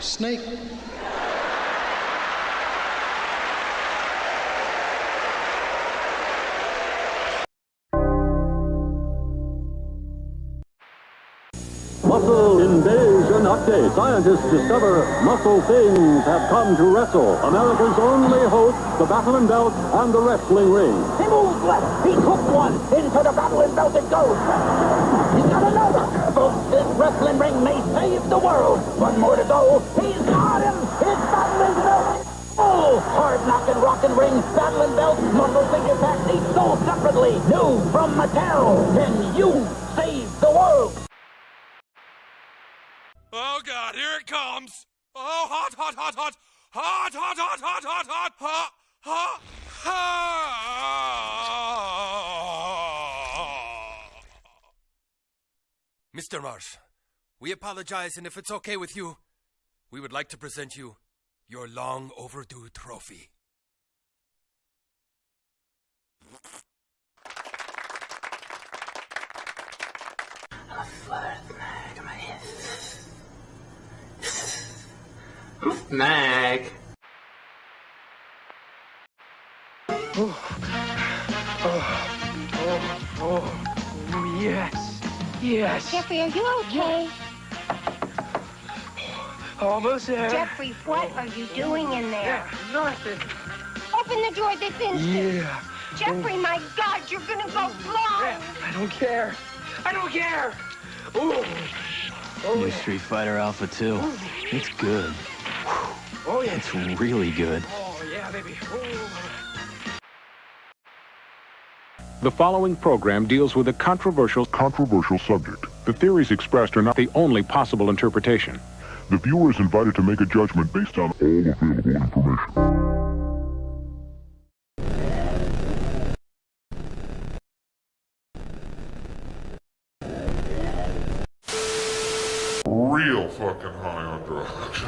Snake. Muscle Invasion Update. Scientists discover muscle things have come to wrestle. America's only host, the Battle and Belt, and the Wrestling Ring. He moves left. He took one. Into the Battle and Belt it goes. He's got another. Folks, this wrestling ring may save the world. One more to go. He's got him. His Battle and Belt is full. Hard knocking, rocking ring. Battle and Belt. Muscle figure packs each sold separately. New from Mattel. Can you save the world? Oh God, here it comes! Oh, hot, hot, hot, hot! Hot, hot, hot, hot, hot, hot, hot, hot, hot! Mr. Marsh, we apologize, and if it's okay with you, we would like to present you your long overdue trophy. Mag. Oh, yes. Yes. Jeffrey, are you okay? Almost there. Jeffrey, what are you doing in there? Nothing. Open the door this instant. Yeah. Jeffrey, my God, you're gonna go blind. I don't care. I don't care. Ooh. Oh, New Street Fighter Alpha 2. It's good. Oh, yeah. It's really good. Oh, yeah, baby. The following program deals with a controversial subject. The theories expressed are not the only possible interpretation. The viewer is invited to make a judgment based on all available information. Real fucking high on drugs.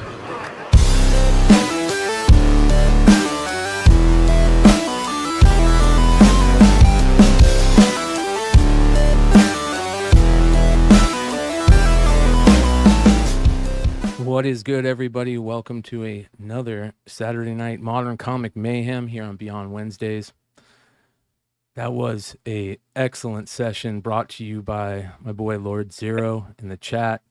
What is good, everybody? Welcome to another Saturday night Modern Comic Mayhem here on Beyond Wednesdays. That was a excellent session brought to you by my boy Lord Zero in the chat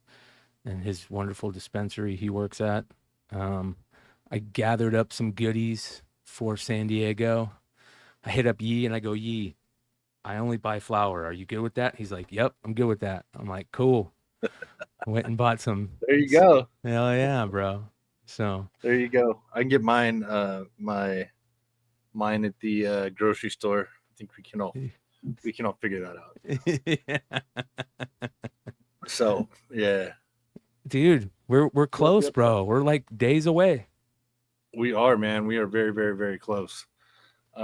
and his wonderful dispensary he works at. I gathered up some goodies for San Diego. I hit up Yee and I go, Yee, I only buy flour. Are you good with that? He's like, yep, I'm good with that. I'm like, cool. I went and bought some. There you go. Hell yeah, bro. So there you go. I can get mine mine at the grocery store. I think we can all figure that out. Yeah. So yeah. Dude, we're close, bro. We're like days away. We are, man. We are very, very, very close.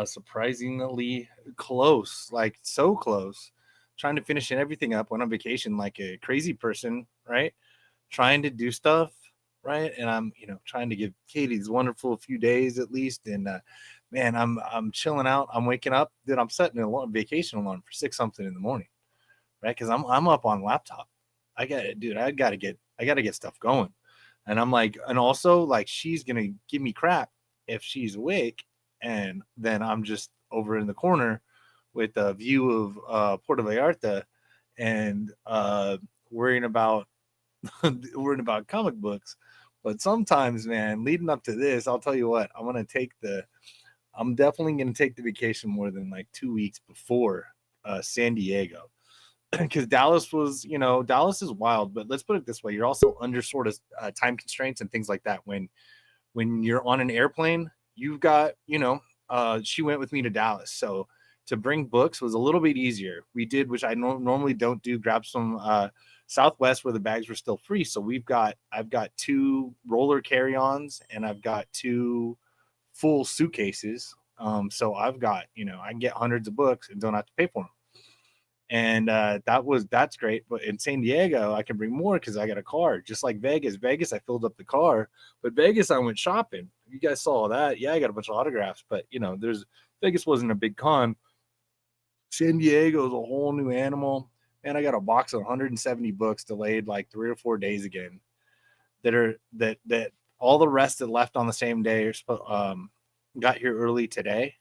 Surprisingly close. Like so close. Trying to finish everything up. Went on vacation like a crazy person, right? Trying to do stuff, right? And I'm, trying to give Katie these wonderful few days at least. And man, I'm chilling out. I'm waking up. Dude, I'm setting a vacation alarm for 6 something in the morning, right? Because I'm up on laptop. I gotta get stuff going. And I'm like, and also like she's gonna give me crap if she's awake, and then I'm just over in the corner with a view of Puerto Vallarta and worrying about comic books. But sometimes, man, leading up to this, I'll tell you what, I'm definitely going to take the vacation more than like 2 weeks before San Diego. Because Dallas is wild, but let's put it this way. You're also under sort of time constraints and things like that. When you're on an airplane, you've got, she went with me to Dallas. So to bring books was a little bit easier. We did, which I normally don't do, grab some Southwest where the bags were still free. So I've got 2 roller carry-ons and I've got 2 full suitcases. So I've got, I can get hundreds of books and don't have to pay for them. And that's great. But in San Diego, I can bring more because I got a car, just like Vegas. Vegas, I filled up the car, but Vegas, I went shopping. You guys saw that. Yeah, I got a bunch of autographs, but Vegas wasn't a big con. San Diego is a whole new animal. And I got a box of 170 books delayed like 3 or 4 days again. that all the rest that left on the same day are got here early today,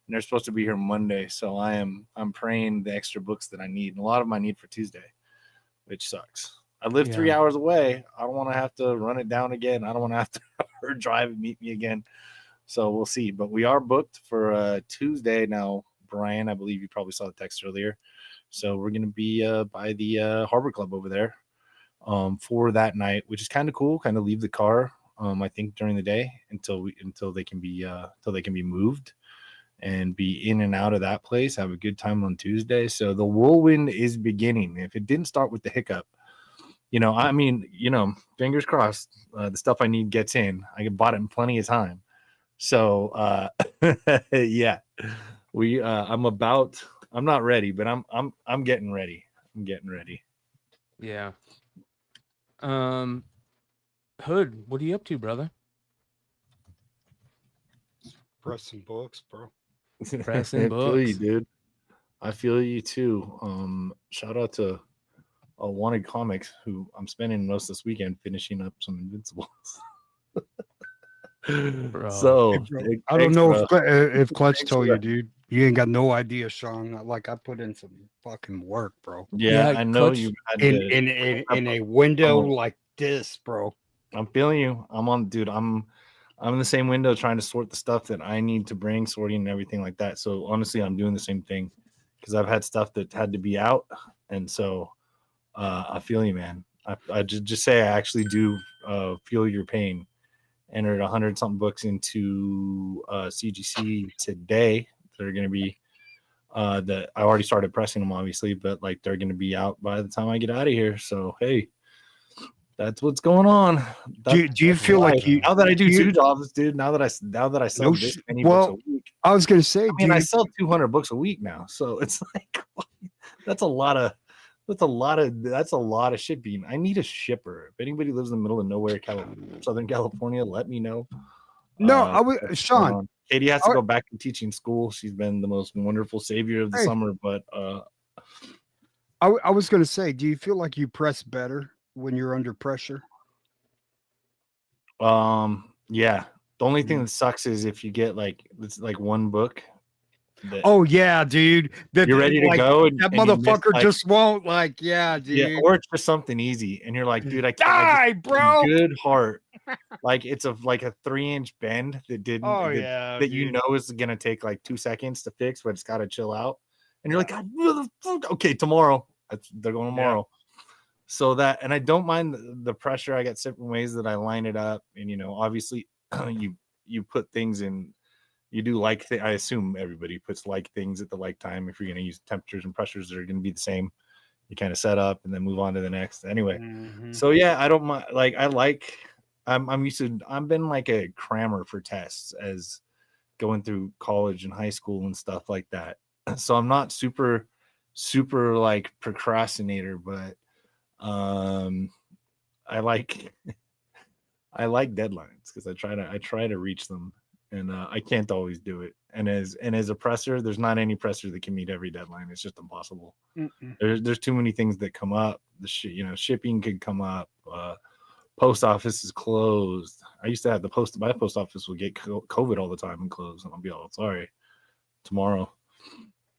and they're supposed to be here Monday. So I'm praying the extra books that I need, and a lot of them I need for Tuesday, which sucks. I live 3 hours away. I don't want to have to run it down again. I don't want to have to have her drive and meet me again. So we'll see. But we are booked for Tuesday now. Brian, I believe you probably saw the text earlier. So we're going to be by the Harbor Club over there for that night, which is kind of cool. Kind of leave the car, I think, during the day until they can be moved and be in and out of that place. Have a good time on Tuesday. So the whirlwind is beginning. If it didn't start with the hiccup, fingers crossed, the stuff I need gets in. I bought it in plenty of time. So yeah, I'm not ready, but I'm getting ready. I'm getting ready. Yeah. Hood, what are you up to, brother? Pressing books, bro. Pressing books. I feel you, dude. I feel you too. Shout out to Wanted Comics, who I'm spending most this weekend finishing up some Invincibles. So hey, bro, I don't know if Clutch told you, dude. You ain't got no idea, Sean. Like, I put in some fucking work, bro. Yeah, I know Clutch, you had in a window like this, bro. I'm feeling you. I'm in the same window trying to sort the stuff that I need to bring, sorting and everything like that. So honestly, I'm doing the same thing because I've had stuff that had to be out, and so I feel you, man. I just say I actually do feel your pain. Entered 100-something books into CGC today. They're going to be that I already started pressing them, obviously, but like they're going to be out by the time I get out of here. So hey, that's what's going on. Do you feel life. Like you now that I do 2 jobs, dude? Now that I sell this many books a week. I was going to say, I sell 200 books a week now, so it's like that's a lot of shipping. I need a shipper. If anybody lives in the middle of nowhere, Southern California, let me know. No, Sean. Katie has to go back to teaching school. She's been the most wonderful savior of the summer. But I was going to say, do you feel like you press better when you're under pressure? Yeah. The only thing that sucks is if you get it's like one book. Oh yeah, dude. You're ready to go, and that motherfucker just won't dude. Yeah, or it's just something easy, and you're like, dude, I can't. Bro. Good heart. Like it's a 3-inch bend that didn't. That you know is gonna take like 2 seconds to fix, but it's got to chill out. And you're like, God, okay, tomorrow. They're going tomorrow. Yeah. So that, and I don't mind the pressure. I got different ways that I line it up, and obviously, you put things in. You do I assume everybody puts things at the time. If you're going to use temperatures and pressures that are going to be the same, you kind of set up and then move on to the next. Anyway, So yeah, I don't mind. I'm used to. I've been like a crammer for tests as going through college and high school and stuff like that. So I'm not super procrastinator, but I like deadlines because I try to reach them. And I can't always do it. And as a presser, there's not any presser that can meet every deadline. It's just impossible. There's too many things that come up. Shipping could come up. Post office is closed. I used to have my post office would get COVID all the time and close. And I'll be all sorry. Tomorrow.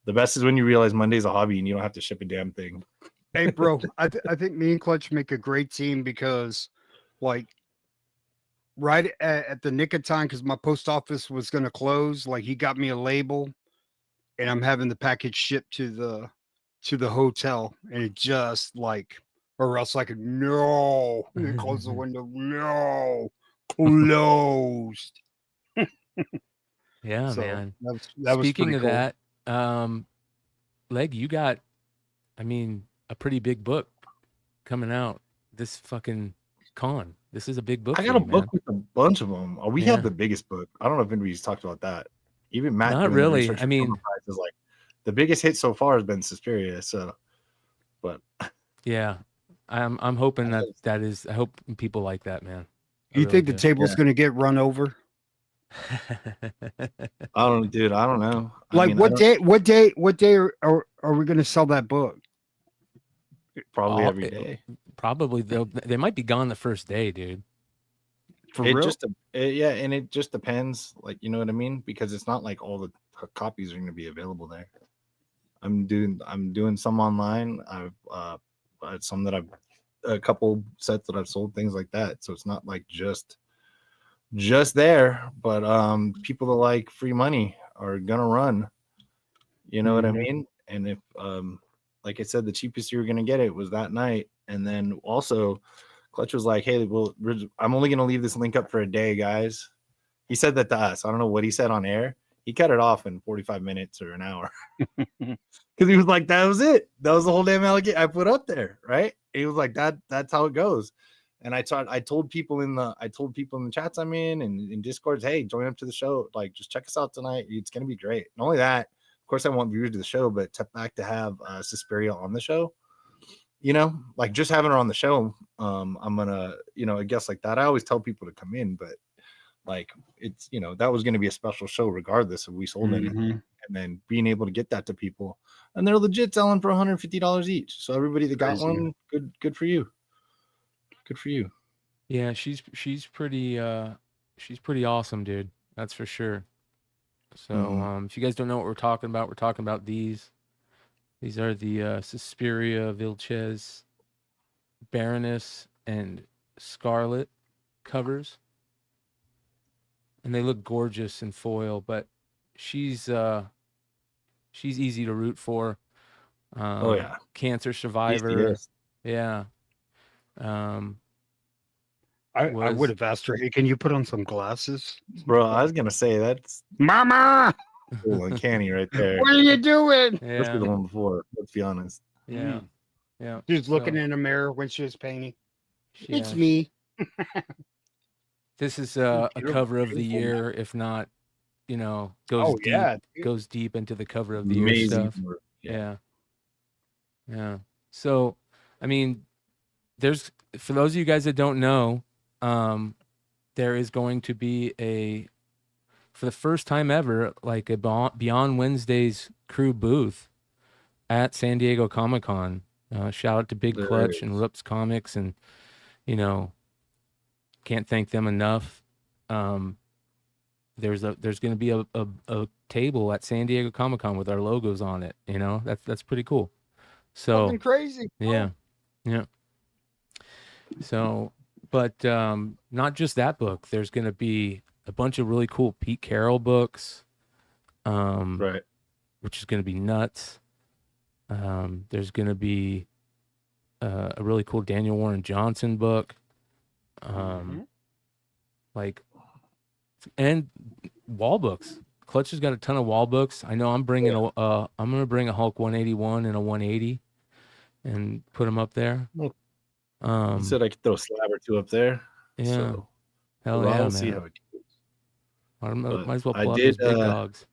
The best is when you realize Monday's a hobby and you don't have to ship a damn thing. Hey, bro, I think me and Clutch make a great team because, right at the nick of time, because my post office was going to close, he got me a label and I'm having the package shipped to the hotel, and it just or else I could no and close the window. No, closed. Yeah, so man. That was Speaking of cool. That, Leg, you got a pretty big book coming out this fucking con. This is a big book. I got a book with a bunch of them. We have the biggest book. I don't know if anybody's talked about that. Even Matt. Not really. Is the biggest hit so far has been Sesperia. So, but yeah, I'm hoping that is. I hope people like that, man. You think the table's going to get run over? I don't know. What day are we going to sell that book? Probably every day. Probably they might be gone the first day, dude. For it real? just yeah, and it just depends, like, you know what I mean, because it's not like all the copies are going to be available there. I'm doing some online. I've some that I've a couple sets that I've sold, things like that. So it's not like just there, but people that like free money are gonna run. You know what I mean? And if like I said, the cheapest you were gonna get it was that night, and then also Clutch was like, "Hey, well, I'm only gonna leave this link up for a day, guys." He said that to us. I don't know what he said on air. He cut it off in 45 minutes or an hour because he was like, "That was it. That was the whole damn alligator I put up there, right?" He was like, "That's how it goes." And I told people in the chats I'm in and in Discords, "Hey, join up to the show. Like, just check us out tonight. It's gonna be great." Not only that, of course, I want viewers to the show, but to have Sesperia on the show. You know, like just having her on the show, I'm gonna, a guest like that. I always tell people to come in, but like it's, that was going to be a special show regardless if we sold anything, and then being able to get that to people, and they're legit selling for $150 each. So everybody that got one, good for you. Good for you. Yeah, she's pretty awesome, dude. That's for sure. So if you guys don't know what we're talking about these. These are the Sesperia, Vilches, Baroness, and Scarlet covers. And they look gorgeous in foil, but she's easy to root for. Oh yeah. Cancer survivor. Yeah. I would have asked her, "Hey, can you put on some glasses?" Bro, I was gonna say that's Mama. cool, uncanny right there. What are you doing? Let's be the one before. Let's be honest. Yeah. Yeah. She was looking in a mirror when she was painting. Yeah. It's me. This is a cover of the year, if not, goes deep into the cover of the year stuff. Yeah. Yeah. So, I mean, for those of you guys that don't know, there is going to be for the first time ever, like a Beyond Wednesdays crew booth at San Diego Comic-Con. Shout out to Big Clutch and Rips Comics, and can't thank them enough. There's going to be a table at San Diego Comic-Con with our logos on it. That's pretty cool. So Something crazy. Yeah. So, but not just that book. There's going to be a bunch of really cool Pete Carroll books, right? Which is going to be nuts. There's going to be a really cool Daniel Warren Johnson book, and wall books. Clutch has got a ton of wall books. I know I'm bringing I'm going to bring a Hulk 181 and a 180 and put them up there. You said I could throw a slab or two up there. Yeah. So, hell yeah, man. See how it goes. Might as well pull out those big dogs.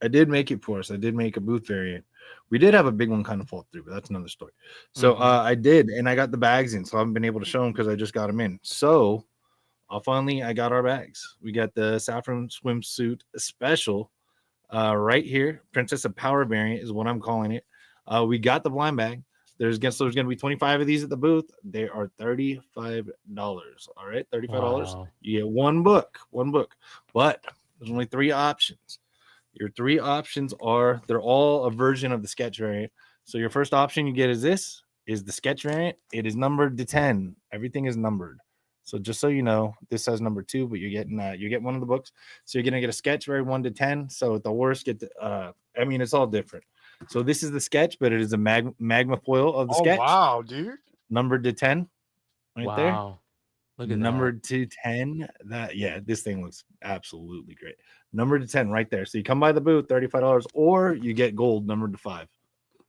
I did make it for us. I did make a booth variant. We did have a big one kind of fall through, but that's another story. So I did, and I got the bags in, so I haven't been able to show them because I just got them in. So I got our bags. We got the saffron swimsuit special right here. Princess of Power variant is what I'm calling it. We got the blind bag. There's going to be 25 of these at the booth. They are $35. All right, $35. Wow. You get one book, but there's only 3 options. Your 3 options they're all a version of the sketch variant. So your first option you get is the sketch variant. It is numbered to 10. Everything is numbered. So just so you know, this says number 2, but you're getting you get one of the books. So you're gonna get a sketch variant 1 to 10. So at the worst, it's all different. So this is the sketch, but it is a magma foil of the sketch. Wow, dude! Numbered to 10, right there. Look at numbered to 10. This thing looks absolutely great. Numbered to 10, right there. So you come by the booth, $35, or you get gold numbered to 5.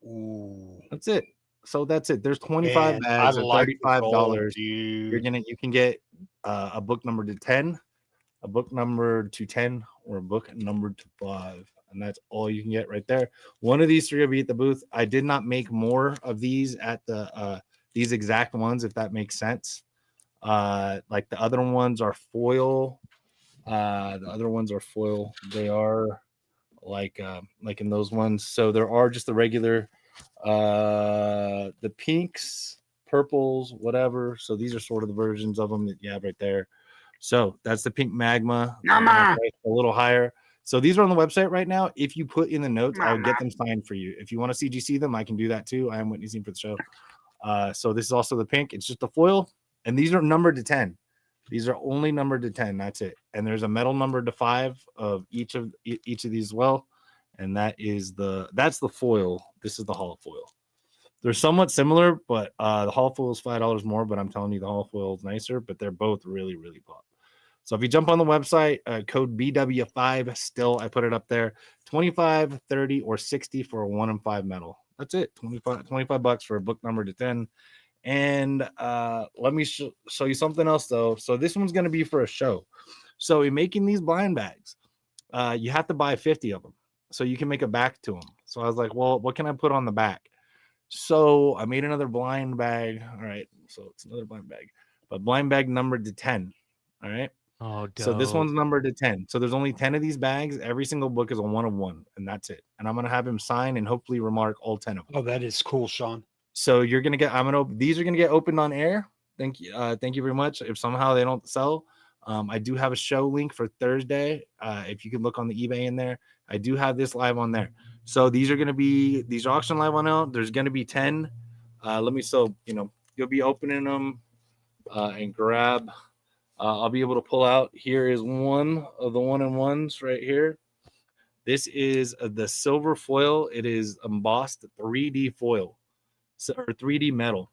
Ooh, that's it. So that's it. There's 25 bags at $35. You can get a book numbered to 10, a book numbered to 10, or a book numbered to 5. And that's all you can get right there. One of these 3 will be at the booth. I did not make more of these at the these exact ones, if that makes sense. Like the other ones are foil. They are like in those ones. So there are just the regular the pinks, purples, whatever. So these are sort of the versions of them that you have right there. So that's the pink magma. Mama. A little higher. So these are on the website right now. If you put in the notes, I'll get them signed for you. If you want to CGC them, I can do that too. I am witnessing for the show. So this is also the pink. It's just the foil, and these are numbered to 10. These are only numbered to 10. That's it. And there's a metal numbered to 5 of each of these as well. And that's the foil. This is the hollow foil. They're somewhat similar, but the hollow foil is $5 more. But I'm telling you, the hollow foil is nicer. But they're both really, really pop. So if you jump on the website, code BW5, still I put it up there, 25, 30, or 60 for a 1 in 5 metal. That's it. 25 bucks for a book number to 10. And let me show you something else though. So this one's going to be for a show. So in making these blind bags, you have to buy 50 of them so you can make a back to them. So I was like, well, what can I put on the back? So I made another blind bag. All right. So it's another blind bag, but blind bag numbered to 10. All right. Oh, dope. So this one's numbered to 10. So there's only 10 of these bags. Every single book is a 1 of 1, and that's it. And I'm gonna have him sign and hopefully remark all 10 of them. Oh, that is cool, Sean. So you're gonna get. These are gonna get opened on air. Thank you very much. If somehow they don't sell, I do have a show link for Thursday. If you can look on the eBay in there, I do have this live on there. So these are auction live on out. There's gonna be 10. You'll be opening them and grab. I'll be able to pull out. Here is one of the 1-in-1s right here. This is the silver foil. It is embossed 3D foil, or 3D metal.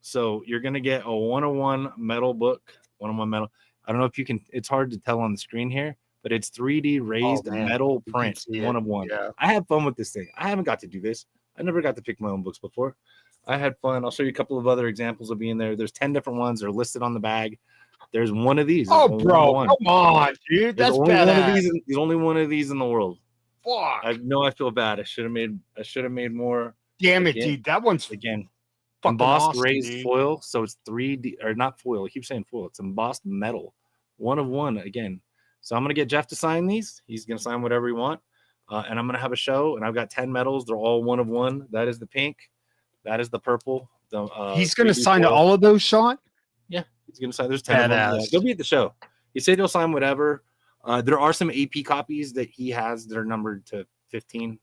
So you're gonna get a 1-in-1 metal book. 1-in-1 metal. I don't know if you can. It's hard to tell on the screen here, but it's 3D raised metal print. 1 of 1. Yeah. I had fun with this thing. I haven't got to do this. I never got to pick my own books before. I had fun. I'll show you a couple of other examples of being there. There's 10 different ones. They're listed on the bag. There's one of these. Oh, bro, come on, dude. That's badass. There's only one of these in the world. Fuck. I know I feel bad. I should have made more. Damn it, dude. That one's again embossed awesome, raised dude. Foil. So it's 3D or not foil. I keep saying foil. It's embossed metal. 1 of 1 again. So I'm gonna get Jeff to sign these. He's gonna sign whatever he want. And I'm gonna have a show. And I've got 10 medals. They're all 1 of 1. That is the pink. That is the purple. He's gonna sign to all of those, Sean. Yeah, he's gonna sign. There's 10 of them. He'll be at the show. He said he'll sign whatever. There are some AP copies that he has that are numbered to 15.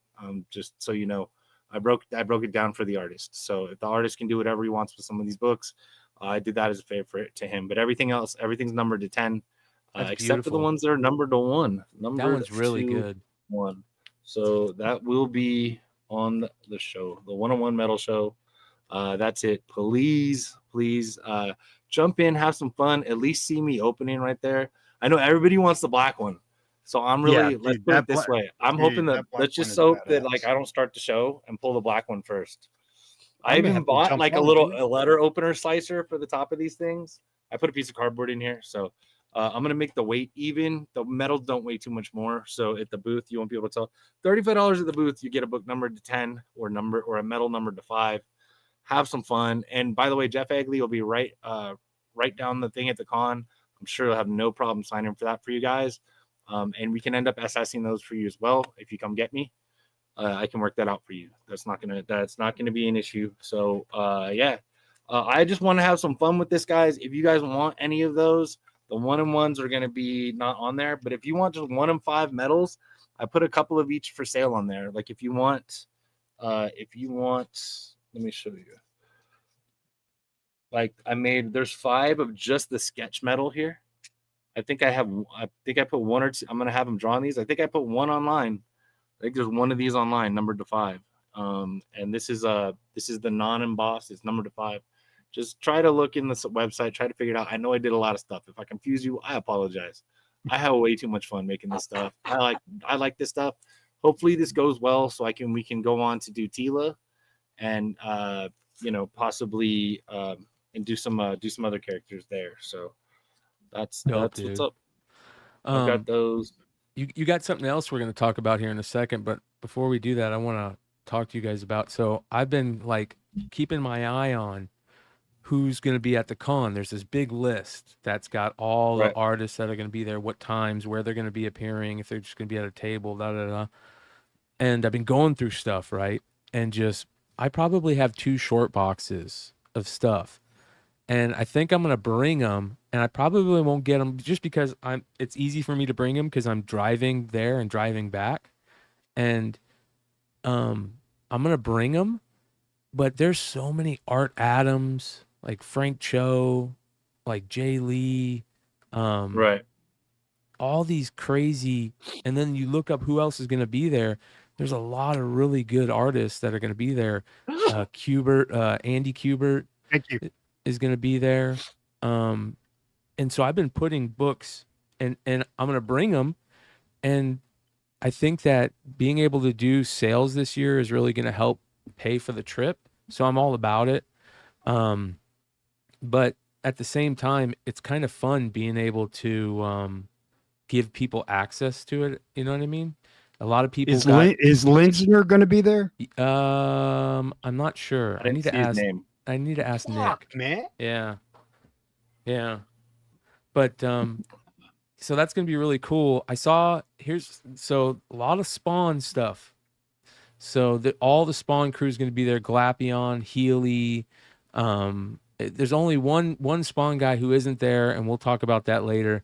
Just so you know, I broke it down for the artist. So if the artist can do whatever he wants with some of these books, I did that as a favor to him. But everything's numbered to 10, except for the ones that are numbered to 1. That one's really good. 1. So that will be on the show, the 1-on-1 metal show. That's it. Please jump in, have some fun. At least see me opening right there. I know everybody wants the black one, so I'm really let's put it this way. I'm hoping that let's just hope that like I don't start the show and pull the black one first. I even bought like a letter opener slicer for the top of these things. I put a piece of cardboard in here, so I'm gonna make the weight even. The metals don't weigh too much more, so at the booth you won't be able to tell. $35 at the booth, you get a book numbered to 10 or a metal numbered to 5. Have some fun. And by the way, Jeff Egley will be right down the thing at the con. I'm sure he'll have no problem signing for that for you guys. And we can end up assessing those for you as well. If you come get me, I can work that out for you. That's not gonna be an issue. So I just want to have some fun with this, guys. If you guys want any of those, the 1-in-1s are gonna be not on there. But if you want just 1 in 5 medals, I put a couple of each for sale on there. Like if you want, let me show you. Like there's 5 of just the sketch metal here. I think I put 1 or 2. I'm gonna have them drawing these. I think I put 1 online. I think there's 1 of these online, numbered to 5. And this is the non-embossed. It's numbered to 5. Just try to look in the website. Try to figure it out. I know I did a lot of stuff. If I confuse you, I apologize. I have way too much fun making this stuff. I like this stuff. Hopefully this goes well, so we can go on to do Tila. And possibly and do some other characters there. So that's what's up. I've got those. You got something else we're going to talk about here in a second, but before we do that, I want to talk to you guys about. So I've been like keeping my eye on who's going to be at the con. There's this big list that's got all the artists that are going to be there, what times, where they're going to be appearing, if they're just going to be at a table, And I've been going through stuff, right? And I probably have 2 short boxes of stuff. and I think I'm gonna bring them, and I probably won't get them just because it's easy for me to bring them because I'm driving there and driving back, and I'm gonna bring them. But there's so many Art Adams, like Frank Cho, like Jay Lee, Right. all these crazy. And then you look up who else is going to be there. There's a lot of really good artists that are going to be there. Andy Kubert Thank you. is going to be there. And so I've been putting books, and I'm going to bring them. And I think that being able to do sales this year is really going to help pay for the trip. So I'm all about it. But at the same time, it's kind of fun being able to give people access to it. You know what I mean? A lot of people is Linsner going to be there? I'm not sure. I need to ask. I need to ask Nick. Man. Yeah. But so that's gonna be really cool. I saw a lot of Spawn stuff. So all the Spawn crew is going to be there. Glapion, Healy. There's only one Spawn guy who isn't there, and we'll talk about that later.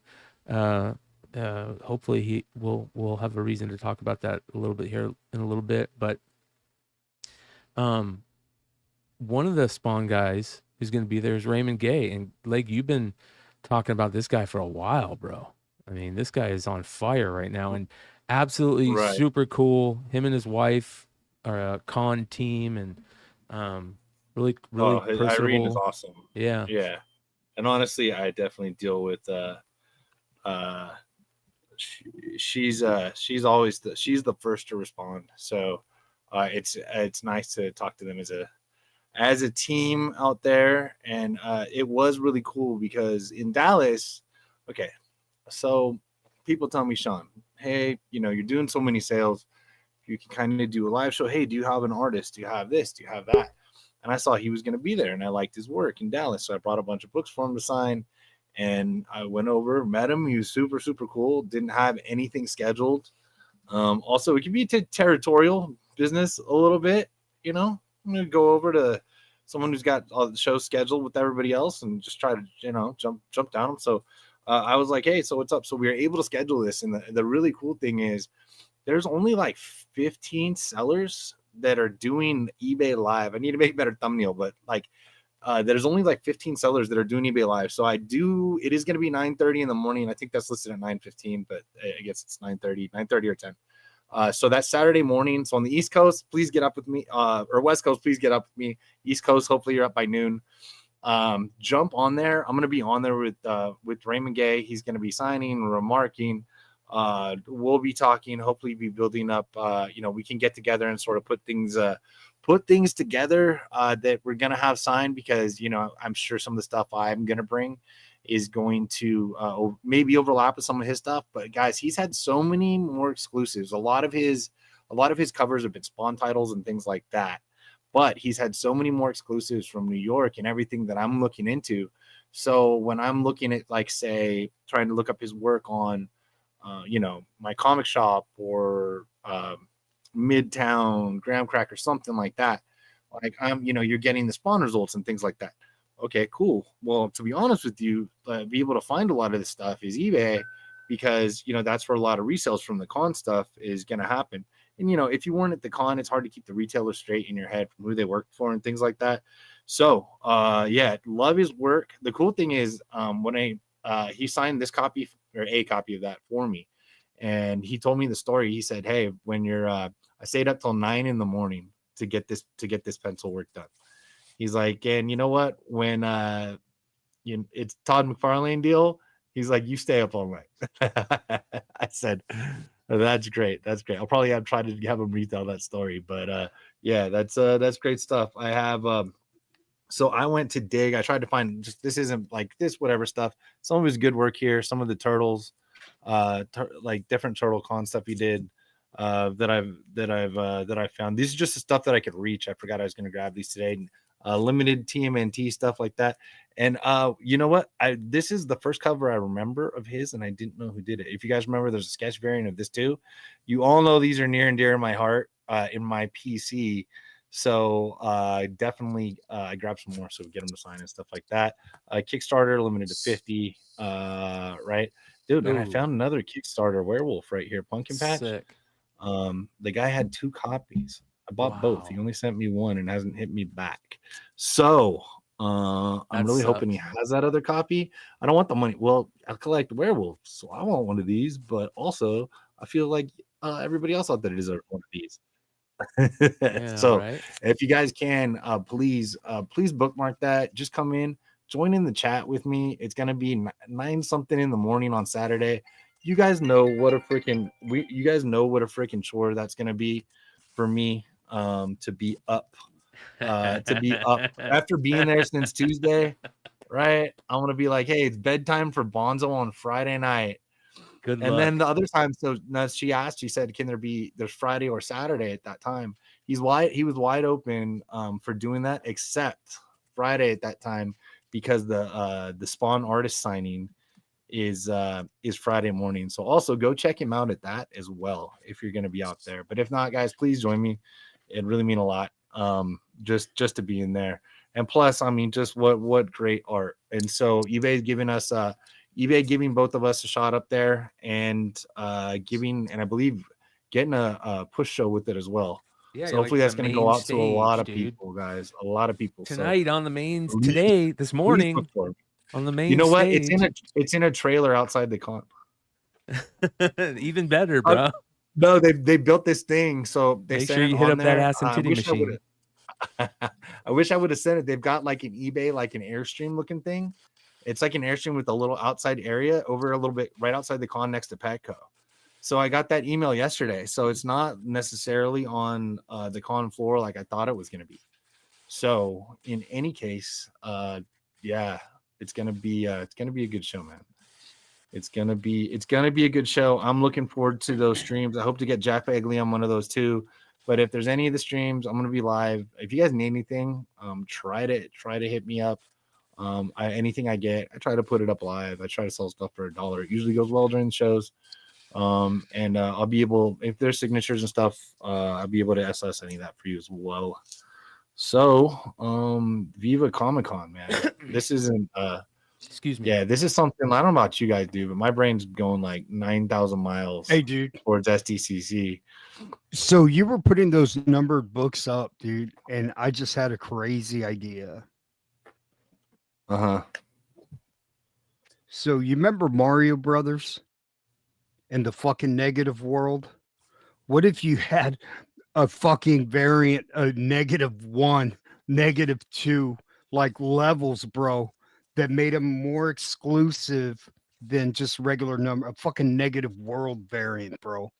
Hopefully we'll have a reason to talk about that a little bit here in a little bit. But one of the Spawn guys who's going to be there is Raymond Gay. And Leg, you've been talking about this guy for a while, bro. I mean, this guy is on fire right now and absolutely super cool. Him and his wife are a con team, and really personable. Irene is awesome. Yeah. And honestly, I definitely deal with she's always she's the first to respond. So it's nice to talk to them as a team out there. And it was really cool because in Dallas, okay, so people tell me, Sean, hey, you're doing so many sales, you can kind of do a live show. Hey, do you have an artist? Do you have this? Do you have that? And I saw he was going to be there, and I liked his work in Dallas, so I brought a bunch of books for him to sign. And I went over, met him. He was super, super cool. Didn't have anything scheduled. Also, it can be territorial business a little bit. I'm going to go over to someone who's got all the shows scheduled with everybody else and just try to, jump down them. So I was like, hey, so what's up? So we were able to schedule this. And the really cool thing is there's only like 15 sellers that are doing eBay Live. I need to make a better thumbnail, but there's only like 15 sellers that are doing eBay Live. So it is going to be 9:30 in the morning. I think that's listed at 9:15, but I guess it's 9:30 or 10. So that's Saturday morning. So on the East Coast, please get up with me, or West Coast, please get up with me. East Coast, hopefully you're up by noon. Jump on there. I'm going to be on there with Raymond Gay. He's going to be signing, remarking. We'll be talking, hopefully be building up, we can get together and sort of put things together that we're going to have signed, because, I'm sure some of the stuff I'm going to bring is going to maybe overlap with some of his stuff. But guys, he's had so many more exclusives. A lot of his covers have been Spawn titles and things like that, but he's had so many more exclusives from New York and everything that I'm looking into. So when I'm looking at, like, say, trying to look up his work on my comic shop or Midtown, Graham Cracker, something like that, you're getting the Spawn results and things like that. Okay, cool. Well, to be honest with you, be able to find a lot of this stuff is eBay, because that's where a lot of resales from the con stuff is going to happen. And if you weren't at the con, it's hard to keep the retailer straight in your head from who they work for and things like that. So love his work. The cool thing is when he signed this copy, or a copy of that, for me, and he told me the story. He said, hey, when I stayed up till 9 a.m. to get this pencil work done. He's like, and you know what, when it's Todd McFarlane deal, he's like, you stay up all night. I said, that's great. I'll probably try to have him retell that story, but that's great stuff. I have so I went to dig. I tried to find this isn't like this, whatever stuff. Some of his good work here, some of the turtles, like different turtle con stuff he did that I've found. These are just the stuff that I could reach. I forgot I was going to grab these today. Limited TMNT stuff like that. And you know what? This is the first cover I remember of his, and I didn't know who did it. If you guys remember, there's a sketch variant of this too. You all know these are near and dear in my heart, in my PC. So definitely grab some more so we get them to sign and stuff like that. Kickstarter limited to 50. Right, dude. And I found another Kickstarter werewolf right here, pumpkin patch. Sick. The guy had 2 copies. I bought both. He only sent me one and hasn't hit me back. So I'm really hoping he has that other copy. I don't want the money. Well, I collect werewolves, so I want one of these. But also, I feel like everybody else out there deserves one of these. So if you guys can, please bookmark that. Just come in, join in the chat with me. It's gonna be 9 something in the morning on Saturday. You guys know what a freaking chore that's gonna be for me to be up after being there since Tuesday, right? I'm gonna be like, hey, it's bedtime for Bonzo on Friday night. Good and luck. then the other time, so now she said, can there's Friday or Saturday at that time? He was wide open for doing that, except Friday at that time, because the Spawn artist signing is Friday morning. So also go check him out at that as well if you're gonna be out there. But if not, guys, please join me. It'd really mean a lot. Just to be in there. And plus, I mean, just what great art. And so eBay's giving us giving both of us a shot up there, and giving, and I believe getting a push show with it as well. Yeah, so hopefully that's going to go out to a lot of people, guys. A lot of people tonight on the main this morning on the main. You know what? Stage. It's in a trailer outside the con. Even better, bro. No, they built this thing, so they make sure you hit up that ass and titty machine. I wish I would have sent it. They've got like an eBay, like an Airstream looking thing. It's like an Airstream with a little outside area over a little bit right outside the con next to Petco. So I got that email yesterday. So it's not necessarily on the con floor like I thought it was going to be. So in any case, yeah, it's gonna be a good show, man. It's gonna be a good show. I'm looking forward to those streams. I hope to get Jack Bagley on one of those too. But if there's any of the streams, I'm gonna be live. If you guys need anything, try to hit me up. Anything I get, I try to put it up live. I try to sell stuff for $1. It usually goes well during the shows. And I'll be able, if there's signatures and stuff, I'll be able to SS any of that for you as well. So, Viva Comic Con, man. This isn't excuse me. Yeah, this is something I don't know about you guys, dude, but my brain's going like 9,000 miles. Hey, dude, towards SDCC. So you were putting those numbered books up, dude, and I just had a crazy idea. So you remember Mario Brothers and the fucking negative world? What if you had a fucking variant, a -1, -2, like levels, bro, that made them more exclusive than just regular number, a fucking negative world variant, bro?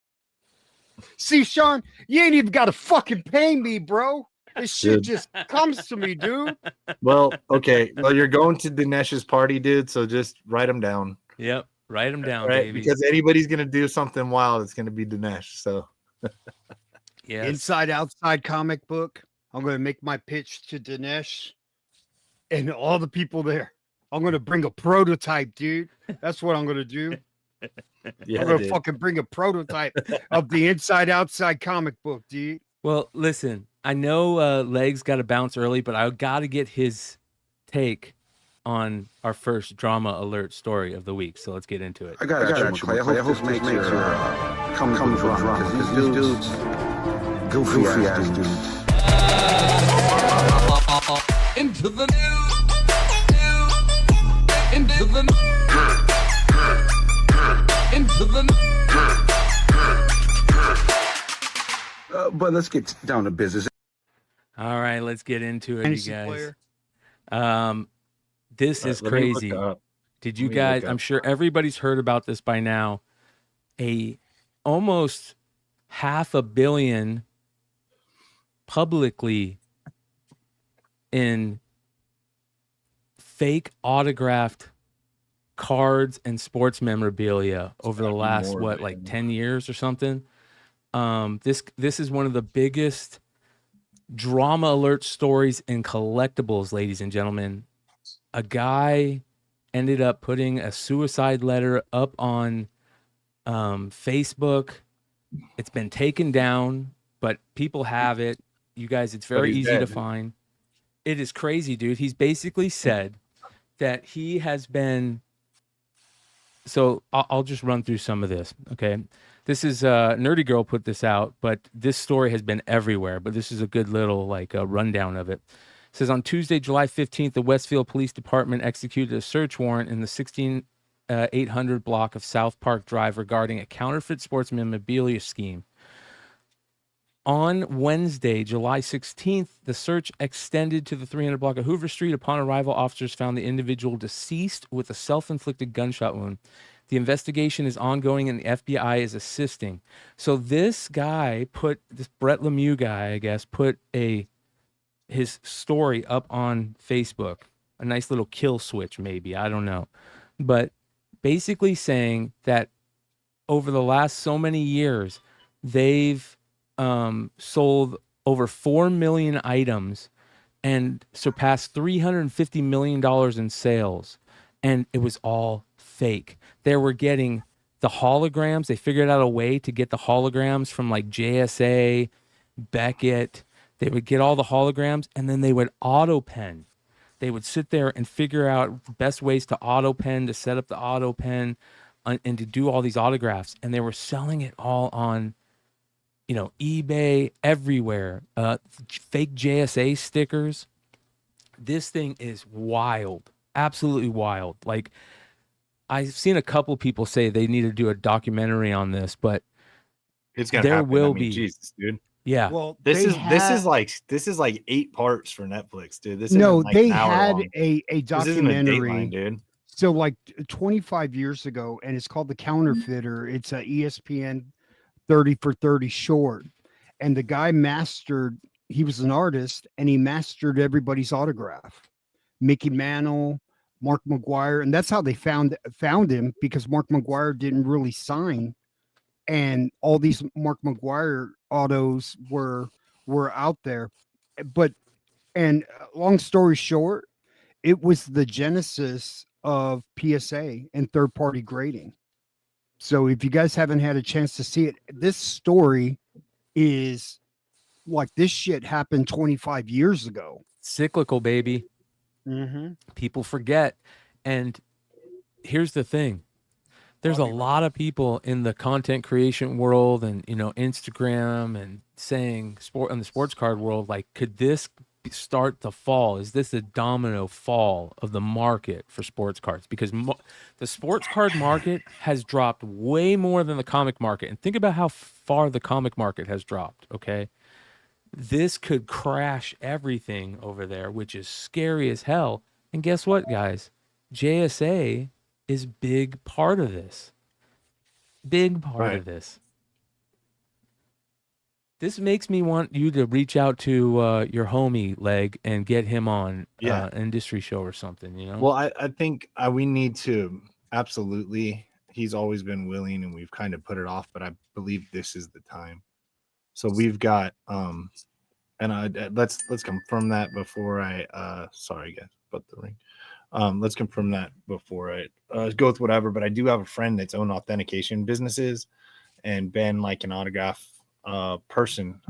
See, Sean, you ain't even got to fucking pay me, bro. This shit just comes to me, dude. Well, okay. Well, you're going to Dinesh's party, dude, so just write them down. Yep, write them down, right? baby. Because anybody's going to do something wild, it's going to be Dinesh, so. Yeah. Inside Outside comic book. I'm going to make my pitch to Dinesh and all the people there. I'm going to bring a prototype, dude. That's what I'm going to do. Yeah, I'm going to fucking bring a prototype of the Inside Outside comic book, dude. Well, listen, I know Legs got to bounce early, but I got to get his take on our first drama alert story of the week. So let's get into it. I got you, Clay. I hope this makes your come drama, because these dudes, goofy ass dudes. Into the news. Into the into the But let's get down to business. All right, let's get into it, Fantasy you guys. player. This is crazy. Did you guys? I'm sure everybody's heard about this by now. Almost $500 million publicly in fake autographed cards and sports memorabilia over the last like 10 years or something. This is one of the biggest drama alert stories in collectibles, ladies and gentlemen. A guy ended up putting a suicide letter up on Facebook. It's been taken down, but people have it. You guys, it's very easy to find. It is crazy, dude. He's basically said that he has been. So I'll just run through some of this. Okay. This is Nerdy Girl put this out, but this story has been everywhere. But this is a good little like rundown of it. It says on Tuesday, July 15th, the Westfield Police Department executed a search warrant in the 16800 block of South Park Drive regarding a counterfeit sports memorabilia scheme. On Wednesday, July 16th, the search extended to the 300 block of Hoover Street. Upon arrival, officers found the individual deceased with a self-inflicted gunshot wound. The investigation is ongoing and the FBI is assisting. So this guy this Brett Lemieux guy, I guess, put his story up on Facebook. A nice little kill switch, maybe. I don't know. But basically saying that over the last so many years, they've sold over 4 million items and surpassed $350 million in sales. And it was all fake. They were getting the holograms. They figured out a way to get the holograms from like JSA, Beckett. They would get all the holograms and then they would auto pen. They would sit there and figure out the best ways to auto pen, to set up the auto pen, and to do all these autographs. And they were selling it all on, eBay, everywhere. Fake JSA stickers. This thing is wild. Absolutely wild. Like, I've seen a couple people say they need to do a documentary on this, but it's gonna happen. Will be. Jesus, dude. Yeah. Well, this is like 8 parts for Netflix, dude. This no, isn't like they an hour had long. a This isn't a documentary, Dateline, dude. So like 25 years ago, and it's called The Counterfeiter. It's a ESPN 30 for 30 short, and the guy he was an artist and he mastered everybody's autograph. Mickey Mantle, Mark McGuire, and that's how they found him, because Mark McGuire didn't really sign, and all these Mark McGuire autos were out there. But long story short, it was the genesis of PSA and third-party grading. So if you guys haven't had a chance to see it, this story is like, this shit happened 25 years ago. Cyclical, baby. Mm-hmm. People forget. And here's the thing. There's a lot of people in the content creation world and, Instagram and saying on the sports card world, like, could this start to fall? Is this a domino fall of the market for sports cards? Because the sports card market has dropped way more than the comic market. And think about how far the comic market has dropped, okay? This could crash everything over there, which is scary as hell. And guess what, guys? JSA is big part of this. Big part of this. This makes me want you to reach out to your homie Leg and get him on an industry show or something, Well, I think we need to, absolutely. He's always been willing and we've kind of put it off, but I believe this is the time. So we've got and let's confirm that before I sorry guys about the ring. Let's confirm that before I go with whatever, but I do have a friend that's owned authentication businesses and been like an autograph person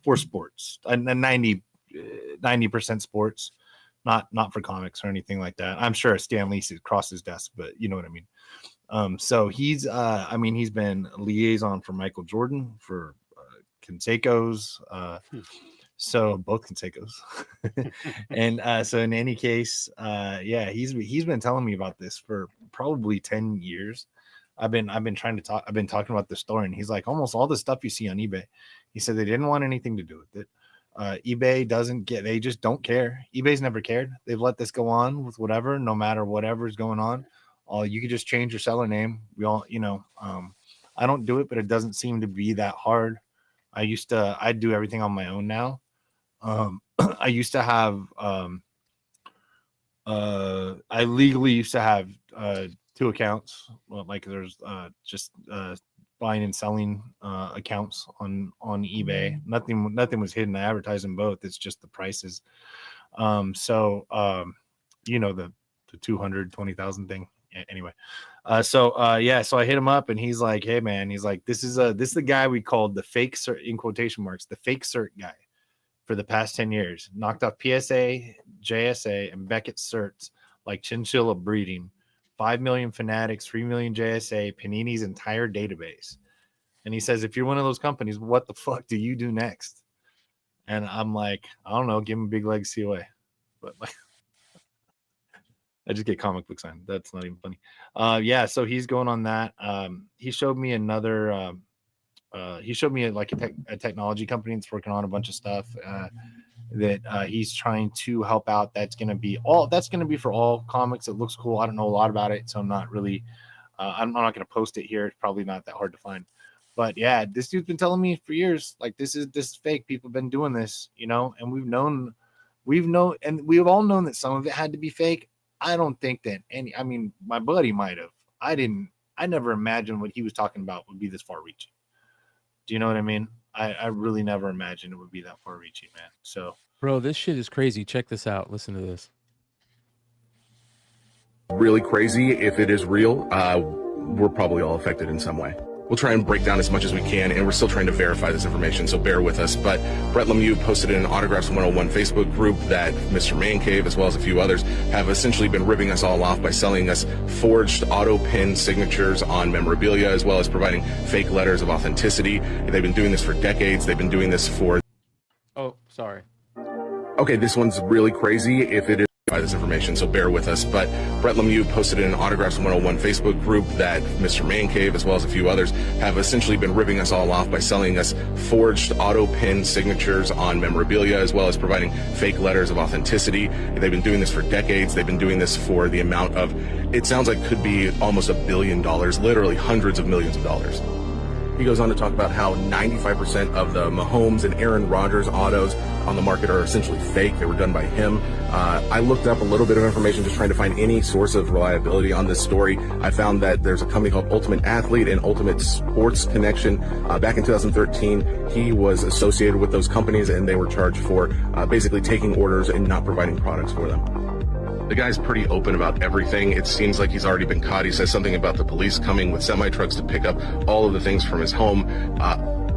for sports, and 90% sports, not for comics or anything like that. I'm sure Stan Lee crossed his desk, but you know what I mean. So he's he's been liaison for Michael Jordan, for Canseco's, so both Canseco's. And so in any case, he's been telling me about this for probably 10 years. I've been talking about this story, and he's like, almost all the stuff you see on eBay, he said they didn't want anything to do with it. eBay they just don't care. eBay's never cared. They've let this go on with whatever, no matter whatever's going on. You could just change your seller name. We all, I don't do it, but it doesn't seem to be that hard. I do everything on my own now. I used to have, I legally used to have 2 accounts. Well, like there's just buying and selling accounts on eBay. Nothing was hidden. I advertised them both. It's just the prices. The 220,000 thing. Anyway, so I hit him up and he's like, hey man, he's like, this is the guy we called the fake cert, in quotation marks, the fake cert guy. for the past 10 years. Knocked off PSA, JSA, and Beckett certs like chinchilla breeding. 5 million fanatics, 3 million JSA, Panini's entire database. And he says, if you're one of those companies, what the fuck do you do next? And I'm like, I don't know, give him a big leg COA. But like, I just get comic book signed. That's not even funny. Yeah, so he's going on that. He showed me another. He showed me like a technology company that's working on a bunch of stuff that he's trying to help out. That's going to be for all comics. It looks cool. I don't know a lot about it, so I'm not really. I'm not going to post it here. It's probably not that hard to find. But yeah, this dude's been telling me for years, like this is fake. People have been doing this, you know, and we've all known that some of it had to be fake. I don't think that I mean, my buddy might have. I never imagined what he was talking about would be this far reaching. Do you know what I mean? I really never imagined it would be that far reaching, man. So, bro, this shit is crazy. Check this out. Listen to this. Really crazy. If it is real, we're probably all affected in some way. We'll try and break down as much as we can, and we're still trying to verify this information, so bear with us. But Brett Lemieux posted in an Autographs 101 Facebook group that Mr. Man Cave, as well as a few others, have essentially been ripping us all off by selling us forged auto pin signatures on memorabilia, as well as providing fake letters of authenticity. They've been doing this for decades. They've been doing this for... Oh, sorry. Okay, this one's really crazy. If it is by this information, so bear with us. But Brett Lemieux posted in an Autographs 101 Facebook group that Mr. Man Cave, as well as a few others, have essentially been ripping us all off by selling us forged auto pin signatures on memorabilia, as well as providing fake letters of authenticity. They've been doing this for decades. They've been doing this for the amount of, it sounds like could be almost $1 billion, literally hundreds of millions of dollars. He goes on to talk about how 95% of the Mahomes and Aaron Rodgers autos on the market are essentially fake. They were done by him. I looked up a little bit of information just trying to find any source of reliability on this story. I found that there's a company called Ultimate Athlete and Ultimate Sports Connection. Back in 2013, he was associated with those companies, and they were charged for basically taking orders and not providing products for them. The guy's pretty open about everything. It seems like he's already been caught. He says something about the police coming with semi-trucks to pick up all of the things from his home.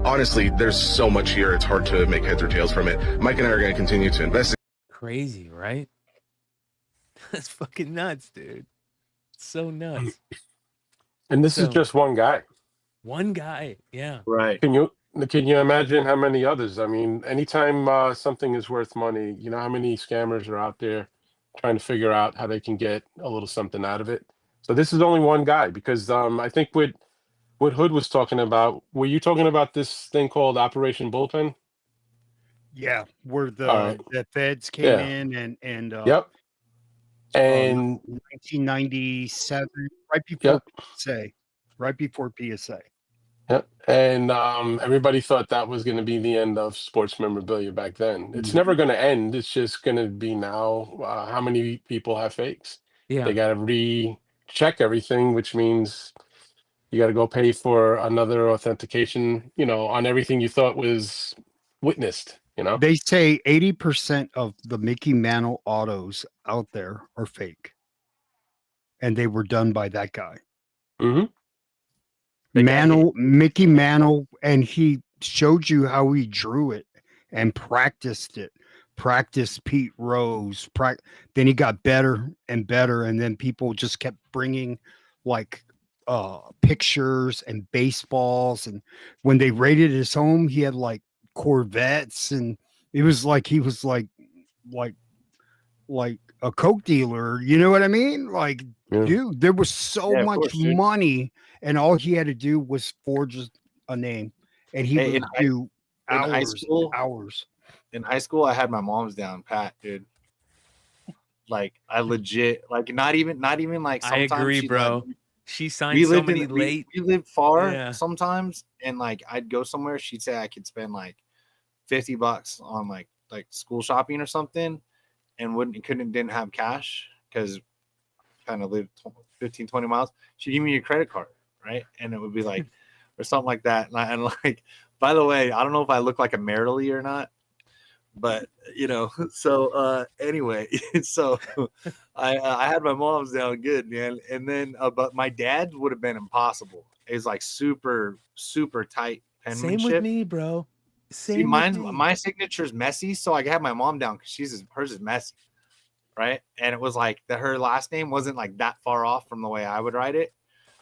Honestly, there's so much here, it's hard to make heads or tails from it. Mike and I are going to continue to investigate. Crazy, right? That's fucking nuts, dude. So nuts. And this is just one guy. One guy, yeah. Right. Can you imagine how many others? I mean, anytime something is worth money, you know how many scammers are out there trying to figure out how they can get a little something out of it. So this is only one guy, because I think what Hood was talking about, were you talking about this thing called Operation Bullpen? Yeah, where the feds came in and yep. And 1997, right before PSA, right before PSA. Yep. And everybody thought that was going to be the end of sports memorabilia back then. It's never going to end. It's just going to be now. How many people have fakes? Yeah. They got to recheck everything, which means you got to go pay for another authentication, you know, on everything you thought was witnessed, you know? They say 80% of the Mickey Mantle autos out there are fake. And they were done by that guy. Mm-hmm. Mickey Mantle, and he showed you how he drew it and practiced it. Practiced Pete Rose. Then he got better and better, and then people just kept bringing like pictures and baseballs. And when they raided his home, he had like Corvettes, and it was like he was like a coke dealer. You know what I mean? Like, dude, there was so much money. And all he had to do was forge a name, and he would do hours. In high school, I had my mom's down pat, dude. Like I legit, like not even like. Sometimes I agree, bro. Like, she signed so many late. We lived far sometimes, and like I'd go somewhere. She'd say I could spend like $50 on like school shopping or something, and didn't have cash because kind of lived 15, 20 miles. She'd give me a credit card. Right, and it would be like, or something like that. And like, by the way, I don't know if I look like a maritally or not, but you know. So anyway, so I had my mom's down good, man. And then, but my dad's would have been impossible. It's like super tight penmanship. Same with me, bro. See, my signature's messy, so I had my mom down because hers is messy, right? And it was like her last name wasn't like that far off from the way I would write it.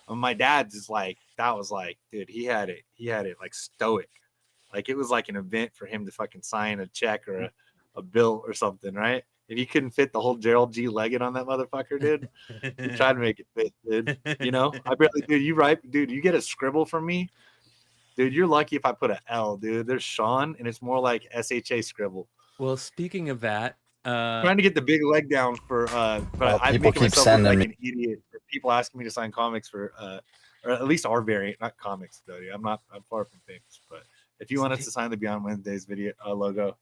And my dad's is like that was like, dude, he had it like stoic, like it was like an event for him to fucking sign a check or a bill or something, right? And he couldn't fit the whole Gerald G. Leggett on that motherfucker, dude. He tried to make it fit, dude. You know, I barely, dude. You write, dude. You get a scribble from me. Dude, you're lucky if I put an L, dude. There's Sean, and it's more like SHA scribble. Well, speaking of that, trying to get the big leg down for, but I'm making myself look like an idiot for people asking me to sign comics for, or at least our variant, not comics though. I'm far from famous, but if you want us to sign the Beyond Wednesdays video logo,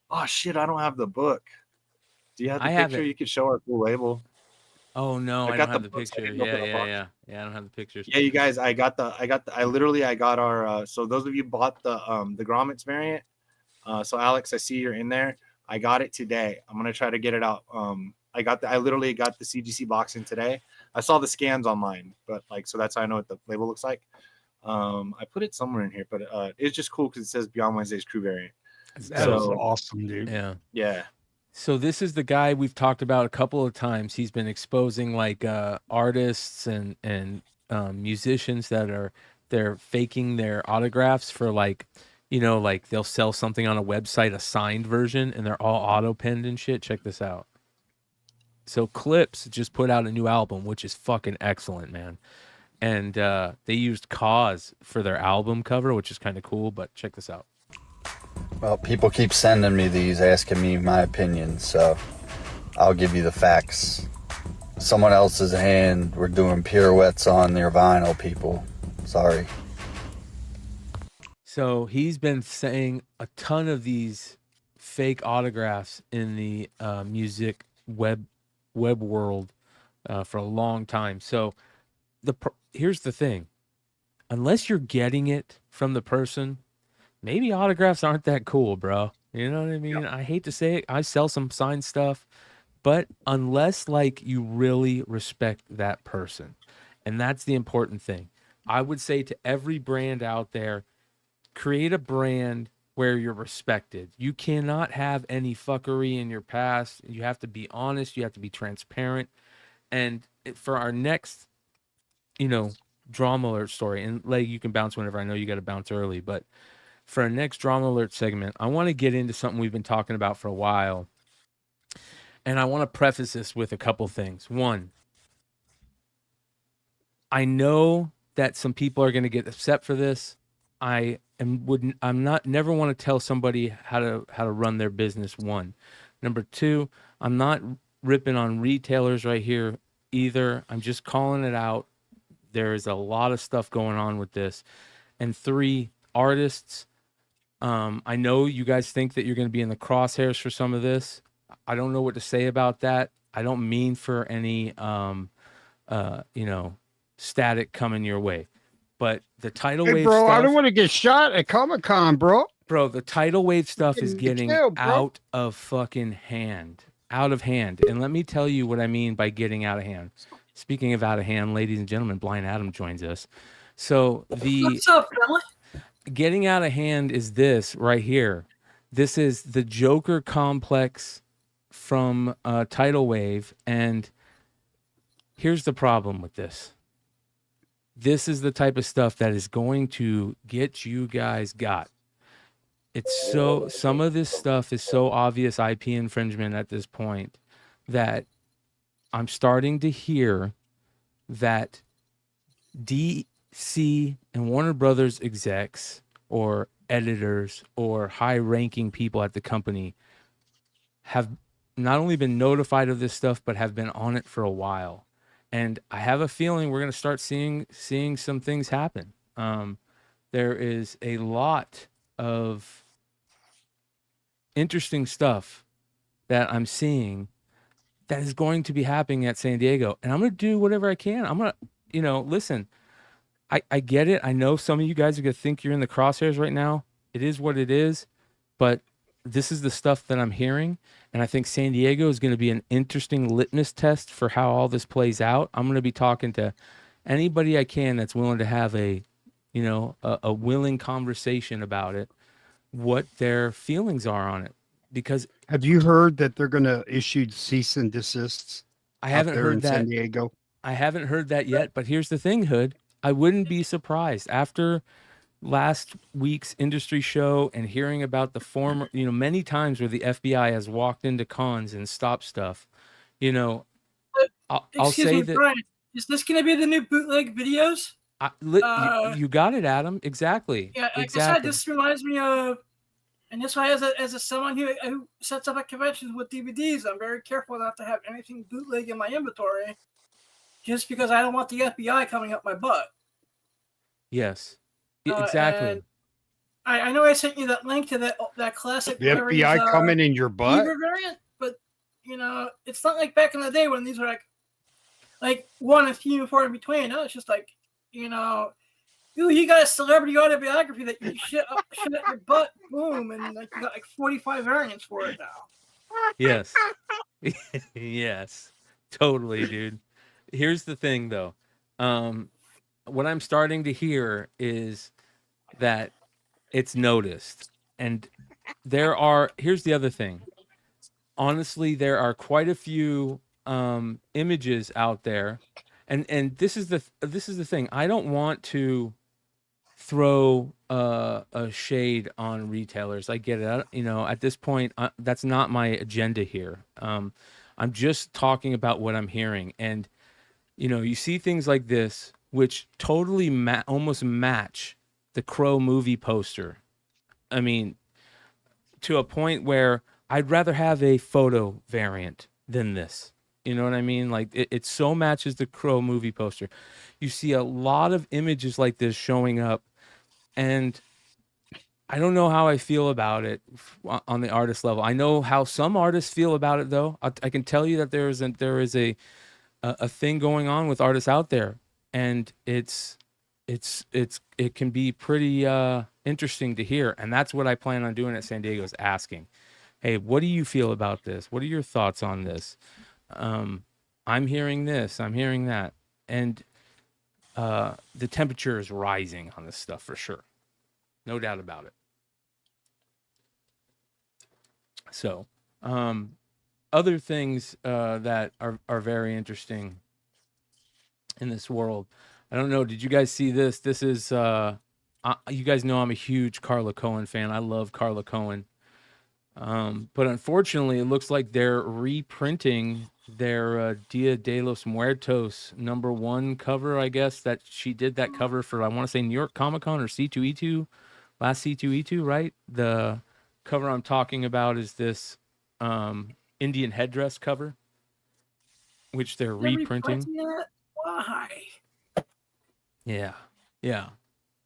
oh shit, I don't have the book. Do you have the picture? You could show our cool label. Oh no, I don't have the picture. Yeah. I don't have the pictures. Yeah, you guys, I got our. So those of you bought the grommets variant. So Alex, I see you're in there. I got it today. I'm gonna try to get it out. I literally got the CGC box in today. I saw the scans online, but like, so that's how I know what the label looks like. I put it somewhere in here, but it's just cool because it says Beyond Wednesday's crew variant. That was awesome, dude. Yeah. So this is the guy we've talked about a couple of times. He's been exposing like artists and musicians that they're faking their autographs for like, you know, like they'll sell something on a website, a signed version, and they're all auto penned and shit. Check this out. So Clips just put out a new album, which is fucking excellent, man. And they used Cause for their album cover, which is kind of cool. But check this out. Well, people keep sending me these, asking me my opinion, so I'll give you the facts. Someone else's hand, we're doing pirouettes on their vinyl, people. Sorry. So he's been saying a ton of these fake autographs in the music web world for a long time. So here's the thing. Unless you're getting it from the person, maybe autographs aren't that cool, bro. You know what I mean? I hate to say it. I sell some signed stuff, but unless like you really respect that person, and that's the important thing. I would say to every brand out there, create a brand where you're respected. You cannot have any fuckery in your past. You have to be honest. You have to be transparent. And for our next, you know, drama alert story, and like you can bounce whenever. I know you got to bounce early, but for our next drama alert segment, I want to get into something we've been talking about for a while. And I want to preface this with a couple things. One, I know that some people are going to get upset for this. I'm never want to tell somebody how to run their business. One. Number two, I'm not ripping on retailers right here either. I'm just calling it out. There is a lot of stuff going on with this. And three, artists. I know you guys think that you're going to be in the crosshairs for some of this. I don't know what to say about that. I don't mean for any, static coming your way. But the Tidalwave bro, stuff, I don't want to get shot at Comic-Con, bro. Bro, the Tidalwave stuff is getting out of fucking hand. Out of hand. And let me tell you what I mean by getting out of hand. Speaking of out of hand, ladies and gentlemen, Blind Adam joins us. So what's up, fella? Getting out of hand is this right here. This is the Joker complex from Tidalwave, and here's the problem with this. This is the type of stuff that is going to get you guys got. It's so, some of this stuff is so obvious IP infringement at this point that I'm starting to hear that DC and Warner Brothers execs or editors or high-ranking people at the company have not only been notified of this stuff, but have been on it for a while. And I have a feeling we're going to start seeing some things happen. There is a lot of interesting stuff that I'm seeing that is going to be happening at San Diego. And I'm going to do whatever I can. I'm going to, listen, I get it. I know some of you guys are going to think you're in the crosshairs right now. It is what it is. But this is the stuff that I'm hearing. And I think San Diego is going to be an interesting litmus test for how all this plays out. I'm going to be talking to anybody I can that's willing to have a willing conversation about it what their feelings are on it. Because have you heard that they're going to issue cease and desists? I haven't heard that. San Diego. I haven't heard that yet. But here's the thing, Hood. I wouldn't be surprised after last week's industry show and hearing about the former, many times where the FBI has walked into cons and stopped stuff. I'll say that. Brian, is this going to be the new bootleg videos? You got it, Adam. Exactly. Yeah, exactly. This reminds me of, and that's why as someone who sets up at conventions with DVDs, I'm very careful not to have anything bootleg in my inventory, just because I don't want the FBI coming up my butt. Yes, exactly. I know I sent you that link to that classic. The FBI coming in your butt. Variant, but it's not like back in the day when these were like one and few and far in between. No, it's just like, ooh, you got a celebrity autobiography that you shit up your butt, boom, and you got 45 variants for it now. Yes. Yes. Totally, dude. Here's the thing though. What I'm starting to hear is that it's noticed. And here's the other thing. Honestly, there are quite a few images out there. And this is the thing. I don't want to throw a shade on retailers. I get it. At this point, that's not my agenda here. I'm just talking about what I'm hearing. And, you see things like this, which totally almost match the Crow movie poster. I mean, to a point where I'd rather have a photo variant than this. You know what I mean? Like it so matches the Crow movie poster. You see a lot of images like this showing up, and I don't know how I feel about it on the artist level. I know how some artists feel about it, though. I can tell you that there is a thing going on with artists out there, and it can be pretty interesting to hear. And that's what I plan on doing at San Diego, is asking, hey, what do you feel about this? What are your thoughts on this? I'm hearing this, I'm hearing that. And the temperature is rising on this stuff for sure. No doubt about it. So, other things that are very interesting in this world. I don't know, did you guys see this? This is, you guys know I'm a huge Carla Cohen fan. I love Carla Cohen. But unfortunately, it looks like they're reprinting their Dia de los Muertos #1 cover, I guess, that she did that cover for, I want to say, New York Comic Con or C2E2, last C2E2, right? The cover I'm talking about is this Indian headdress cover, which they're reprinting. Why? Yeah.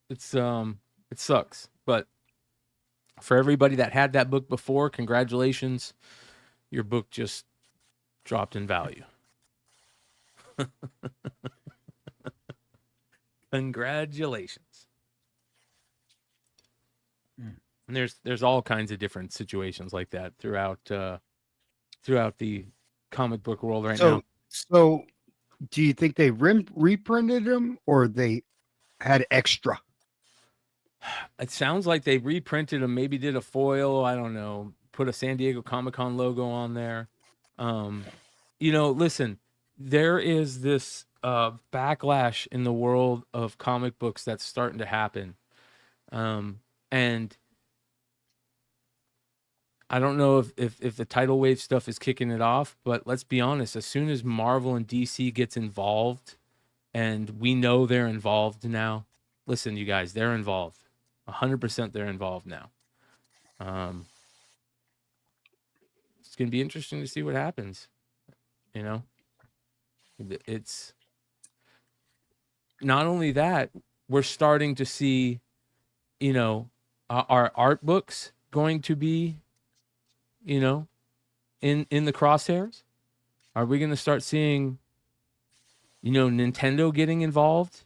It's it sucks, but for everybody that had that book before, congratulations. Your book just dropped in value. Congratulations. And there's all kinds of different situations like that throughout the comic book world right now. So do you think they reprinted them, or they had extra? It sounds like they reprinted them, maybe did a foil, I don't know, put a San Diego Comic-Con logo on there. Listen, there is this backlash in the world of comic books that's starting to happen. And I don't know if the Tidalwave stuff is kicking it off, but let's be honest, as soon as Marvel and DC gets involved, and we know they're involved now, listen, you guys, they're involved. 100% they're involved now. It's going to be interesting to see what happens. It's not only that, we're starting to see, our art books going to be, in the crosshairs. Are we going to start seeing, Nintendo getting involved?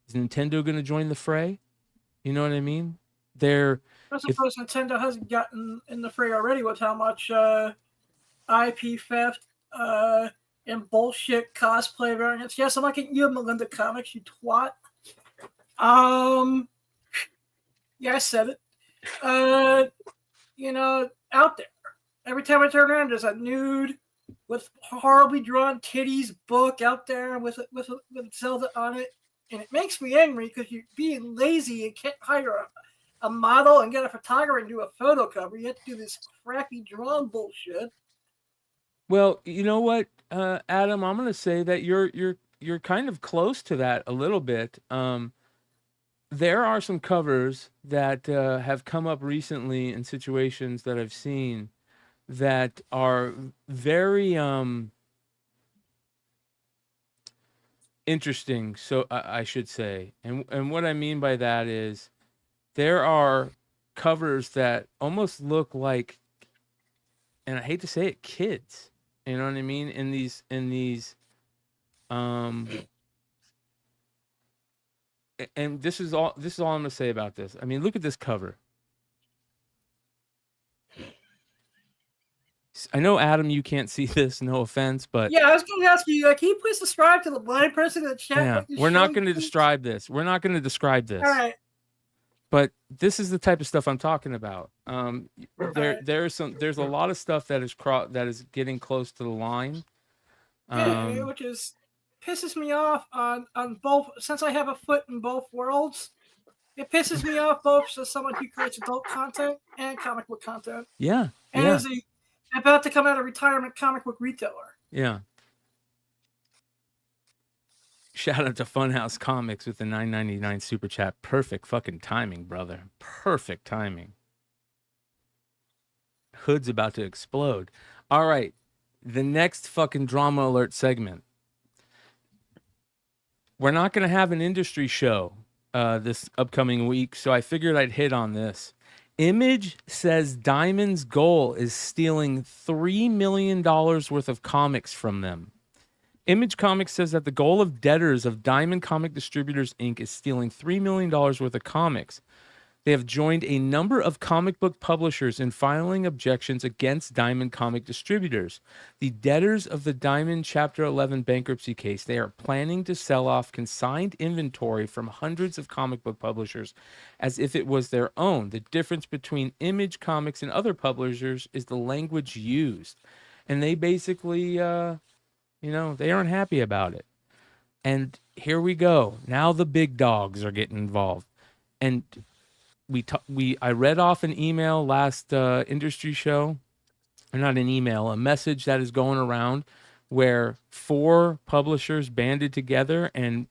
Is Nintendo going to join the fray? You know what I mean? I suppose Nintendo hasn't gotten in the fray already with how much IP theft and bullshit cosplay variants. Yes, I'm looking at you, Melinda Comics, you twat. Yeah, I said it. you know, out there. Every time I turn around, there's a nude with horribly drawn titties book out there with Zelda on it, and it makes me angry because you're being lazy and can't hire a model and get a photographer and do a photo cover. You have to do this crappy drawn bullshit. Well, you know what, Adam, I'm gonna say that you're kind of close to that a little bit. There are some covers that have come up recently in situations that I've seen that are very interesting. So I should say, and what I mean by that is there are covers that almost look like, and I hate to say it, kids. You know what I mean? In these and this is all I'm gonna say about this. I mean, look at this cover. I know, Adam, you can't see this, no offense, but Yeah, I was going to ask you, can you please describe to the blind person in the chat yeah, what you're we're not showing, going to please? describe this. We're not going to describe this. All right. But this is the type of stuff I'm talking about. There's a lot of stuff that is getting close to the line. Yeah, which pisses me off on both, since I have a foot in both worlds. It pisses me off both as someone who creates adult content and comic book content. Yeah. And as about to come out of retirement comic book retailer. Yeah. Shout out to Funhouse Comics with the $9.99 super chat. Perfect fucking timing, brother. Perfect timing. Hood's about to explode. All right. The next fucking drama alert segment. We're not going to have an industry show this upcoming week, so I figured I'd hit on this. Image says Diamond's goal is stealing $3 million worth of comics from them. Image Comics says that the goal of debtors of Diamond Comic Distributors, Inc. is stealing $3 million worth of comics. They have joined a number of comic book publishers in filing objections against Diamond Comic Distributors, the debtors of the Diamond Chapter 11 bankruptcy case. They are planning to sell off consigned inventory from hundreds of comic book publishers as if it was their own. The difference between Image Comics and other publishers is the language used. And they basically, they aren't happy about it. And here we go. Now the big dogs are getting involved. And I read off an email last industry show, or not an email, a message that is going around where 4 publishers banded together and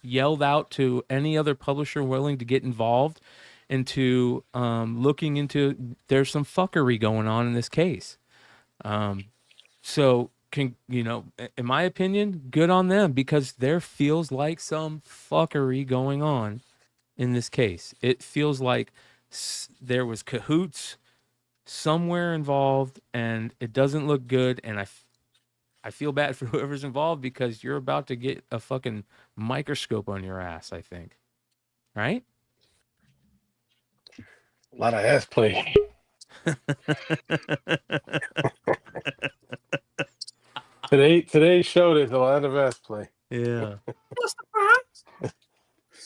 yelled out to any other publisher willing to get involved into looking into, there's some fuckery going on in this case. So in my opinion, good on them, because there feels like some fuckery going on in this case. It feels like there was cahoots somewhere involved, and it doesn't look good. And I feel bad for whoever's involved, because you're about to get a fucking microscope on your ass, I think. Right? A lot of ass play. Today's show, there's a lot of ass play. Yeah.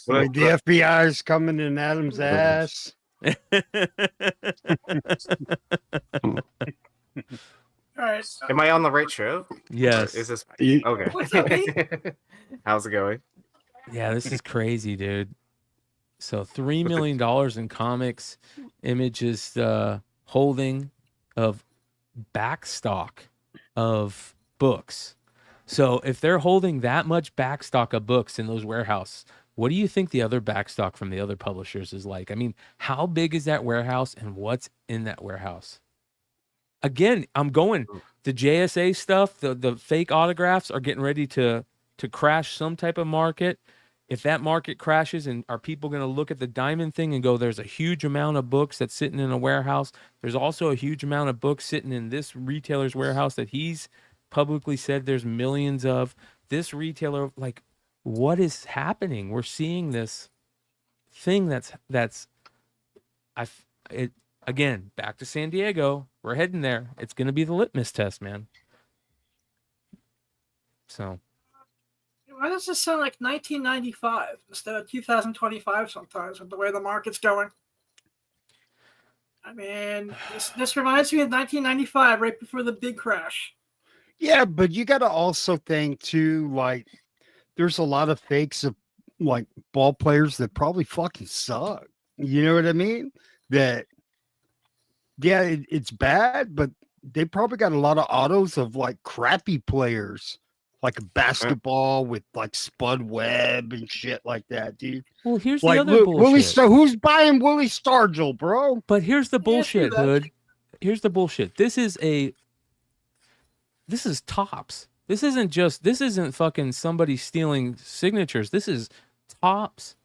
Like the FBI is coming in Adam's ass. All right. Am I on the right show? Yes. Or is this You- okay? What's up, Pete? How's it going? Yeah, this is crazy, dude. So $3 million in comics. Images holding of backstock of books. So if they're holding that much backstock of books in those warehouses, what do you think the other backstock from the other publishers is like? I mean, how big is that warehouse, and what's in that warehouse? Again, I'm going, the JSA stuff, the fake autographs are getting ready to crash some type of market. If that market crashes, and are people going to look at the Diamond thing and go, there's a huge amount of books that's sitting in a warehouse. There's also a huge amount of books sitting in this retailer's warehouse that he's publicly said there's millions of. This retailer, like, what is happening? We're seeing this thing again, back to San Diego. We're heading there. It's going to be the litmus test, man. So. Why does this sound like 1995 instead of 2025 sometimes with the way the market's going? I mean, this reminds me of 1995, right before the big crash. Yeah, but you got to also think too, like, there's a lot of fakes of like ball players that probably fucking suck. You know what I mean? That, yeah, it's bad, but they probably got a lot of autos of like crappy players, like a basketball with like Spud Webb and shit like that, dude. Well, here's like, the other bullshit. Who's buying Willie Stargell, bro? But here's the bullshit, Hood. Here's the bullshit. This is Topps. This isn't fucking somebody stealing signatures. This is Topps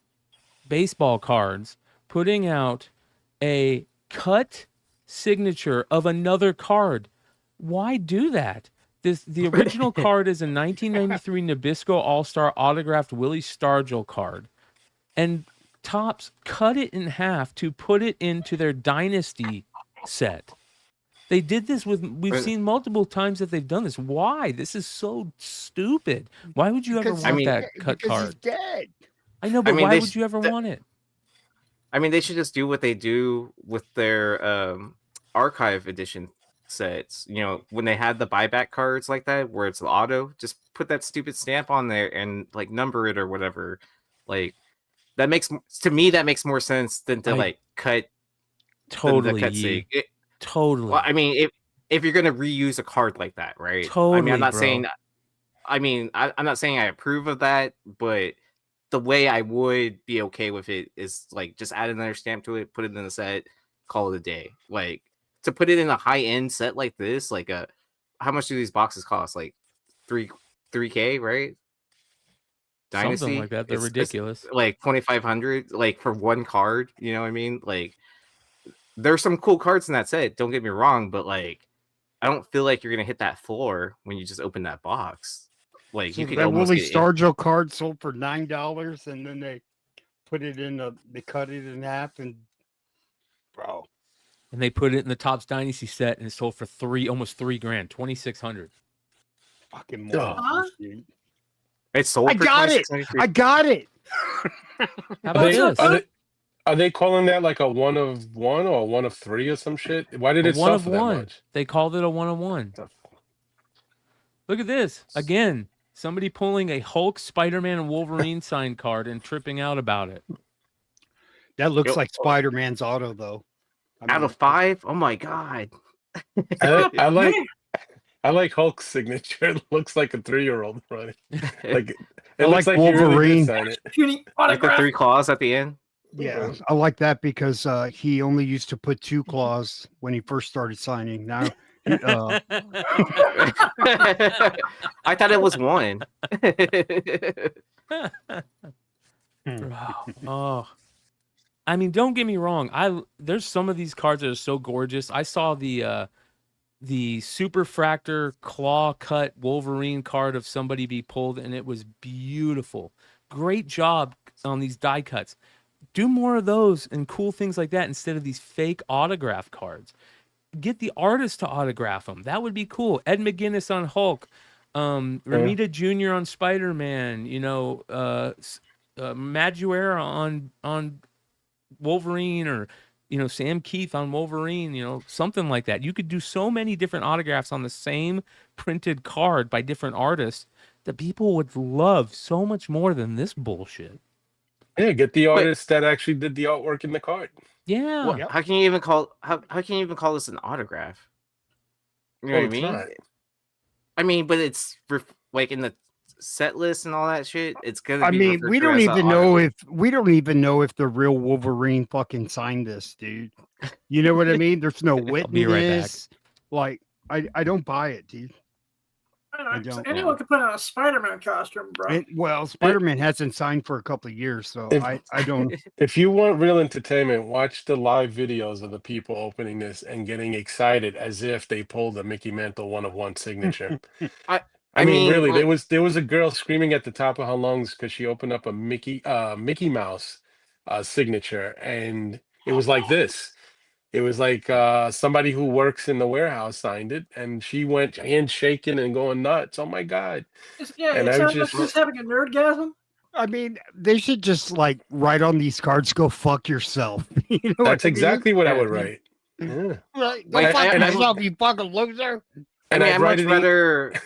baseball cards putting out a cut signature of another card. Why do that? The original card is a 1993 Nabisco All-Star autographed Willie Stargell card. And Topps cut it in half to put it into their Dynasty set. They did this we've seen multiple times that they've done this. Why? This is so stupid. Why would you ever want that cut card? He's dead. I know, but why would you ever want it? I mean, they should just do what they do with their archive edition sets. You know, when they had the buyback cards like that, where it's the auto, just put that stupid stamp on there and like number it or whatever. Like that makes more sense than to cut totally. Totally. Well, I mean, if you're gonna reuse a card like that, right? Totally. I mean, I'm not saying. I mean, I'm not saying I approve of that, but the way I would be okay with it is like just add another stamp to it, put it in the set, call it a day. Like to put it in a high end set like this, like how much do these boxes cost? Like $3K, right? Dynasty, something like that. They're ridiculous. It's like 2,500, like for one card. You know what I mean? Like. There's some cool cards in that set, don't get me wrong, but like I don't feel like you're gonna hit that floor when you just open that box. Like So you could that almost Willie get Stargell card sold for $9, and then they put it they cut it in half, and bro, and they put it in the Topps Dynasty set, and it sold for almost $3,000, $2,600. Fucking morons, dude. It's sold. I got it. How about this? Are they calling that like a 1 of 1 or a 1 of 3 or some shit? Why did it sell for that much? They called it a 1 of 1. Look at this. Again, somebody pulling a Hulk, Spider-Man, and Wolverine signed card and tripping out about it. That looks like Spider-Man's auto, though. Out of 5? Oh my god. I like Hulk's signature. It looks like a 3-year-old running. Like it looks like Wolverine. Like the 3 claws at the end. Yeah, I like that because he only used to put 2 claws when he first started signing. Now, I thought it was 1. Oh, I mean, don't get me wrong. There's some of these cards that are so gorgeous. I saw the Superfractor claw cut Wolverine card of somebody be pulled, and it was beautiful. Great job on these die cuts. Do more of those and cool things like that instead of these fake autograph cards. Get the artist to autograph them. That would be cool. Ed McGuinness on Hulk, Ramita Jr. on Spider-Man, Maduera on Wolverine, or Sam Keith on Wolverine, something like that. You could do so many different autographs on the same printed card by different artists that people would love so much more than this bullshit. Yeah, get the artist that actually did the artwork in the card. Yeah. Well, how can you even call this an autograph? You know what I mean? I mean, but it's like in the set list and all that shit. It's gonna. I mean, we don't even know if the real Wolverine fucking signed this, dude. You know what I mean? There's no witness. Be right back. Like, I don't buy it, dude. I don't. Anyone could put on a Spider-Man costume, bro. Well, Spider-Man hasn't signed for a couple of years, so I don't. If you want real entertainment, watch the live videos of the people opening this and getting excited as if they pulled a Mickey Mantle 1 of 1 signature. I mean, really, there was a girl screaming at the top of her lungs because she opened up a Mickey Mouse signature, and it was like this. It was like somebody who works in the warehouse signed it, and she went handshaking and going nuts. Oh my god! Yeah, and it sounds like she's having a nerdgasm. I mean, they should just like write on these cards, "Go fuck yourself." You know That's exactly what I would write. Like, go Like, fuck I- yourself, you fucking loser. I mean, I'd write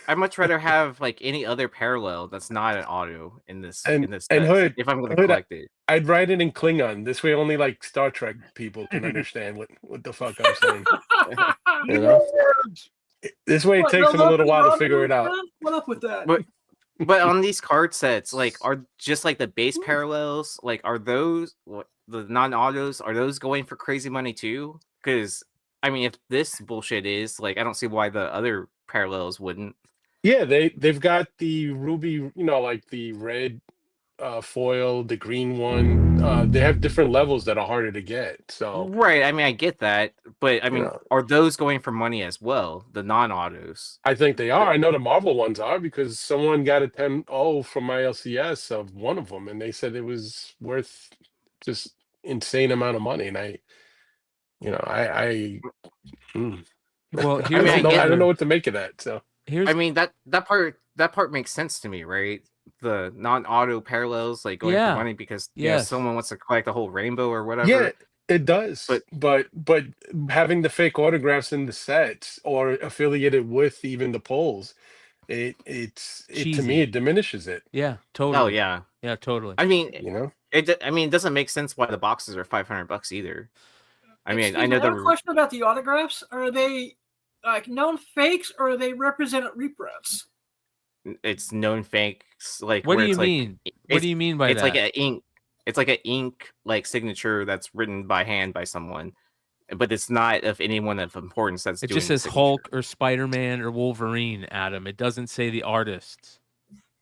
I'd much rather have like any other parallel that's not an auto in this and set, Hood, if I'm going to Hood, collect it. I'd write it in Klingon. This way, only like Star Trek people can understand what the fuck I'm saying. You know? This way, it takes them a little while to figure it out. What up with that? But on these card sets, like, are just like the base parallels, like, are those the non-autos? Are those going for crazy money too? Because I mean, if this bullshit is like, I don't see why the other parallels wouldn't. Yeah, they've got the ruby, you know, like the red foil, the green one. They have different levels that are harder to get. So Right. I mean, I get that, but I mean, Yeah. are those going for money as well? The non-autos. I think they are. I know the Marvel ones are because someone got a 10-0 from my LCS of one of them, and they said it was worth just insane amount of money. And I Well, I here's don't know what to make of that. So here's I mean, that part makes sense to me, right? The non-auto parallels, like going Yeah. for money because you know, Yes. someone wants to collect the whole rainbow or whatever. yeah, it does. But having the fake autographs in the sets or affiliated with even the polls, it to Cheesy. me it diminishes it. Yeah, totally. Oh yeah, Yeah, totally. I mean, You know, it doesn't make sense why the boxes are $500 either. I mean, Excuse I me, know have a question about the autographs. Are they like known fakes or are they represented reprints? it's known fakes. Like, What where do you it's like- mean? What it's- do you mean by it's like that? an ink. It's like an ink like signature that's written by hand by someone, but it's not of anyone of importance. That's It doing just the says signature. Hulk or Spider-Man or Wolverine, Adam. It doesn't say the artists.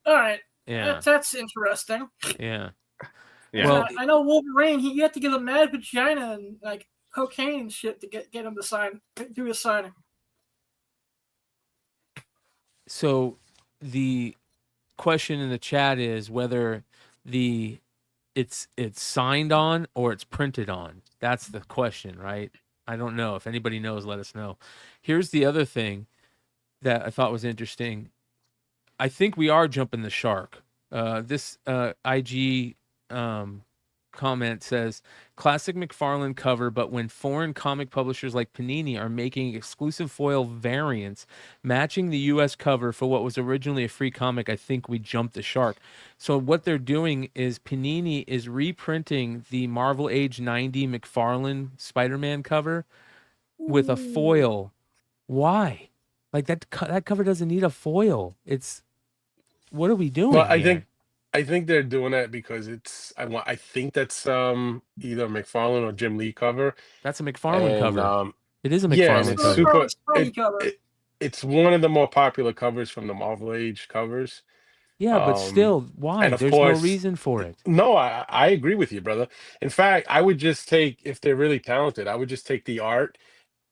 All right. Yeah. That's interesting. Yeah. Yeah. Well, I know Wolverine. You have to give him mad vagina and like cocaine and shit to get him to do his signing. so the question in the chat is whether it's signed on or it's printed on. That's the question, right? I don't know. If anybody knows, let us know. Here's the other thing that I thought was interesting. I think we are jumping the shark. This IG comment says, classic McFarlane cover, but when foreign comic publishers like Panini are making exclusive foil variants matching the US cover for what was originally a free comic, I think we jumped the shark. So what they're doing is Panini is reprinting the Marvel Age 90 McFarlane Spider-Man cover with a foil. Why? Like that cover doesn't need a foil. What are we doing? well, here? I think they're doing that because I think that's either McFarlane or Jim Lee cover. That's a McFarlane cover. It is a Yeah, McFarlane and it's cover. super. It's one of the more popular covers from the Marvel Age covers. Yeah, but still, why? And of There's course, no reason for it. No, I agree with you, brother. In fact, I would just take, if they're really talented, I would just take the art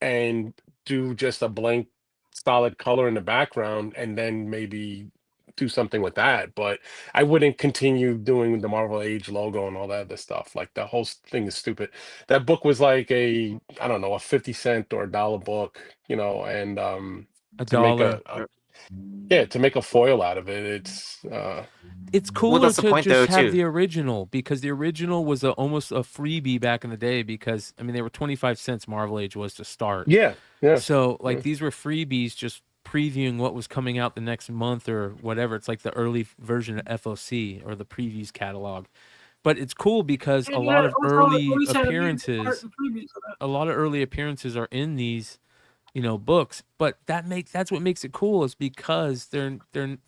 and do just a blank solid color in the background and then maybe do something with that. But I wouldn't continue doing the Marvel Age logo and all that other stuff. Like the whole thing is stupid. That book was like I don't know, a 50-cent or $1 book, you know, and a to make dollar. to make a foil out of it, it's cooler that's the to point, just though, have too. the original, because the original was almost a freebie back in the day, because I mean they were 25 cents Marvel Age was to start. Yeah. So like these were freebies just previewing what was coming out the next month or whatever. It's like the early version of FOC or the previews catalog. But it's cool because a lot of early appearances are in these, you know, books. But that's what makes it cool, is because they're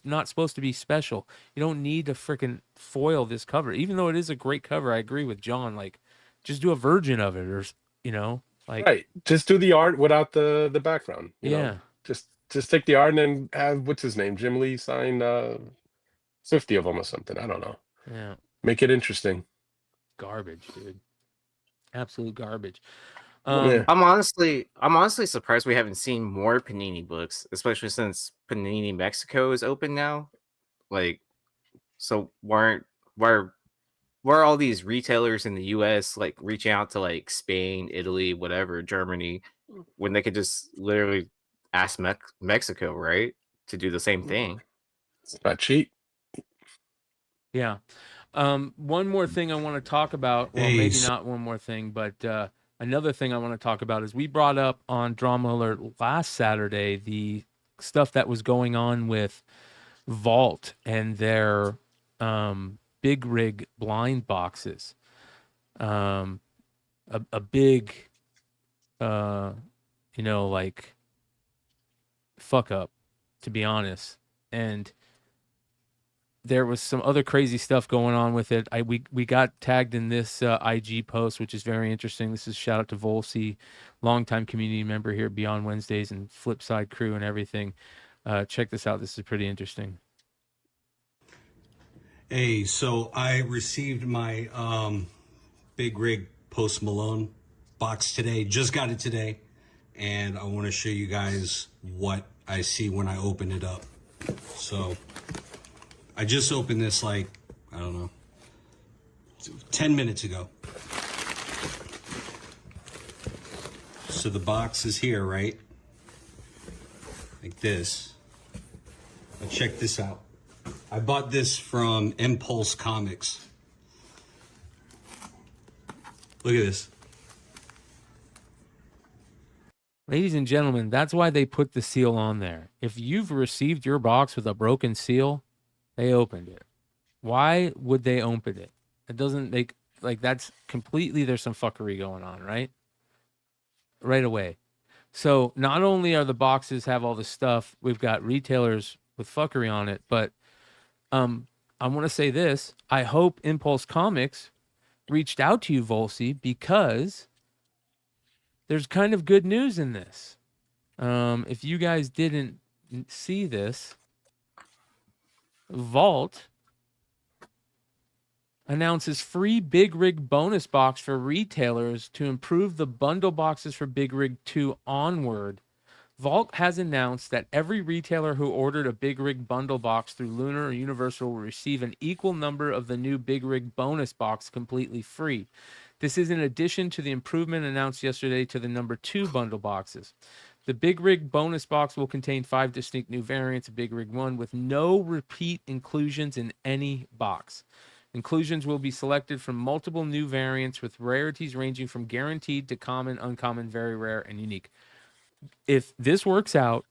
not supposed to be special. You don't need to freaking foil this cover, even though it is a great cover. I agree with John. Like, just do a version of it, or you know, like right. Just do the art without the background. You Yeah. know? Just take the art and then have what's his name, Jim Lee, sign 50 of them or something. I don't know. Yeah. Make it interesting. Garbage, dude. Absolute garbage. Yeah. I'm honestly surprised we haven't seen more Panini books, especially since Panini Mexico is open now. Like, so why are all these retailers in the US like reaching out to like Spain, Italy, whatever, Germany, when they could just literally ask Mexico, right, to do the same thing? It's not cheap. Yeah. One more thing I want to talk about. Well, maybe not one more thing, but another thing I want to talk about is we brought up on Drama Alert last Saturday the stuff that was going on with Vault and their big rig blind boxes. A big, like fuck up, to be honest. And there was some other crazy stuff going on with it. We got tagged in this IG post, which is very interesting. This is shout out to Volsey, longtime community member here at Beyond Wednesdays and Flipside crew and everything. Check this out. This is pretty interesting. Hey, so I received my Big Rig Post Malone box today. Just got it today. And I want to show you guys what I see when I open it up. So I just opened this like, I don't know, 10 minutes ago. So the box is here, right? Like this. But check this out. I bought this from Impulse Comics. Look at this. Ladies and gentlemen, that's why they put the seal on there. If you've received your box with a broken seal, they opened it. Why would they open it? It doesn't make, like, that's completely, there's some fuckery going on, right? Right away. So not only are the boxes have all this stuff, we've got retailers with fuckery on it, but I want to say this. I hope Impulse Comics reached out to you, Volsey, because there's kind of good news in this. If you guys didn't see this, Vault announces free Big Rig bonus box for retailers to improve the bundle boxes for Big Rig 2 onward. Vault has announced that every retailer who ordered a Big Rig bundle box through Lunar or Universal will receive an equal number of the new Big Rig bonus box completely free. This is in addition to the improvement announced yesterday to the number 2 bundle boxes. The Big Rig bonus box will contain 5 distinct new variants of Big Rig 1 with no repeat inclusions in any box. Inclusions will be selected from multiple new variants with rarities ranging from guaranteed to common, uncommon, very rare, and unique. If this works out,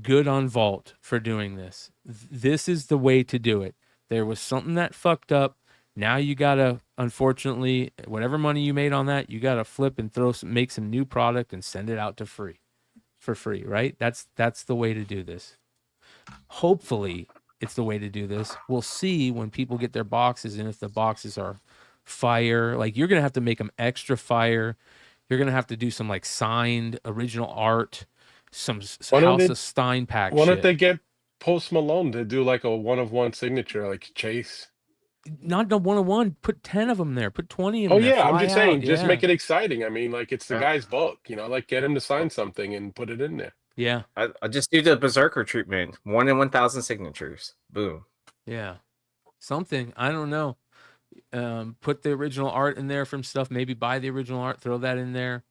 good on Vault for doing this. This is the way to do it. There was something that fucked up. Now you gotta, unfortunately, whatever money you made on that, you gotta flip and make some new product and send it out for free, right? That's the way to do this. Hopefully, it's the way to do this. We'll see when people get their boxes, and if the boxes are fire, like you're gonna have to make them extra fire. You're gonna have to do some like signed original art, some House of Stein pack. Why don't they get Post Malone to do like a 1-of-1 signature, like Chase? Not the 1-of-1. Put 10 of them there. Put 20 of them. Oh yeah, there. I'm just saying, just Yeah. make it exciting. I mean, like it's the guy's book, like get him to sign something and put it in there. Yeah, I just do the Berserker treatment. 1 in 1,000 signatures. Boom. Yeah, something. I don't know. Put the original art in there from stuff. Maybe buy the original art. Throw that in there.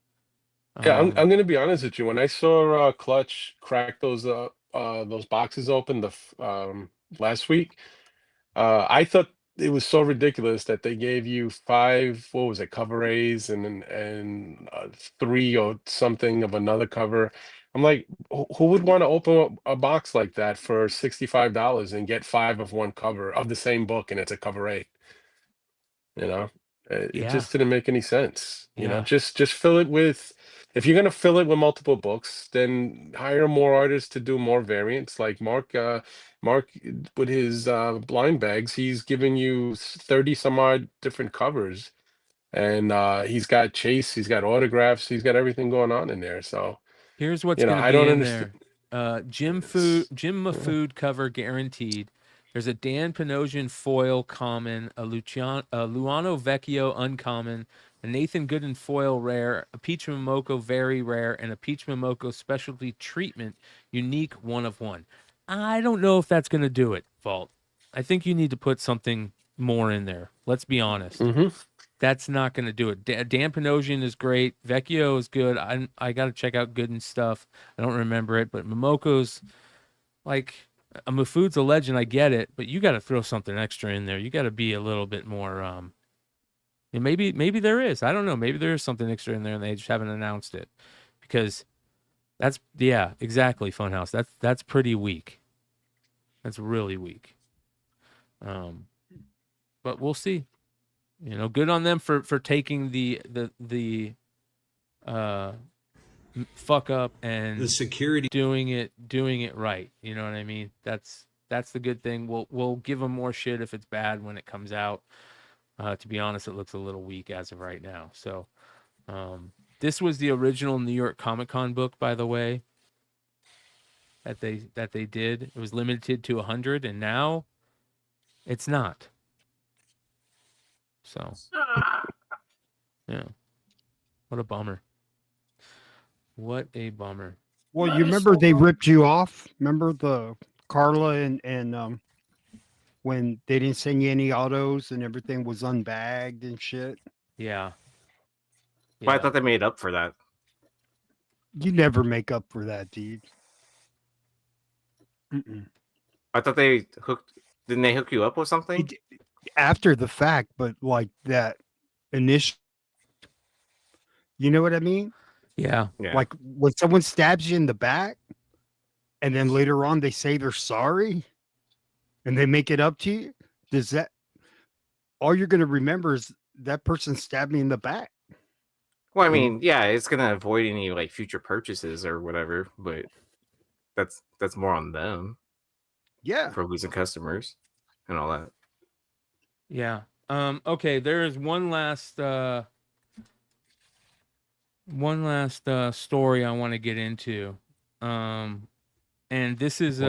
Yeah, I'm going to be honest with you. When I saw Clutch crack those boxes open last week, I thought it was so ridiculous that they gave you 5, what was it, cover A's and 3 or something of another cover. I'm like, who would want to open a box like that for $65 and get 5 of one cover of the same book and it's a cover A? It just didn't make any sense. Just fill it with. If you're gonna fill it with multiple books, then hire more artists to do more variants. Like Mark with his blind bags, he's giving you 30 some odd different covers, and he's got Chase, he's got autographs, he's got everything going on in there. So here's what's going to be I don't in understand. there. Jim Mafood cover guaranteed. There's a Dan Panosian foil common, a Luano Vecchio uncommon, a Nathan Gooden foil rare, a Peach Momoko very rare, and a Peach Momoko specialty treatment unique 1-of-1. I don't know if that's going to do it, Vault. I think you need to put something more in there. Let's be honest. That's not going to do it. Dan Panosian is great. Vecchio is good. I got to check out Gooden stuff. I don't remember it, but Momoko's like... Mafood's a legend, I get it, but you got to throw something extra in there. You got to be a little bit more, And maybe there is. I don't know. Maybe there is something extra in there and they just haven't announced it. Because that's, yeah, exactly, Funhouse. That's pretty weak. That's really weak. But we'll see. You know, good on them for taking the fuck up and The security doing it right. You know what I mean? That's the good thing. We'll give them more shit if it's bad when it comes out. To be honest, it looks a little weak as of right now. So, this was the original New York Comic Con book, by the way, that they did. It was limited to 100, and now it's not. So, yeah, what a bummer. What a bummer. Well, you remember they ripped you off? Remember the Carla and when they didn't send you any autos and everything was unbagged and shit? Yeah. But I thought they made up for that. You never make up for that, dude. Mm-mm. I thought they didn't they hook you up with something? After the fact, but like that initial, you know what I mean? Yeah. Like when someone stabs you in the back and then later on they say they're sorry and they make it up to you, does that, all you're going to remember is that person stabbed me in the back? Well, I mean, yeah, it's gonna avoid any like future purchases or whatever, but that's more on them. Yeah. For losing customers and all that. Yeah. Okay, there is one last story I want to get into. And this is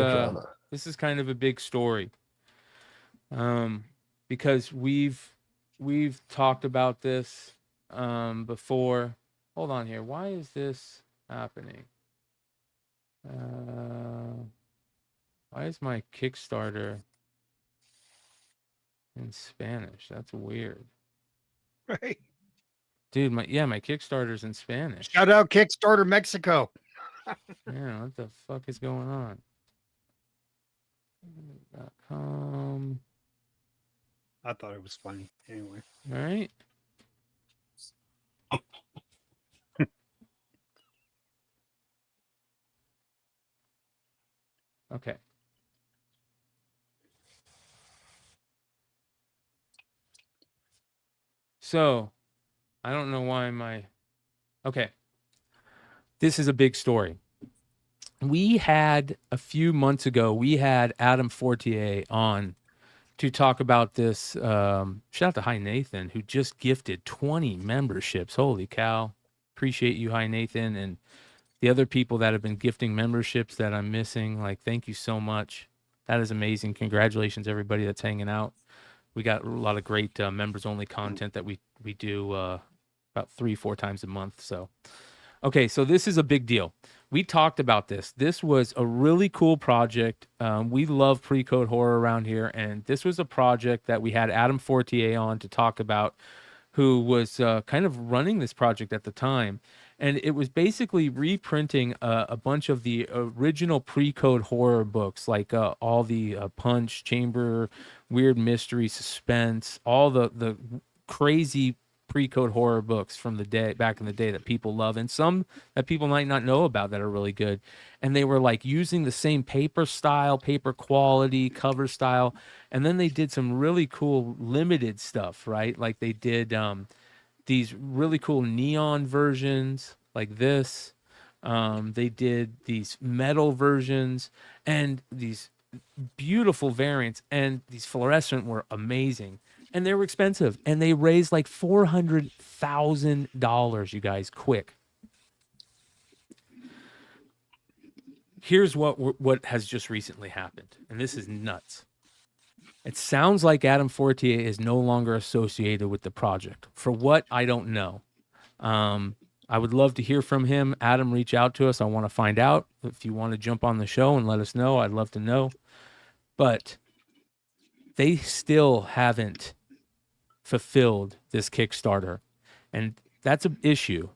kind of a big story. Because we've talked about this before. Hold on here. Why is this happening? Why is my Kickstarter in Spanish? That's weird. Right. Dude, my Kickstarter's in Spanish. Shout out Kickstarter Mexico. Yeah, what the fuck is going on? .com. I thought it was funny. Anyway. All right. Okay. So, I don't know why okay. This is a big story. We had a few months ago, we had Adam Fortier on to talk about this. Shout out to Hi Nathan, who just gifted 20 memberships. Holy cow. Appreciate you, Hi Nathan, and the other people that have been gifting memberships that I'm missing. Like, thank you so much. That is amazing. Congratulations, everybody that's hanging out. We got a lot of great members-only content that we do about 3-4 times a month. So, okay, so this is a big deal. We talked about this. This was a really cool project. We love pre-code horror around here, and this was a project that we had Adam Fortier on to talk about, who was kind of running this project at the time. And it was basically reprinting a bunch of the original pre-code horror books, like all the Punch, Chamber, Weird Mystery, Suspense, all the crazy pre-code horror books from the day back in the day that people love, and some that people might not know about that are really good. And they were like using the same paper style, paper quality, cover style. And then they did some really cool limited stuff, right? Like they did these really cool neon versions like this. They did these metal versions and these beautiful variants, and these fluorescent were amazing, and they were expensive, and they raised like $400,000, you guys, quick. Here's what has just recently happened, and this is nuts. It sounds like Adam Fortier is no longer associated with the project. For what, I don't know. I would love to hear from him. Adam, reach out to us. I want to find out. If you want to jump on the show and let us know, I'd love to know. But they still haven't fulfilled this Kickstarter. And that's an issue.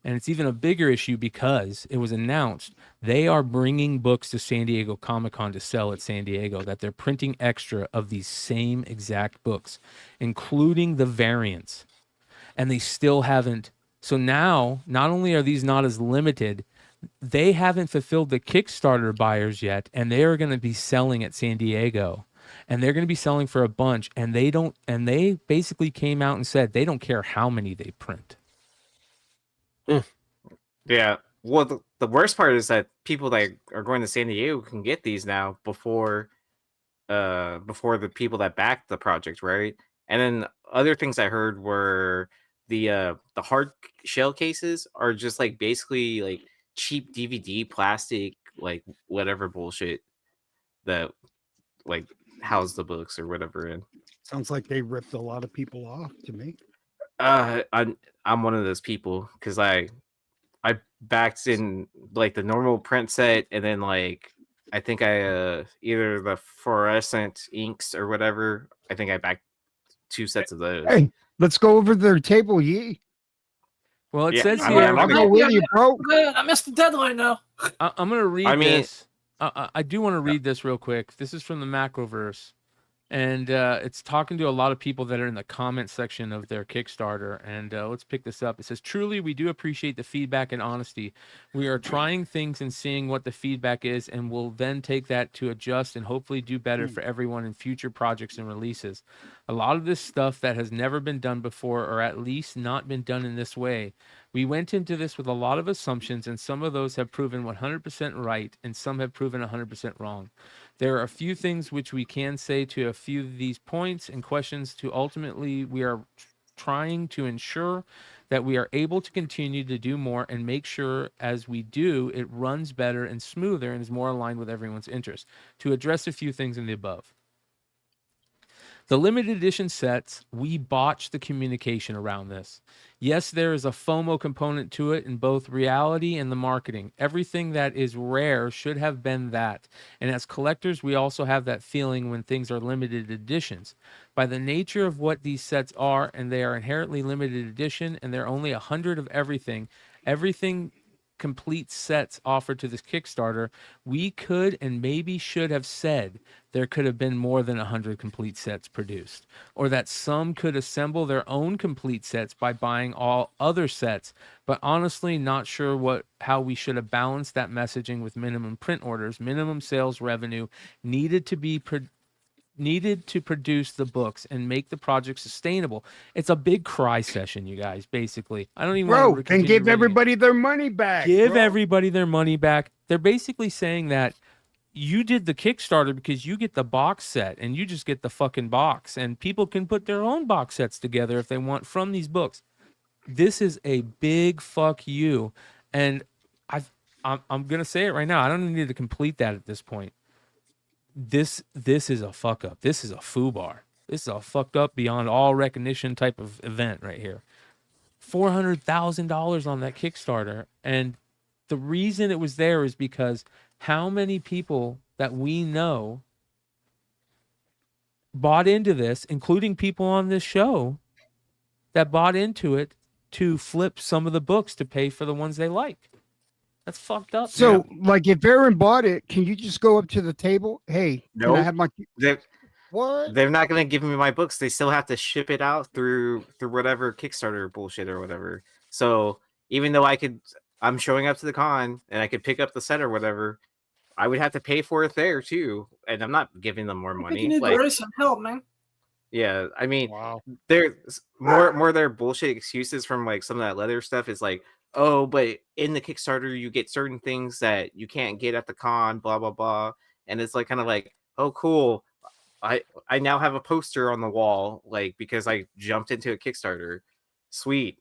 And it's even a bigger issue because it was announced they are bringing books to San Diego Comic-Con to sell at San Diego, that they're printing extra of these same exact books, including the variants. and they still haven't. So now, not only are these not as limited, they haven't fulfilled the Kickstarter buyers yet, and they are going to be selling at San Diego, and they're going to be selling for a bunch, and they basically came out and said they don't care how many they print. Yeah. Well, the worst part is that people that are going to San Diego can get these now before the people that backed the project, right? And then other things I heard were the hard shell cases are just like basically like cheap DVD plastic, like whatever bullshit that like house the books or whatever in. Sounds like they ripped a lot of people off to me. I'm one of those people because I backed in like the normal print set, and then like I think I either the fluorescent inks or whatever. I think I backed 2 sets of those. Hey, let's go over their table, Yee. Well, it Yeah, says I'm here. gonna- I'll go with you, bro. Man, I missed the deadline now. I'm going to read I mean- this. I do want to read this real quick. This is from the Macroverse. And it's talking to a lot of people that are in the comment section of their Kickstarter. And let's pick this up. It says, truly, we do appreciate the feedback and honesty. We are trying things and seeing what the feedback is, and we'll then take that to adjust and hopefully do better for everyone in future projects and releases. A lot of this stuff that has never been done before, or at least not been done in this way. We went into this with a lot of assumptions, and some of those have proven 100% right, and some have proven 100% wrong. There are a few things which we can say to a few of these points and questions to ultimately we are trying to ensure that we are able to continue to do more and make sure as we do, it runs better and smoother and is more aligned with everyone's interest. To address a few things in the above. The limited edition sets, we botched the communication around this. Yes, there is a FOMO component to it in both reality and the marketing. Everything that is rare should have been that. And as collectors, we also have that feeling when things are limited editions. By the nature of what these sets are, and they are inherently limited edition, and they're only 100 of everything complete sets offered to this Kickstarter, we could and maybe should have said there could have been more than 100 complete sets produced, or that some could assemble their own complete sets by buying all other sets, but honestly not sure how we should have balanced that messaging with minimum print orders, minimum sales revenue needed to produce the books and make the project sustainable. It's a big cry session, you guys, basically. I don't even want Bro, to then give everybody their money back. Give bro. everybody their money back. They're basically saying that you did the Kickstarter because you get the box set and you just get the fucking box, and people can put their own box sets together if they want from these books. This is a big fuck you. And I'm going to say it right now. I don't even need to complete that at this point. This is a fuck up. This is a foobar. This is a fucked up beyond all recognition type of event right here. $400,000 on that Kickstarter. And the reason it was there is because how many people that we know bought into this, including people on this show that bought into it to flip some of the books to pay for the ones they like. That's fucked up. So, like, if Aaron bought it, can you just go up to the table? Hey, No, can I have my... What? They're not gonna give me my books. They still have to ship it out through whatever Kickstarter bullshit or whatever. So even though I'm showing up to the con and I could pick up the set or whatever, I would have to pay for it there too, and I'm not giving them more I think money. you need to raise some help, man. Yeah, I mean, there's more of their bullshit excuses from like some of that leather stuff is like, oh, but in the Kickstarter you get certain things that you can't get at the con, blah blah blah, and it's like kind of like, oh, cool. I now have a poster on the wall, like because I jumped into a Kickstarter. Sweet.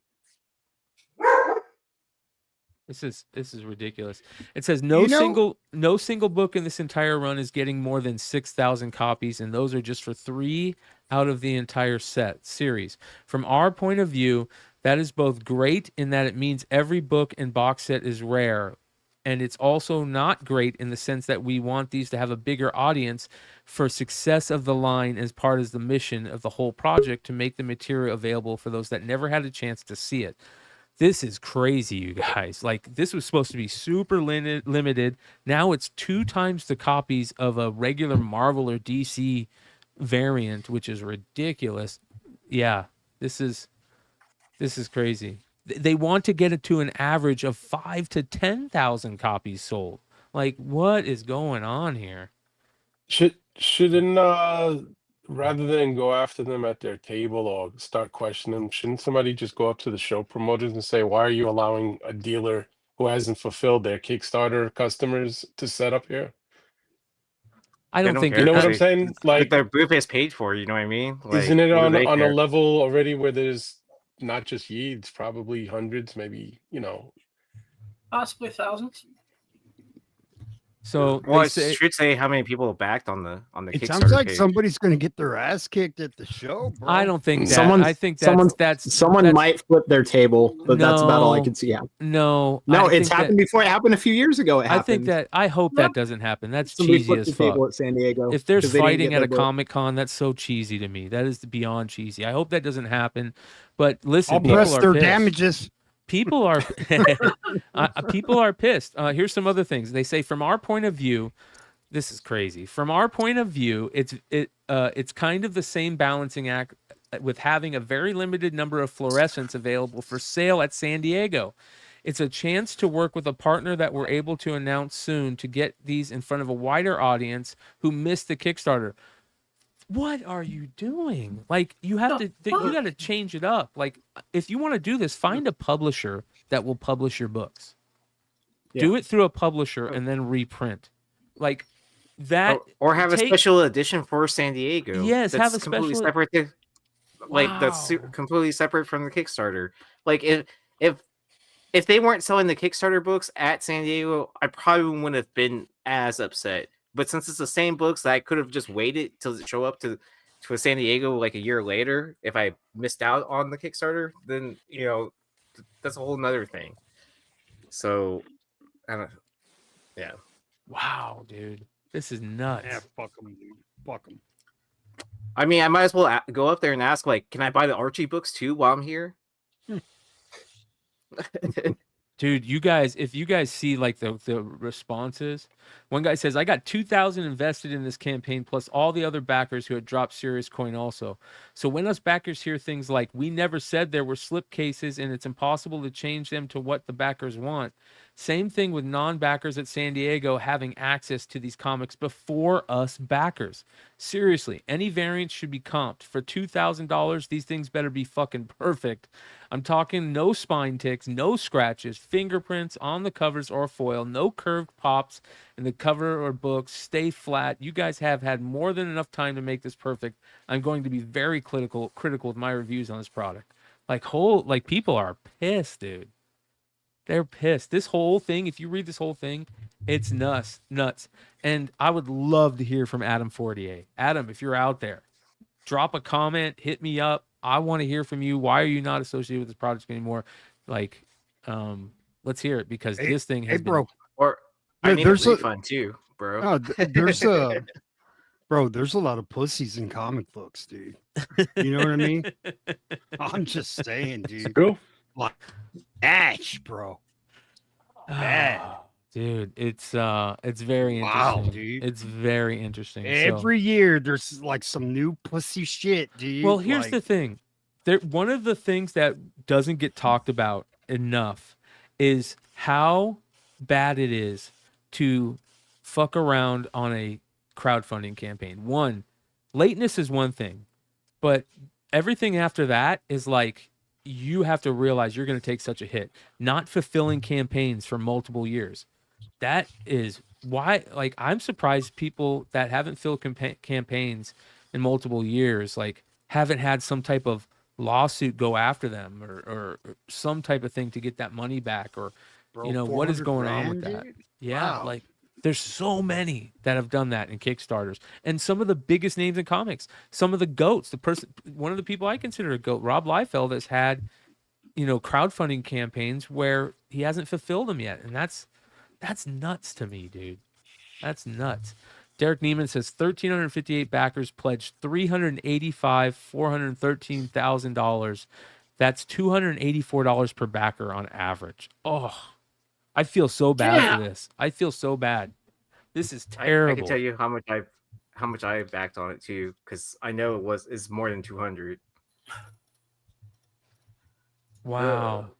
This is ridiculous. It says no single book in this entire run is getting more than 6,000 copies, and those are just for 3 out of the entire set series. From our point of view, that is both great in that it means every book and box set is rare, and it's also not great in the sense that we want these to have a bigger audience for success of the line as part of the mission of the whole project to make the material available for those that never had a chance to see it. This is crazy, you guys. Like, this was supposed to be super limited. Now it's 2 times the copies of a regular Marvel or DC variant, which is ridiculous. Yeah, this is This is crazy. They want to get it to an average of 5,000 to 10,000 copies sold. Like, what is going on here? Shouldn't rather than go after them at their table or start questioning them, shouldn't somebody just go up to the show promoters and say, why are you allowing a dealer who hasn't fulfilled their Kickstarter customers to set up here? I don't think you know what I'm saying. Like their booth is paid for. You know what I mean? Like, isn't it what do on they a care? level already where there's not just ye, it's probably hundreds, maybe, you know, possibly thousands. So well, I should say how many people backed on the It Kickstarter sounds like page. somebody's going to get their ass kicked at the show, bro. I don't think that. Someone, I think that's someone might flip their table, but that's about all I can see happen. No, it's happened before. It happened a few years ago. I think that. I hope that doesn't happen. That's Somebody cheesy flipped as the fuck. table at San Diego If there's 'cause they didn't fighting get at their a book. Comic-Con, that's so cheesy to me. That is beyond cheesy. I hope that doesn't happen. But listen, I'll people press are their pissed. damages. People are people are pissed. Here's some other things. They say from our point of view, this is crazy. From our point of view, it's kind of the same balancing act with having a very limited number of fluorescents available for sale at San Diego. It's a chance to work with a partner that we're able to announce soon to get these in front of a wider audience who missed the Kickstarter. What are you doing? Like, you have you got to change it up. Like, if you want to do this, find a publisher that will publish your books. Do it through a publisher and then reprint. Like that, or have a special edition for San Diego. Yes, that's have a completely special. separate. That's completely separate from the Kickstarter. Like if they weren't selling the Kickstarter books at San Diego, I probably wouldn't have been as upset. But since it's the same books, I could have just waited till it show up to a San Diego like a year later. If I missed out on the Kickstarter, then that's a whole nother thing. So, I don't. Yeah. Wow, dude, this is nuts. Yeah, fuck them, dude. Fuck them. I mean, I might as well go up there and ask, like, can I buy the Archie books too while I'm here? Dude, you guys, if you guys see like the responses, one guy says, I got 2,000 invested in this campaign plus all the other backers who had dropped serious coin also. So when us backers hear things like, we never said there were slip cases and it's impossible to change them to what the backers want. Same thing with non-backers at San Diego having access to these comics before us backers. Seriously, any variants should be comped. For $2,000, these things better be fucking perfect. I'm talking no spine ticks, no scratches, fingerprints on the covers or foil, no curved pops in the cover or books, stay flat. You guys have had more than enough time to make this perfect. I'm going to be very critical with my reviews on this product. Like people are pissed, dude. They're pissed. This whole thing, if you read this whole thing, it's nuts. And I would love to hear from Adam Fortier. Adam, if you're out there, drop a comment, hit me up. I want to hear from you. Why are you not associated with this project anymore? Like, let's hear it because this thing has been... Or I need a refund too, bro. No, there's a lot of pussies in comic books, dude. You know what I mean? I'm just saying, dude. Go. Like, Ash, bro. Bad. Dude, it's very interesting. Wow, dude. It's very interesting. Every year there's like some new pussy shit, dude. Well, here's the thing. One of the things that doesn't get talked about enough is how bad it is to fuck around on a crowdfunding campaign. One, lateness is one thing, but everything after that is like, you have to realize you're going to take such a hit. Not fulfilling campaigns for multiple years. That is why, like, I'm surprised people that haven't filled campaigns in multiple years, like, haven't had some type of lawsuit go after them or some type of thing to get that money back, or what is going on with that? Dude? Yeah, Wow. like there's so many that have done that in Kickstarters, and some of the biggest names in comics, some of the goats. One of the people I consider a goat, Rob Liefeld, has had crowdfunding campaigns where he hasn't fulfilled them yet, and that's nuts to me, dude. That's nuts. Derek Neiman says 1,358 backers pledged $413,000. That's $284 per backer on average. Oh, I feel so bad for this. I feel so bad. This is terrible. I can tell you how much I backed on it too, because I know it's more than 200. Wow.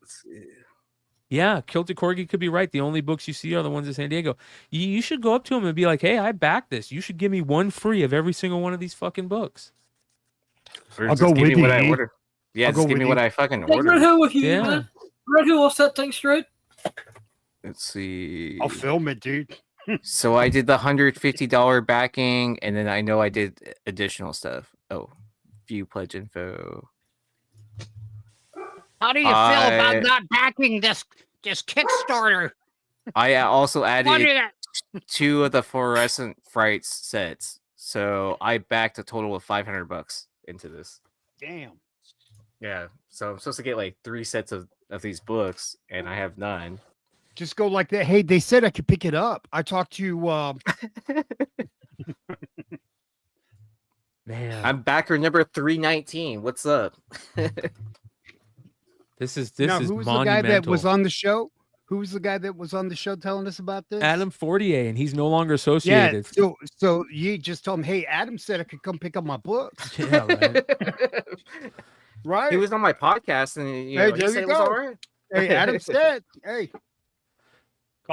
Yeah, Kilted Corgi could be right. The only books you see are the ones in San Diego. You should go up to him and be like, "Hey, I back this. You should give me one free of every single one of these fucking books." Or I'll just go give with me what you, I E. order. Yeah, I'll just go give with me you. what I fucking Take Red ordered. Hood with you, Yeah. man. Red Hood will set things straight. Let's see. I'll film it, dude. So I did the $150 backing, and then I know I did additional stuff. Oh, view pledge info. How do you feel about not backing this Kickstarter? I also What added is it? 2 of the fluorescent frights sets, so I backed a total of $500 into this. Damn. Yeah, so I'm supposed to get like 3 sets of these books, and I have none. Just go like that. Hey, they said I could pick it up. I talked to Man, I'm backer number 319. What's up? This is now, who was the guy monumental. that was on the show? Who was the guy that was on the show telling us about this? Adam Fortier, and he's no longer Yeah. associated. So you just told him, hey, Adam said I could come pick up my books. Yeah, right. Right. He was on my podcast, and you Hey, know, he there said you it was go. all right. Hey, Adam said, hey.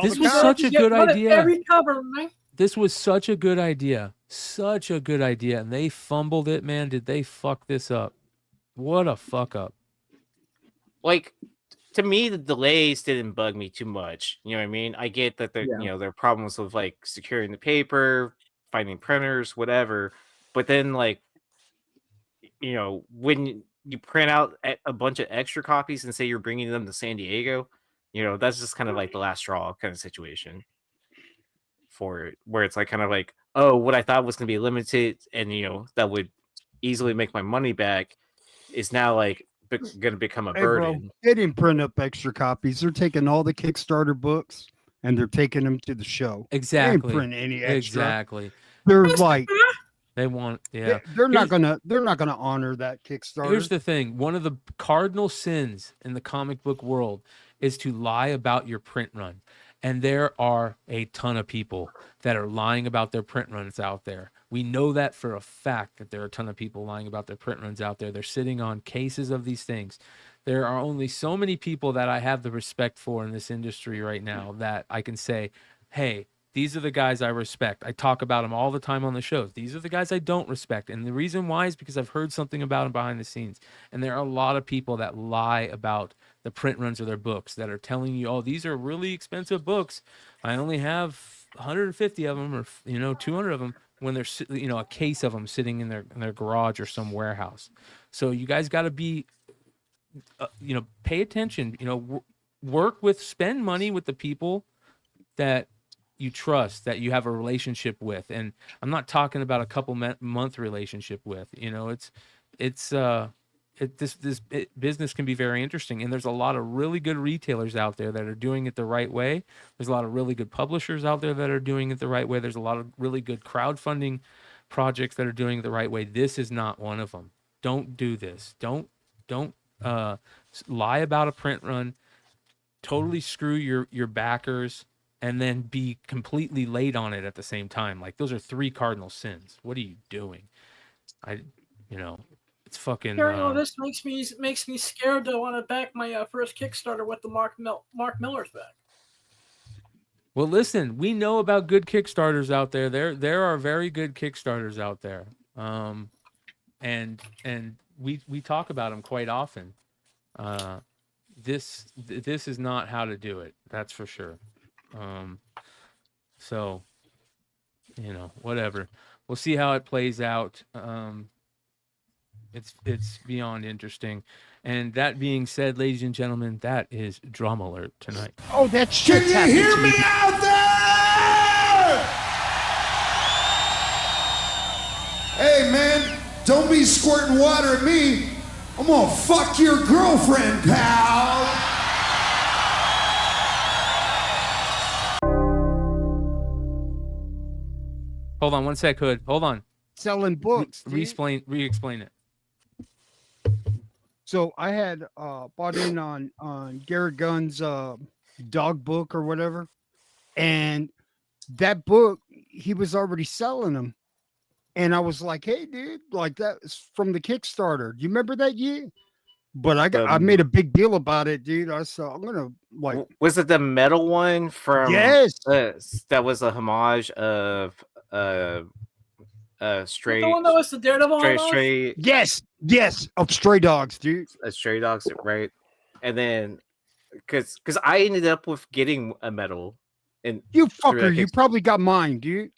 This was such a good idea. Every cover, man. This was such a good idea. Such a good idea. And they fumbled it, man. Did they fuck this up? What a fuck up. Like, to me, the delays didn't bug me too much. You know what I mean? I get that there are problems with like securing the paper, finding printers, whatever. But then, like, you know, when you print out a bunch of extra copies and say you're bringing them to San Diego, you know, that's just kind of like the last straw kind of situation for it, where it's like kind of like, oh, what I thought was going to be limited and, you know, that would easily make my money back is now like going to become a burden. Bro, they didn't print up extra copies. They're taking all the Kickstarter books and they're taking them to the show. Exactly. They didn't print any extra. Exactly. They're like, they want, yeah. They're not gonna honor that Kickstarter. Here's the thing: one of the cardinal sins in the comic book world is to lie about your print run, and there are a ton of people that are lying about their print runs out there. We know that for a fact that there are a ton of people lying about their print runs out there. They're sitting on cases of these things. There are only so many people that I have the respect for in this industry right now that I can say, hey, these are the guys I respect. I talk about them all the time on the shows. These are the guys I don't respect. And the reason why is because I've heard something about them behind the scenes. And there are a lot of people that lie about the print runs of their books that are telling you, oh, these are really expensive books. I only have 150 of them or, 200 of them when there's, a case of them sitting in their garage or some warehouse. So you guys got to be, pay attention, spend money with the people that you trust, that you have a relationship with. And I'm not talking about a couple month relationship with, this business can be very interesting. And there's a lot of really good retailers out there that are doing it the right way. There's a lot of really good publishers out there that are doing it the right way. There's a lot of really good crowdfunding projects that are doing it the right way. This is not one of them. Don't do this. Don't lie about a print run, totally screw your backers, and then be completely late on it at the same time. Like, those are 3 cardinal sins. What are you doing? It's fucking. This makes me scared to want to back my first Kickstarter with the Mark Miller's back. Well, listen, we know about good Kickstarters out there. There are very good Kickstarters out there, and we talk about them quite often. This is not how to do it. That's for sure. So, whatever. We'll see how it plays out. It's beyond interesting. And that being said, ladies and gentlemen, that is Drama Alert tonight. Oh, that shit's Can you hear happening to me me. out there? Hey, man, don't be squirting water at me. I'm gonna fuck your girlfriend, pal. Hold on one sec, Hood. Hold on. Selling books. dude. Re-explain it. So I had bought in on Garrett Gunn's dog book or whatever, and that book he was already selling them, and I was like, "Hey, dude, like that is from the Kickstarter. Do you remember that year? But I made a big deal about it, dude. I said I'm gonna like. Was it the metal one from? Yes. That was a homage of Stray. The one that was the Daredevil homage? Yes, of Stray Dogs, dude. Stray Dogs, right? And then, because I ended up with getting a medal, and you fucker, you probably got mine, dude.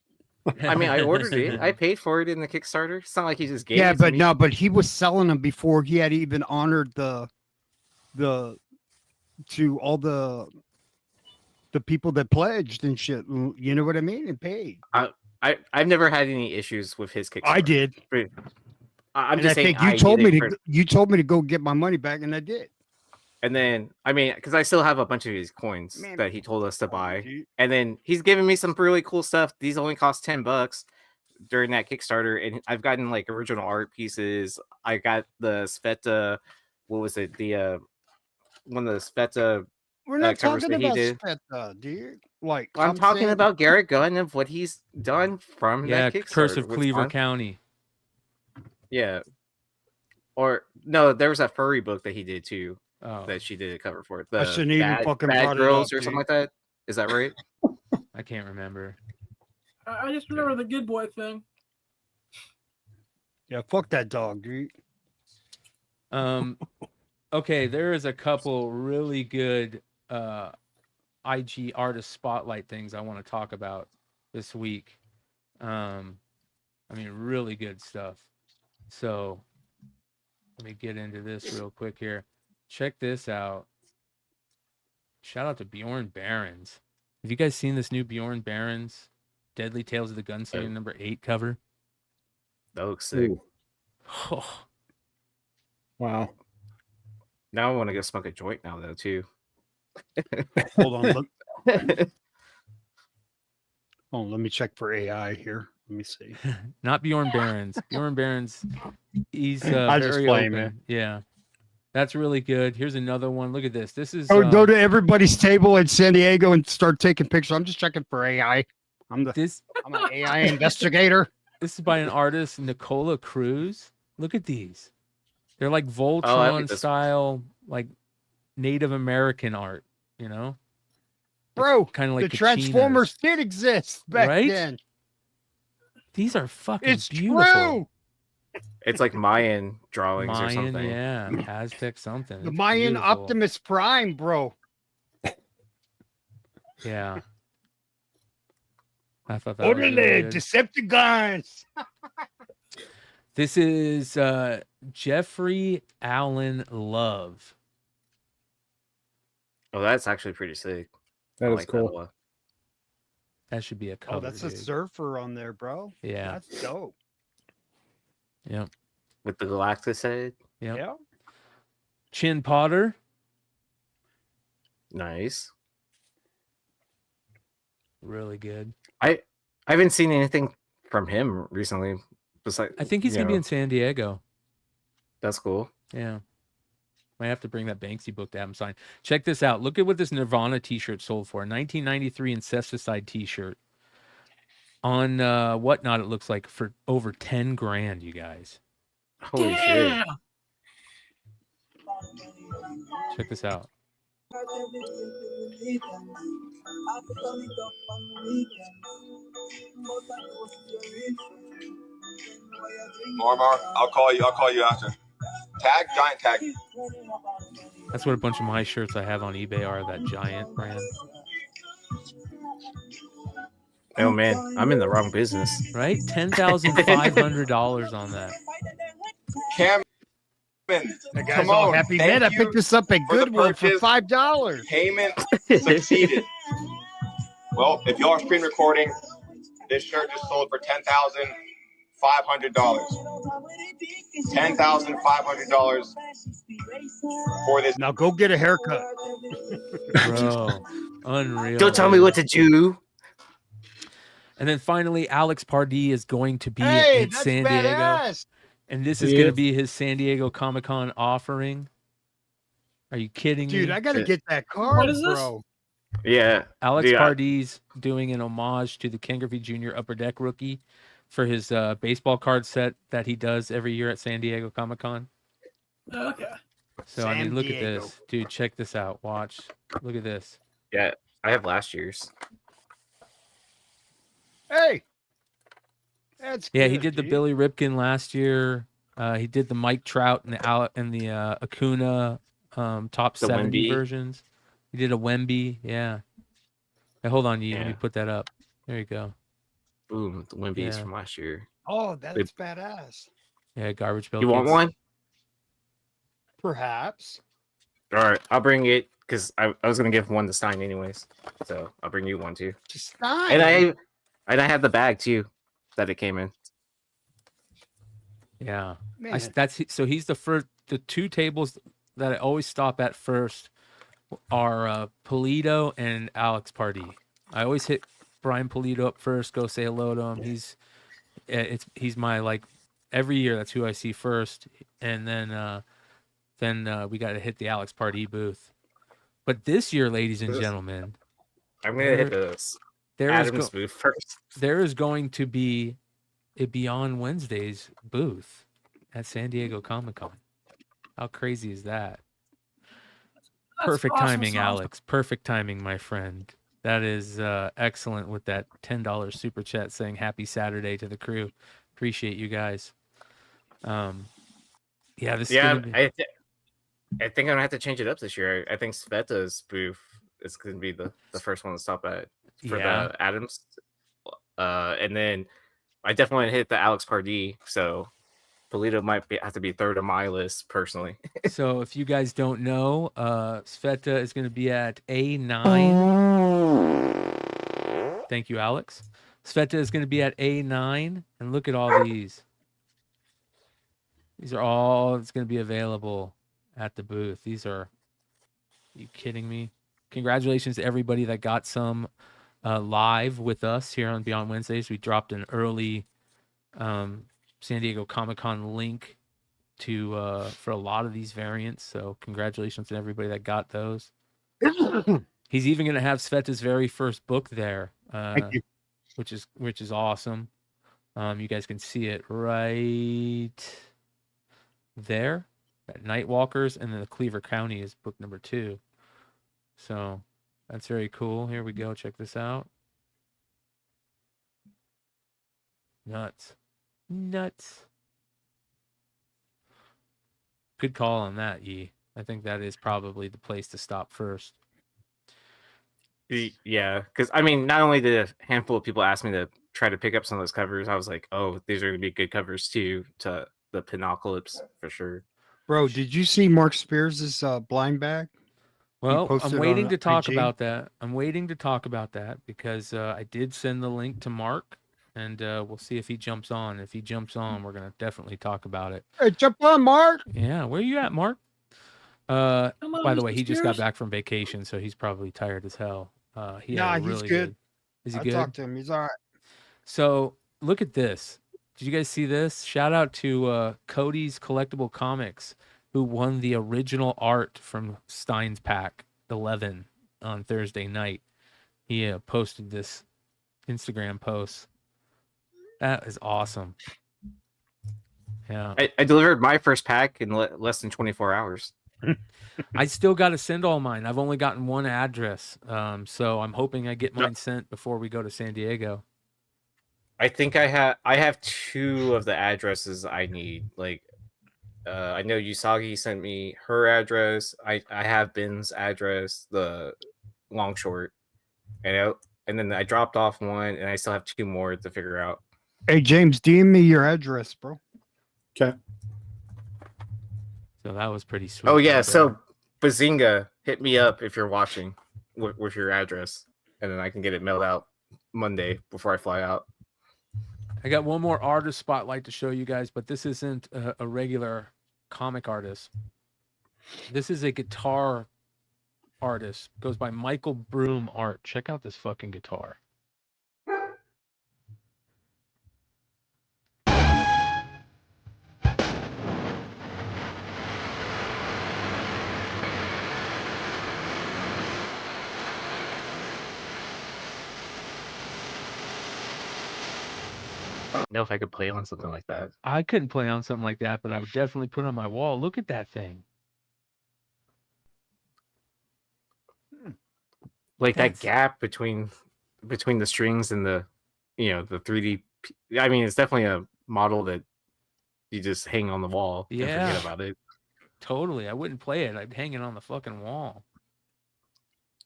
I mean, I ordered it. I paid for it in the Kickstarter. It's not like he just gave it to me. No, but he was selling them before he had even honored to all the people that pledged and shit. You know what I mean? And paid. I've never had any issues with his Kickstarter. I did. I'm just saying. You told me to go get my money back, and I did. And then, I mean, because I still have a bunch of these coins that he told us to buy. And then he's giving me some really cool stuff. These only cost $10 during that Kickstarter. And I've gotten like original art pieces. I got the Sveta, what was it? The one of the Sveta. We're not talking about Sveta, dude. Like I'm talking about Garrett Gunn and what he's done from that Kickstarter. Curse of Cleaver County. Yeah. Or no, there was that furry book that he did too. That she did a cover for it. I shouldn't even fucking Bad brought Girls it up, or something like that. Is that right? I can't remember. I just remember the Good Boy thing. Yeah, fuck that dog, dude. Okay, there is a couple really good IG artist spotlight things I want to talk about this week. I mean, really good stuff. So let me get into this real quick here. Check this out. Shout out to Bjorn Barons. Have you guys seen this new Bjorn Barons Deadly Tales of the Gunslinger number 8 cover? That looks sick. Oh. Wow. Now I want to go smoke a joint now, though, too. Hold on. Let me check for AI here. Let me see. Not Bjorn Barons. Bjorn Barons, he's I just very blame open. him. Yeah. That's really good. Here's another one. Look at this. This is go to everybody's table in San Diego and start taking pictures. I'm just checking for AI. I'm an AI investigator. This is by an artist, Nicola Cruz. Look at these. They're like Voltron style, like Native American art, you know? Bro, kind of like the Transformers did exist back then. These are fucking it's beautiful. True. It's like Mayan drawings or something. Yeah, Aztec something. The It's Mayan beautiful. Optimus Prime, bro. Yeah. I thought that was really Orderly, good. Decepticons. This is Jeffrey Allen Love. Oh, that's actually pretty sick. That I is like cool. That a lot. That should be a cover. Oh, that's a dude. surfer on there, bro. Yeah. That's dope. Yep. With the Galactus head. Yep. Yeah. Chin Potter. Nice. Really good. I haven't seen anything from him recently. Besides, I think he's gonna be in San Diego. That's cool. Yeah. Might have to bring that Banksy book to have him sign. Check this out. Look at what this Nirvana t-shirt sold for. 1993 Incesticide t-shirt. On Whatnot, it looks like for over 10 grand, you guys. Holy shit. Check this out. Marmar, I'll call you after. Tag, giant tag. That's what a bunch of my shirts I have on eBay are, that Giant brand. Oh man, I'm in the wrong business. Right? $10,500 on that. Cam, That guy's come all on. happy. Thank Man, I you picked this up at for the Goodwill for purchase. $5. Payment succeeded. Well, if y'all are screen recording, this shirt just sold for $10,500. $10,500 for this. Now go get a haircut. Bro, unreal. Don't tell me what to do. And then finally, Alex Pardee is going to be Hey, in that's San Diego. badass. And this is He going to is. be his San Diego Comic-Con offering. Are you kidding Dude, me? I gotta get that card, What is this? bro. Yeah. Alex dude, Pardee's doing an homage to the Ken Griffey Jr. Upper Deck rookie for his baseball card set that he does every year at San Diego Comic-Con. Okay. So I mean, San look at Diego. this, dude. Check this out. Watch. Look at this. Yeah, I have last year's. Hey, that's Yeah, good, he did the G. Billy Ripken last year. He did the Mike Trout and the Acuna top The 70 Wemby. versions. He did a Wemby. Yeah. Hey, hold on, let me Yeah. put that up. There you go. Boom, the Wemby's Yeah. from last year. Oh, that's badass. Yeah, garbage bill. You want kids. one? Perhaps. All right, I'll bring it because I was gonna give one to Stein anyways, so I'll bring you one too. Stein. And I have the bag too that it came in. Yeah. Man. So he's the first. The two tables that I always stop at first are Polito and Alex Pardee. I always hit Brian Polito up first, go say hello to him. He's my, like, every year that's who I see first, and then we got to hit the Alex Pardee booth. But this year, ladies and gentlemen, I'm gonna hit this Adams booth first. There is going to be a Beyond Wednesdays booth at San Diego Comic-Con. How crazy is that? Perfect awesome timing, sauce. Alex. Perfect timing, my friend. That is excellent with that $10 super chat saying happy Saturday to the crew. Appreciate you guys. Yeah, this is gonna be... I think I'm gonna have to change it up this year. I think Sveta's booth is gonna be the first one to stop at for the Adams. And then I definitely want to hit the Alex Pardee, so Polito might have to be third on my list personally. So if you guys don't know, Sveta is going to be at A9. Thank you, Alex. Sveta is going to be at A9, and look at all these. These are all it's going to be available at the booth. These are you kidding me? Congratulations to everybody that got some live with us here on Beyond Wednesdays. We dropped an early San Diego Comic-Con link to for a lot of these variants. So congratulations to everybody that got those. He's even going to have Sveta's very first book there, which is awesome. You guys can see it right there at Nightwalkers, and then the Cleaver County is book number 2. So that's very cool. Here we go. Check this out. Nuts. Good call on that, Yi. I think that is probably the place to stop first. Yeah, because I mean, not only did a handful of people ask me to try to pick up some of those covers, I was like, oh, these are going to be good covers too, to the Pinocalypse for sure. Bro, did you see Mark Spears' blind bag? Well, I'm waiting to talk IG? about that. I'm waiting to talk about that because I did send the link to Mark, and we'll see if he jumps on. If he jumps on, we're going to definitely talk about it. Hey, jump on, Mark. Yeah, where you at, Mark? By the way, Mr. he just got Spears. back from vacation, so he's probably tired as hell. He Nah, had a he's really good. Is he I good? talked to him. He's all right. So look at this. Did you guys see this? Shout out to Cody's Collectible Comics, who won the original art from Stein's Pack 11 on Thursday night. He posted this Instagram post. That is awesome. Yeah. I delivered my first pack in less than 24 hours. I still got to send all mine. I've only gotten one address. So I'm hoping I get mine sent before we go to San Diego. I think I have 2 of the addresses I need. Like, I know Usagi sent me her address. I have Ben's address, the long short, and then I dropped off one, and I still have 2 more to figure out. Hey, James, DM me your address, bro. Okay. So that was pretty sweet. Oh yeah, right so there. Bazinga, hit me up if you're watching with your address, and then I can get it mailed out Monday before I fly out. I got one more artist spotlight to show you guys, but this isn't a regular comic artist. This is a guitar artist. Goes by Michael Broom Art. Check out this fucking guitar. I don't know if I could play on something like that. I couldn't play on something like that, but I would definitely put it on my wall. Look at that thing. Like that gap between the strings and the, the 3D. I mean, it's definitely a model that you just hang on the wall and forget about it. Totally. I wouldn't play it. I'd hang it on the fucking wall.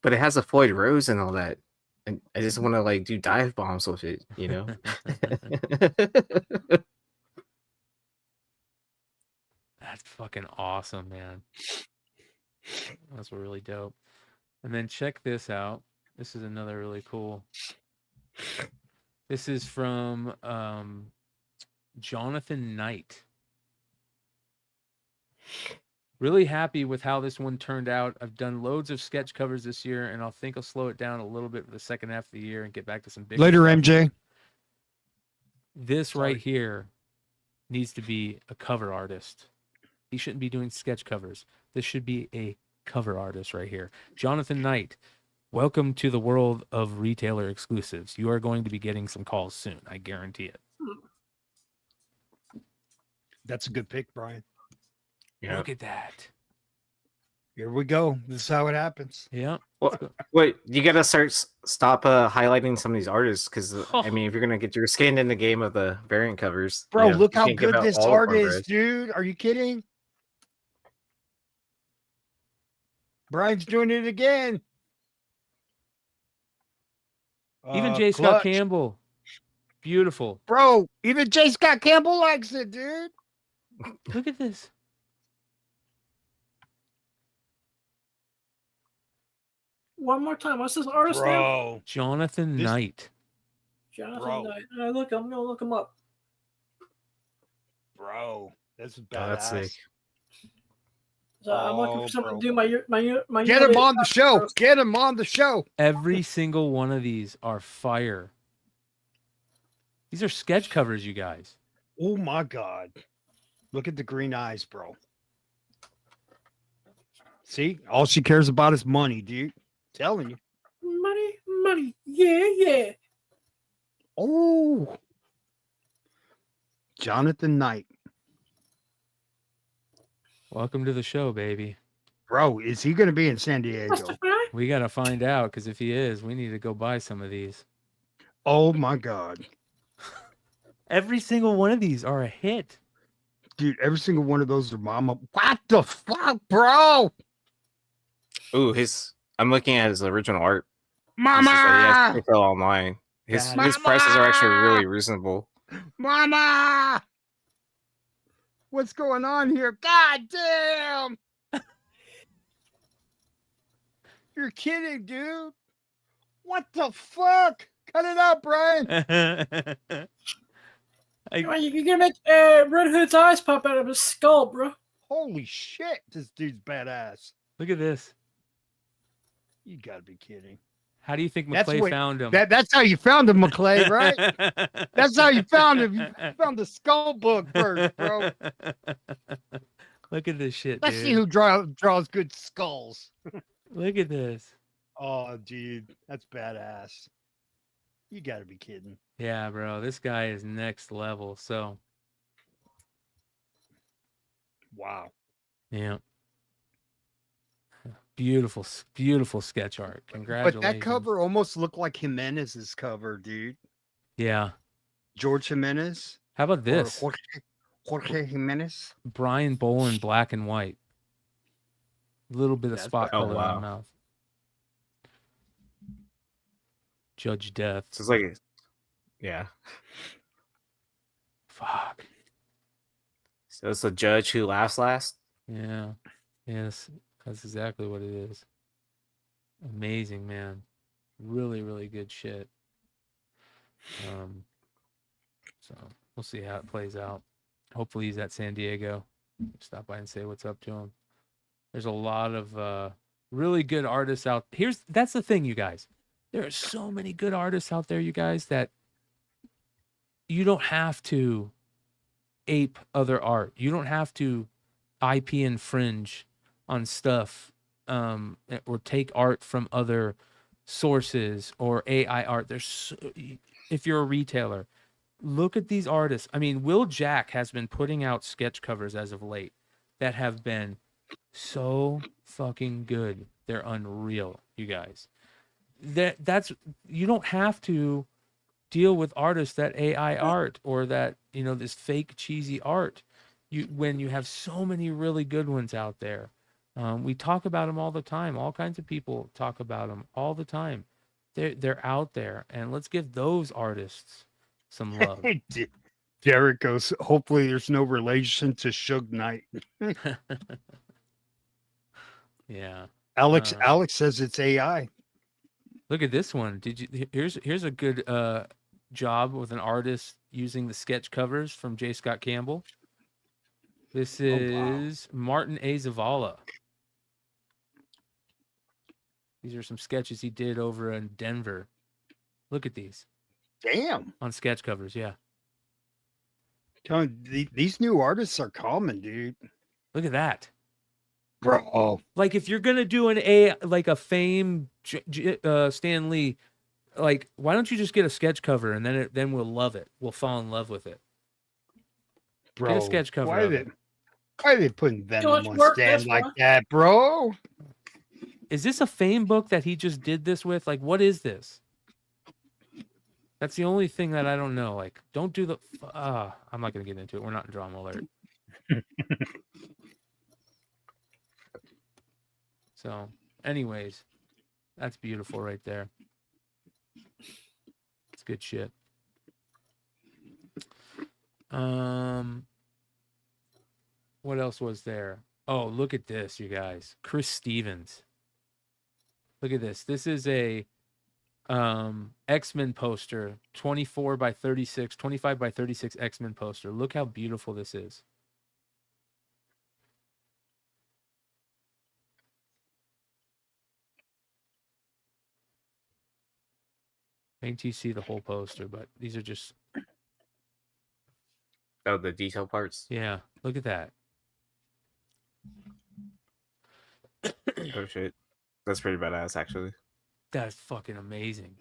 But it has a Floyd Rose and all that. And I just want to like do dive bombs with it, That's fucking awesome, man. That's really dope. And then check this out. This is another really cool. This is from Jonathan Knight. Really happy with how this one turned out. I've done loads of sketch covers this year, and I'll slow it down a little bit for the second half of the year and get back to some big later, MJ. This right here needs to be a cover artist. He shouldn't be doing sketch covers. This should be a cover artist right here. Jonathan Knight, welcome to the world of retailer exclusives. You are going to be getting some calls soon. I guarantee it. That's a good pick, Brian. Yeah. Look at that. Here we go. This is how it happens. Yeah. Well, wait, you gotta stop highlighting some of these artists because I mean, if you're gonna get your skin in the game of the variant covers, bro, look how good this art is, dude. Are you kidding? Brian's doing it again. Even J. Scott Campbell. Beautiful. Bro, even J. Scott Campbell likes it, dude. Look at this. One more time. What's this artist name? Jonathan Knight. Jonathan Knight. I'm gonna look him up. Bro, that's badass. That's sick. So I'm looking for someone to do my Get him on the show. Get him on the show. Every single one of these are fire. These are sketch covers, you guys. Oh my God. Look at the green eyes, bro. See, all she cares about is money, dude. Telling you. Money. Yeah. Oh. Jonathan Knight. Welcome to the show, baby. Bro, is he going to be in San Diego? We got to find out, because if he is, we need to go buy some of these. Oh, my God. Every single one of these are a hit. Dude, every single one of those are mama. What the fuck, bro? Ooh, I'm looking at his original art. Mama! He fell online. His prices are actually really reasonable. Mama! What's going on here? God damn! You're kidding, dude. What the fuck? Cut it out, Brian. You're gonna make Red Hood's eyes pop out of his skull, bro. Holy shit, this dude's badass. Look at this. You gotta be kidding. How do you think McClay found him? That's how you found him, McClay, right? That's how you found him. You found the skull book first, bro. Look at this shit, Let's dude. see who draws good skulls. Look at this. Oh, dude, that's badass. You gotta be kidding. Yeah, bro. This guy is next level. So. Wow. Yeah. Beautiful sketch art. Congratulations. But that cover almost looked like Jimenez's cover, dude. Yeah. George Jimenez. How about this? Jorge Jimenez. Brian Boland, black and white. A little bit of spot color on the mouth. Judge Death. So it's like, yeah. Fuck. So it's the judge who laughs last? Yeah. Yes. That's exactly what it is. Amazing, man. Really, really good shit. So we'll see how it plays out. Hopefully he's at San Diego. Stop by and say what's up to him. There's a lot of really good artists out. That's the thing, you guys. There are so many good artists out there, you guys, that you don't have to ape other art. You don't have to IP infringe on stuff or take art from other sources or AI art. If you're a retailer, look at these artists. I mean, Will Jack has been putting out sketch covers as of late that have been so fucking good. They're unreal, you guys. that's you don't have to deal with artists that AI art or that, you know, this fake cheesy art. When you have so many really good ones out there. We talk about them all the time. All kinds of people talk about them all the time. They're out there, and let's give those artists some love. Derek goes, hopefully there's no relation to Suge Knight. Yeah. Alex says it's AI. Look at this one. Here's a good job with an artist using the sketch covers from J. Scott Campbell. This is Martin A. Zavala. These are some sketches he did over in Denver. Look at these. Damn. On sketch covers, yeah. These new artists are common, dude. Look at that. Bro. Like if you're gonna do a Fame Stan Lee, like why don't you just get a sketch cover and then we'll love it. We'll fall in love with it. Bro, get a sketch cover. Why are they putting Venom on Stan like that, bro? Is this a Fame book that he just did this with? Like, what is this? That's the only thing that I don't know. Like, don't do the. I'm not gonna get into it. We're not in drama alert. So, anyways, that's beautiful right there. It's good shit. What else was there? Oh, look at this, you guys. Chris Stevens. Look at this. This is a X-Men poster, 24 by 36, 25 by 36 X-Men poster. Look how beautiful this is. Wait till you see the whole poster, but these are just... Oh, the detail parts? Yeah, look at that. Oh, shit. That's pretty badass, actually. That's fucking amazing.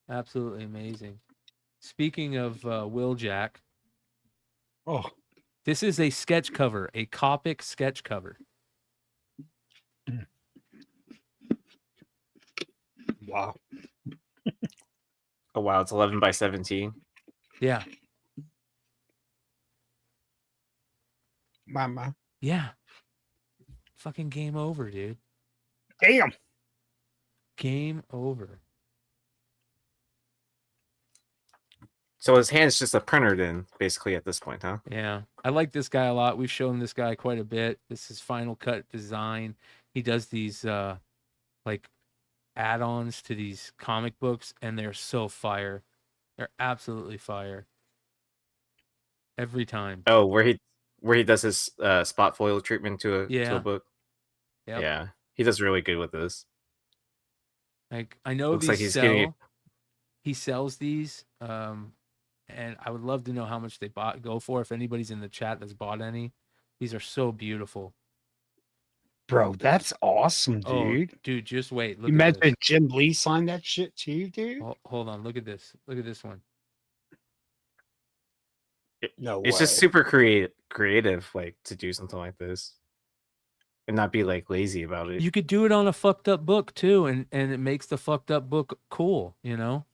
Absolutely amazing. Speaking of Will Jack. Oh. This is a sketch cover, a Copic sketch cover. Wow. Oh, wow. It's 11 by 17. Yeah. Mama. Yeah. Fucking game over, dude. Damn. Game over. So his hand's just a printer then, basically, at this point, huh? Yeah. I like this guy a lot. We've shown this guy quite a bit. This is Final Cut Design. He does these like add-ons to these comic books, and they're so fire. They're absolutely fire. Every time. Oh, where he does his spot foil treatment to a book. Yep. Yeah, he does really good with this. Like I know Looks these like he's sell. He sells these, and I would love to know how much they go for. If anybody's in the chat that's bought any, these are so beautiful. Bro, that's awesome, dude. Oh, dude, just wait. Look You at imagine this. Jim Lee signed that shit too, dude? Hold on. Look at this. Look at this one. No It's way. just super creative, like to do something like this, and not be like lazy about it. You could do it on a fucked up book too, and it makes the fucked up book cool. You know,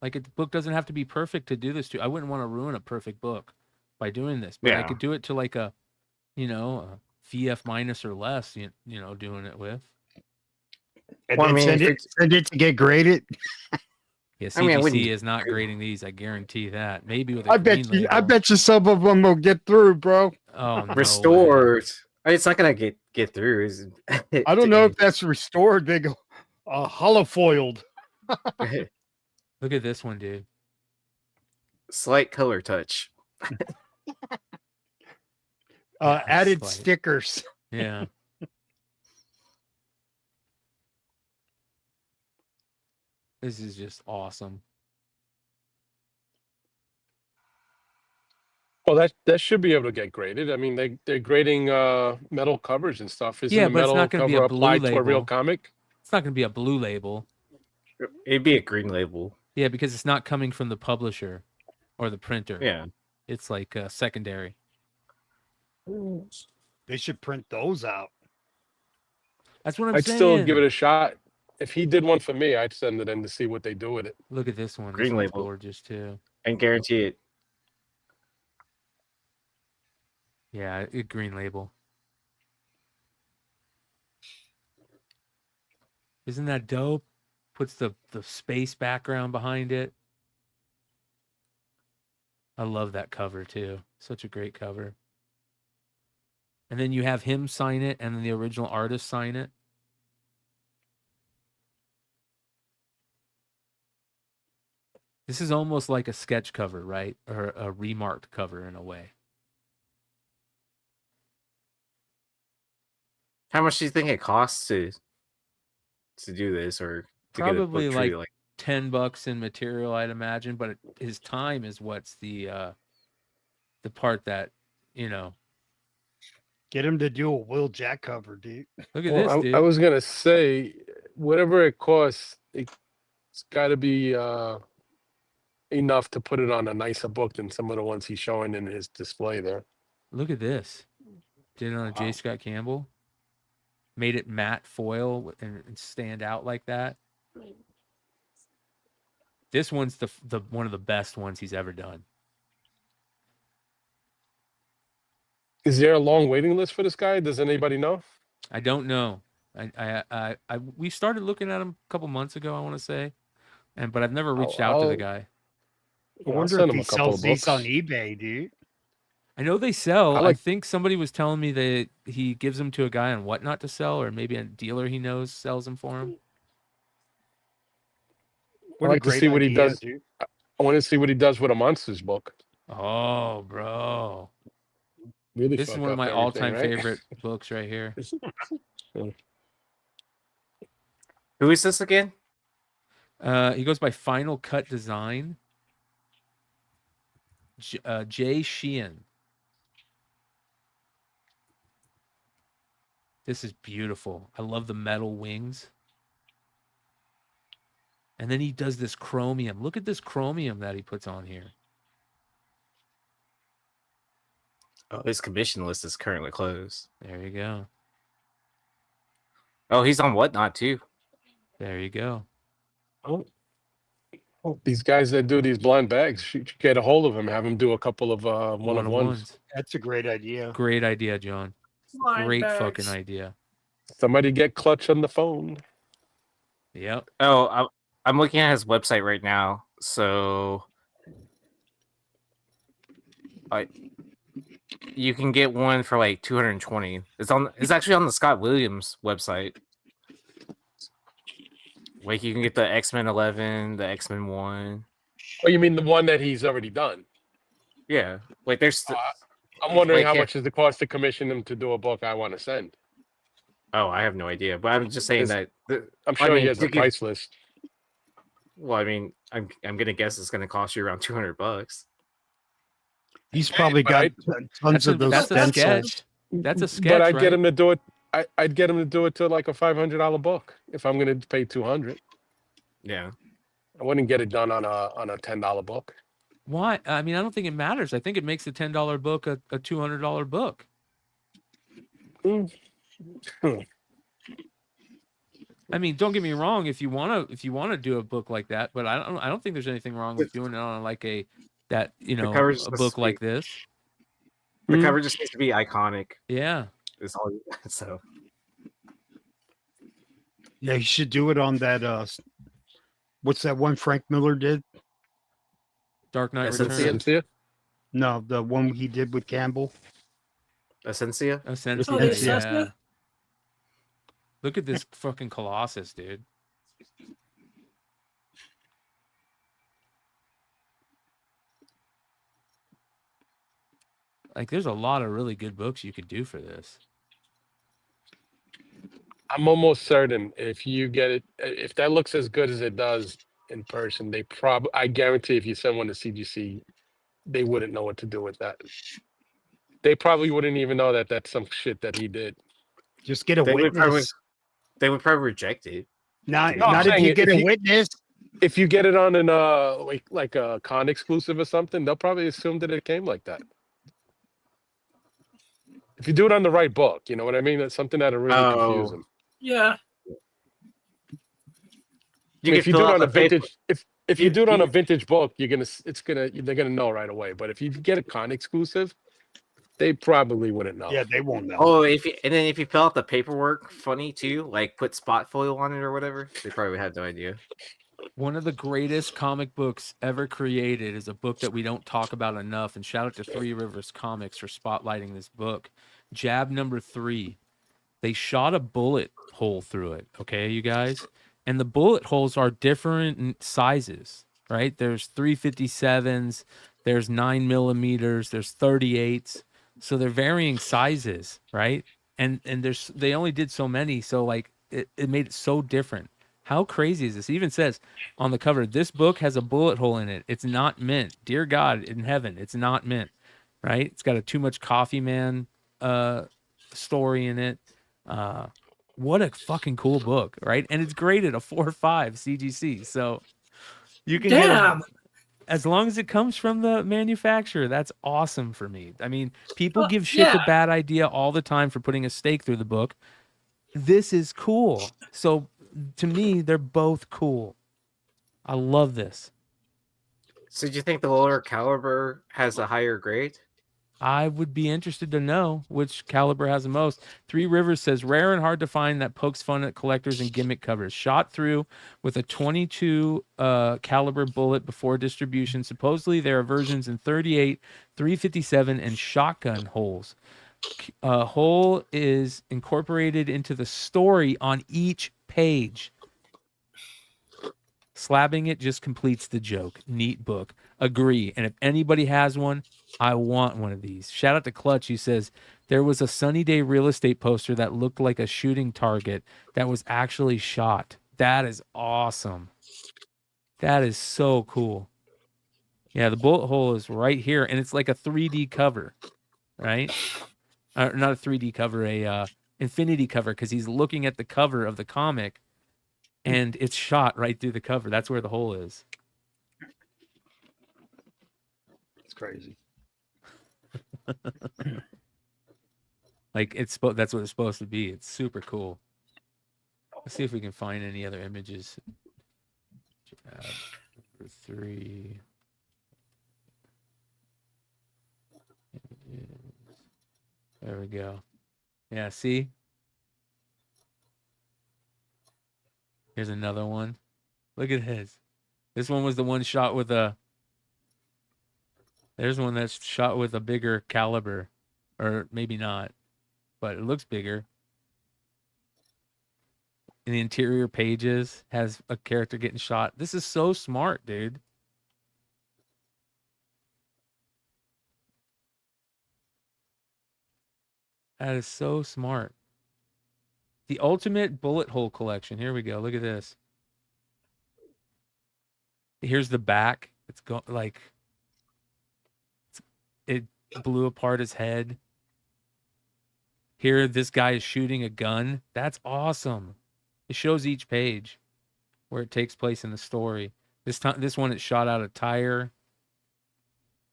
like the book doesn't have to be perfect to do this to. I wouldn't want to ruin a perfect book by doing this, but I could do it to like a, a VF minus or less. You know, doing it with. And then send it to get graded. Yeah, CGC is not grading these. I guarantee that. Maybe with a I green bet you. label. I bet you some of them will get through, bro. Oh, no restored. I mean, it's not gonna get through. I don't know if that's restored. They go holofoiled. Look at this one, dude. Slight color touch. Added Slight. stickers. Yeah. This is just awesome. Well, that should be able to get graded. I mean, they're grading metal covers and stuff. Isn't Yeah, the but it's metal not going to be cover a blue applied label. to a real comic? It's not going to be a blue label. It'd be a green label. Yeah, because it's not coming from the publisher or the printer. Yeah. It's like secondary. They should print those out. That's what I'm I'd saying. still give it a shot. If he did one for me, I'd send it in to see what they do with it. Look at this one. Green This one's label. gorgeous too. And guarantee it. Yeah, green label. Isn't that dope? Puts the space background behind it. I love that cover too. Such a great cover. And then you have him sign it and then the original artist sign it. This is almost like a sketch cover, right? Or a remarked cover in a way. How much do you think it costs to do this, or to Probably get a book like treated like $10 in material, I'd imagine. But his time is what's the part that, you know. Get him to do a Will Jack cover, dude. Look at this, dude. I was gonna say, whatever it costs, it's got to be enough to put it on a nicer book than some of the ones he's showing in his display there. Look at this. Did it on a J. Scott Campbell. Made it matte foil and stand out like that. This one's the one of the best ones he's ever done. Is there a long waiting list for this guy? Does anybody know? I don't know. We started looking at him a couple months ago, I want to say, but I've never reached out to the guy. I wonder if he sells these on eBay, dude. I know they sell. I think somebody was telling me that he gives them to a guy on Whatnot to sell, or maybe a dealer he knows sells them for him. I'd like to see what he does. Dude. I want to see what he does with a Monsters book. Oh, bro. Really, this is one of my all-time favorite books right here. Who is this again? He goes by Final Cut Design. Jay Sheehan. This is beautiful. I love the metal wings. And then he does this chromium. Look at this chromium that he puts on here. Oh, his commission list is currently closed. There you go. Oh, he's on Whatnot too. There you go. Oh, these guys that do these blind bags, should get a hold of him, have him do a couple of one-on-ones. That's a great idea. Great idea, John. Great bags. fucking idea. Somebody get Clutch on the phone. Yep. Oh, I'm looking at his website right now. So, you can get one for like 220. It's actually on the Scott Williams website. Like you can get the X-Men 11, the X-Men 1. Oh, you mean the one that he's already done? Yeah. Like there's. I'm wondering how much does it cost to commission him to do a book I want to send. Oh, I have no idea, but I'm just saying that. I'm sure he has a price list. Well, I mean, I'm gonna guess it's gonna cost you around $200. He's probably got tons of those stencils. That's a sketch. But I'd get him to do it. I'd get him to do it to like a $500 book if I'm going to pay $200. Yeah, I wouldn't get it done on a $10 book. Why? I mean, I don't think it matters. I think it makes a $10 book a $200 book. I mean, don't get me wrong. If you want to do a book like that, but I don't think there's anything wrong with doing it on like a book like this. The cover just needs to be iconic. Yeah. It's all so. Yeah, you should do it on that. What's that one Frank Miller did? Dark Knight Returns. No, the one he did with Campbell. Essentia. Yeah. Look at this fucking Colossus, dude. Like, there's a lot of really good books you could do for this. I'm almost certain if you get it, if that looks as good as it does in person, I guarantee if you send one to CGC, they wouldn't know what to do with that. They probably wouldn't even know that that's some shit that he did. Just get a witness. They would probably reject it. Not if you get a witness. If you get it on an like a con exclusive or something, they'll probably assume that it came like that. If you do it on the right book, you know what I mean? That's something that'll really confuse them. Yeah. You if can you do fill it out on a the paper. vintage, if you do it on a vintage book, they're gonna know right away. But if you get a con exclusive, they probably wouldn't know. Yeah, they won't know. Oh, if you fill out the paperwork, funny too, like put spot foil on it or whatever, they probably had no idea. One of the greatest comic books ever created is a book that we don't talk about enough. And shout out to Three Rivers Comics for spotlighting this book. Jab number 3. They shot a bullet hole through it. Okay, you guys? And the bullet holes are different sizes, right? There's 357s, there's 9mm, there's 38s. So they're varying sizes, right? And they only did so many. So like it made it so different. How crazy is this? It even says on the cover, this book has a bullet hole in it. It's not mint. Dear God in heaven, it's not mint, right? It's got a Too Much Coffee Man story in it. What a fucking cool book, right? And it's graded a 4.5 CGC. So you can get them as long as it comes from the manufacturer. That's awesome for me. I mean, people give shit to Bad Idea all the time for putting a stake through the book. This is cool. So to me, they're both cool. I love this. So do you think the lower caliber has a higher grade? I would be interested to know which caliber has the most. Three Rivers says, rare and hard to find that pokes fun at collectors and gimmick covers. Shot through with a 22 caliber bullet before distribution. Supposedly there are versions in 38, 357, and shotgun holes. Hole is incorporated into the story on each page. Slabbing it just completes the joke. Neat book. Agree. And if anybody has one, I want one of these. Shout out to Clutch. He says, there was a Sunny Day real estate poster that looked like a shooting target that was actually shot. That is awesome. That is so cool. Yeah, the bullet hole is right here, and it's like a 3D cover, right? Not a 3D cover, a infinity cover, because he's looking at the cover of the comic, and it's shot right through the cover. That's where the hole is. It's crazy. Like that's what it's supposed to be. It's super cool. Let's see if we can find any other images. Number 3. There we go. Yeah, see? Here's another one. Look at his. This one was the one shot with a... There's one that's shot with a bigger caliber. Or maybe not. But it looks bigger. In the interior pages has a character getting shot. This is so smart, dude. That is so smart. The Ultimate Bullet Hole Collection. Here we go. Look at this. Here's the back. It's like it blew apart his head. Here, this guy is shooting a gun. That's awesome. It shows each page where it takes place in the story. This one, it shot out a tire.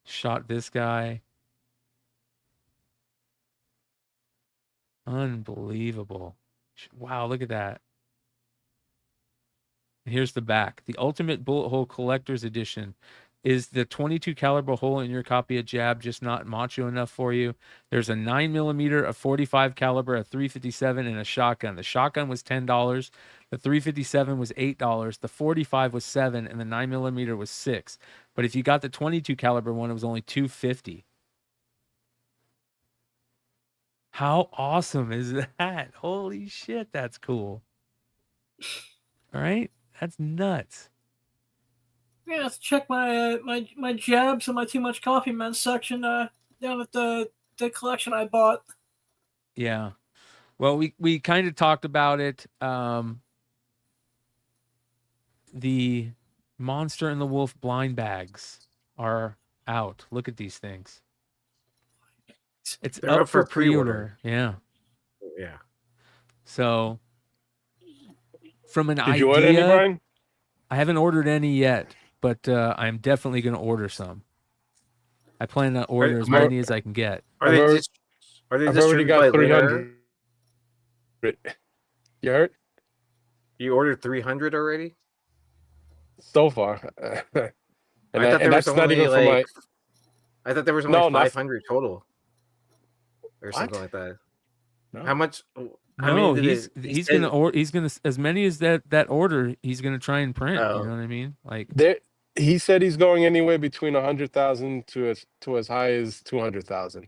Shot this guy. Unbelievable. Wow, look at that. And here's the back. The Ultimate Bullet Hole Collector's Edition. Is the 22 caliber hole in your copy of Jab just not macho enough for you? There's a 9mm, a 45 caliber, a 357, and a shotgun. The shotgun was $10. The 357 was $8. The 45 was $7, and the 9mm was $6. But if you got the 22 caliber one, it was only $250. How awesome is that? Holy shit, that's cool. All right, that's nuts. Yeah, let's check my my Jabs and my Too Much Coffee Man section down at the collection I bought. Yeah. Well, we kind of talked about it. The Monster and the Wolf blind bags are out. Look at these things. It's They're up for pre-order. Yeah. Yeah. So from an Did idea, you order any, Brian? I haven't ordered any yet, but I'm definitely going to order some. I plan to order as many as I can get. Are they I've already got 300. You heard? You ordered 300 already? So far. I thought there was that's not only even for like my. I thought there was only No, not 500 total or something What? like that. No. How much? How No, many did he's gonna as many as that order he's gonna try and print. Oh. You know what I mean? Like There, he said he's going anywhere between 100,000 to as high as 200,000.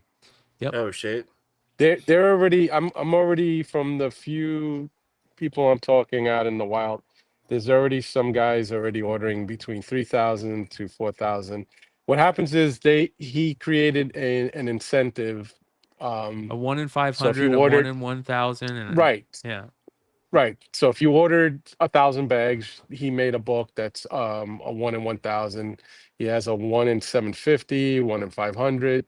Yep. Oh shit. They're already. I'm already from the few people I'm talking out in the wild. There's already some guys already ordering between 3,000 to 4,000. What happens is he created an incentive. a 1 in So if 500, you a 1 ordered in 1,000, and right, yeah. right. So if you ordered 1,000 bags, he made a book that's a 1 in 1,000. He has a 1 in 750, 1 in 500.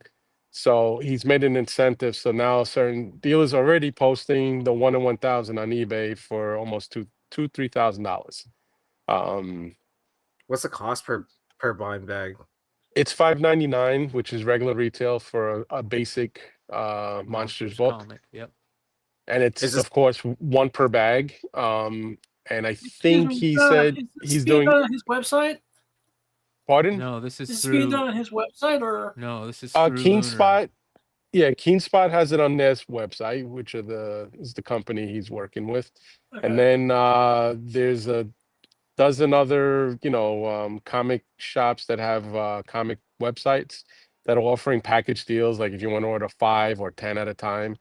So he's made an incentive. So now certain dealers are already posting the 1 in 1,000 on eBay for almost $3,000. What's the cost per blind bag? It's $5.99, which is regular retail for a basic Monsters book. Comic. Yep. And it's Is this- of course one per bag. And I think he is said this he's being doing. done on his website? Pardon? No, this Is is this being through. done on his website or? No, this is through Keen Lunar. Spot. Yeah, Keen Spot has it on their website, which is the company he's working with. Okay. And then there's a dozen other comic shops that have comic websites that are offering package deals, like if you want to order 5 or 10 at a time.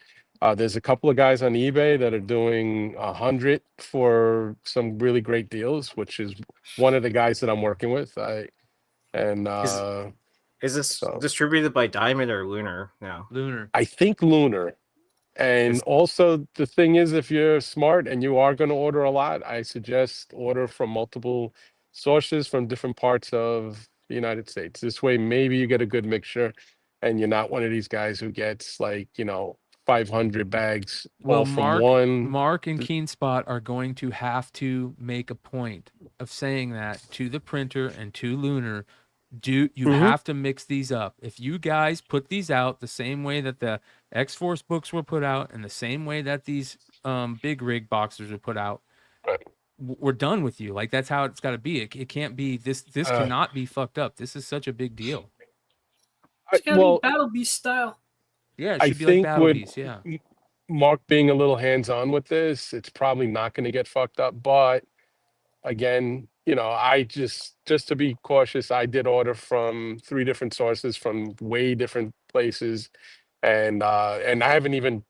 There's a couple of guys on eBay that are doing 100 for some really great deals, which is one of the guys that I'm working with. Is this distributed by Diamond or Lunar now? Lunar. I think Lunar. And also the thing is, if you're smart and you are going to order a lot, I suggest order from multiple sources from different parts of the United States. This way, maybe you get a good mixture and you're not one of these guys who gets 500 bags all from one. Mark and Keen Spot are going to have to make a point of saying that to the printer and to Lunar. You have to mix these up. If you guys put these out the same way that the X-Force books were put out and the same way that these big rig boxers are put out, we're done with you. Like, that's how it's got to be. It can't be this. This cannot be fucked up. This is such a big deal. It's gotta be Battle Beast style. Yeah, it should be like Battle Beast. Yeah. Mark being a little hands-on with this, it's probably not going to get fucked up. But again, I just to be cautious, I did order from 3 different sources from way different places, and I haven't even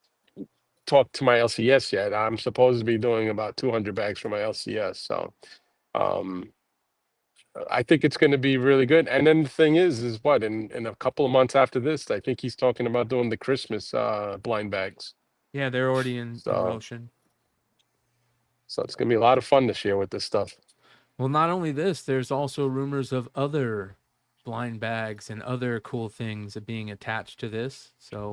talked to my LCS yet. I'm supposed to be doing about 200 bags for my LCS, so I think it's going to be really good. And then the thing is what in a couple of months after this, I think he's talking about doing the Christmas blind bags. Yeah, they're already in motion. So it's going to be a lot of fun this year with this stuff. Well, not only this, there's also rumors of other blind bags and other cool things being attached to this. So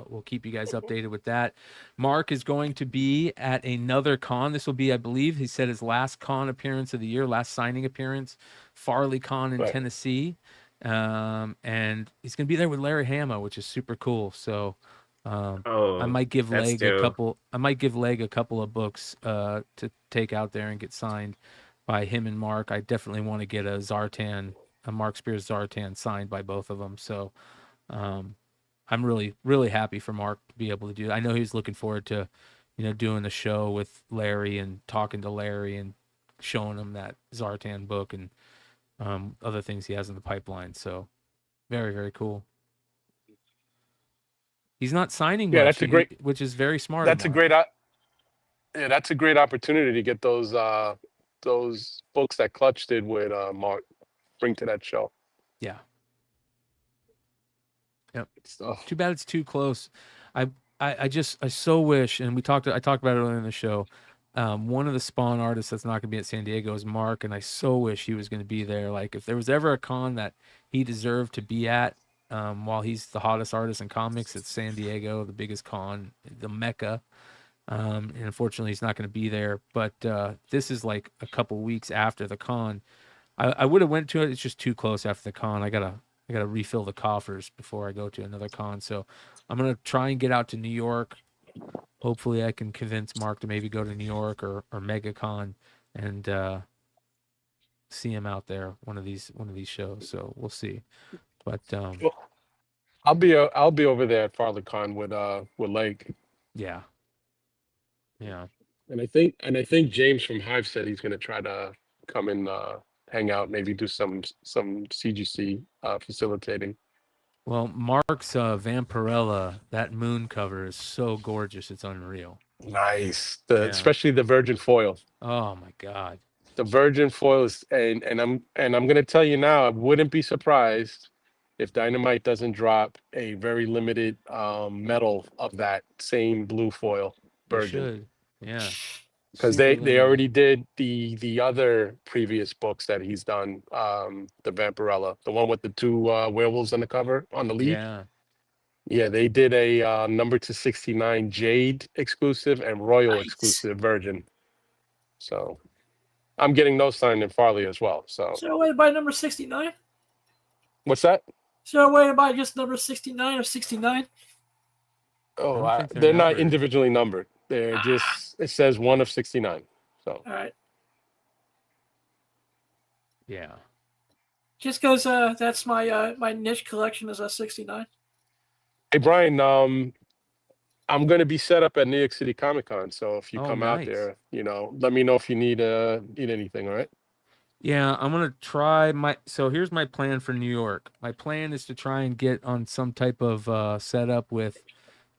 we'll keep you guys updated with that. Mark is going to be at another con. This will be, I believe, he said his last con appearance of the year, last signing appearance, Farley Con in Tennessee. And he's going to be there with Larry Hama, which is super cool. So I might give Leg a couple. I might give Leg a couple of books to take out there and get signed by him and Mark. I definitely want to get a Mark Spears Zartan signed by both of them. So I'm really, really happy for Mark to be able to do that. I know he's looking forward to, doing the show with Larry and talking to Larry and showing him that Zartan book and other things he has in the pipeline. So very, very cool. He's not signing much, that's a great, which is very smart. That's a great, that's a great opportunity to get those books that Clutch did with Mark bring to that show. Yeah. Yep. Too bad it's too close. I so wish, and I talked about it earlier in the show. One of the Spawn artists that's not going to be at San Diego is Mark, and I so wish he was going to be there. Like, if there was ever a con that he deserved to be at, while he's the hottest artist in comics, it's San Diego, the biggest con, the Mecca. And unfortunately, he's not going to be there. But this is like a couple weeks after the con. I would have went to it. It's just too close after the con. I gotta refill the coffers before I go to another con. So I'm gonna try and get out to New York hopefully I can convince Mark to maybe go to New York or MegaCon and see him out there one of these shows. So we'll see. But I'll be over there at FarleyCon with Lake. Yeah. And I think James from Hive said he's gonna try to come and hang out, maybe do some CGC facilitating. Well, Mark's Vampirella, that moon cover is so gorgeous, it's unreal. Nice. Especially the virgin foil. Oh my God. The virgin foil is, and I'm gonna tell you now, I wouldn't be surprised if Dynamite doesn't drop a very limited metal of that same blue foil virgin. They should. Yeah. Because they already did the other previous books that he's done, the Vampirella, the one with the two werewolves on the cover on the lead. Yeah, they did a number 269 Jade exclusive and Royal exclusive version. So I'm getting those signed in Farley as well. So is there a way to buy number 69? What's that? Is there a way to buy just number 69 or 69? Oh, they're not individually numbered. They're just, it says 1 of 69. So all right. Yeah. Just because that's my my niche collection is a 69. Hey Brian, I'm going to be set up at New York City Comic Con. So if you come out nice. there, let me know if you need anything. All right. Yeah, I'm gonna try so here's my plan for New York. My plan is to try and get on some type of setup with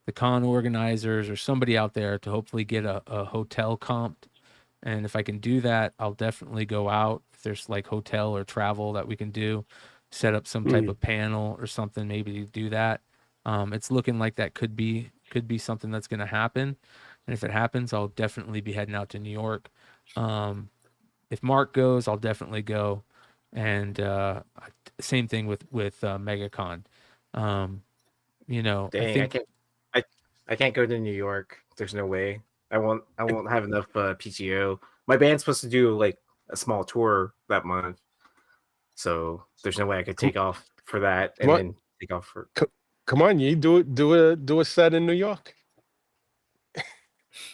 the con organizers or somebody out there to hopefully get a hotel comped. And if I can do that, I'll definitely go out. If there's like hotel or travel that we can do, set up some type of panel or something, maybe to do that. It's looking like that could be something that's going to happen. And if it happens, I'll definitely be heading out to New York. If Mark goes, I'll definitely go. And same thing with MegaCon. Dang, I can't go to New York. There's no way. I won't have enough PTO. My band's supposed to do like a small tour that month, so there's no way I could take off for that and then take off for. Come on, you do a set in New York.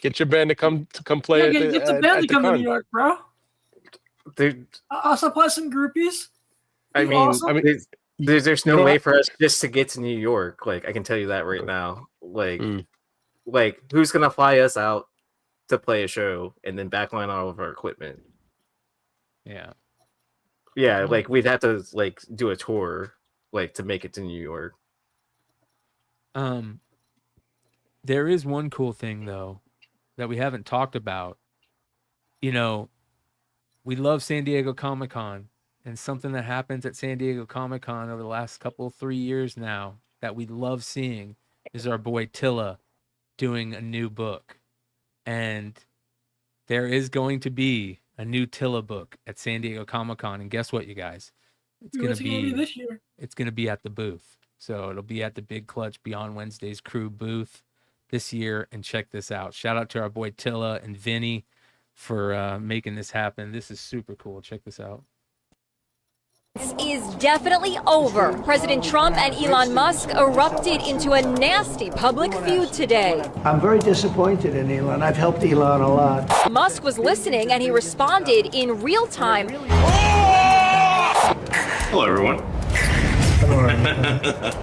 Get your band to come play. Get the band to come to New York, bro. Dude, I'll supply some groupies. I mean, Awesome. there's no way for us just to get to New York. Like, I can tell you that right now. Like who's gonna fly us out to play a show and then backline all of our equipment? Yeah, like we'd have to like do a tour like to make it to New York. There is one cool thing though that we haven't talked about. We love San Diego Comic-Con, and something that happens at San Diego Comic-Con over the last 3 years now that we love seeing is our boy Tilla doing a new book. And there is going to be a new Tilla book at San Diego Comic-Con, and guess what, you guys? It's going to be this year. It's going to be at the booth. So it'll be at the Big Clutch Beyond Wednesday's crew booth this year. And check this out. Shout out to our boy Tilla and Vinny for making this happen. This is super cool. Check this out. This is definitely over. President Trump and Elon Musk erupted into a nasty public feud today. I'm very disappointed in Elon. I've helped Elon a lot. Musk was listening and he responded in real time. Hello, everyone.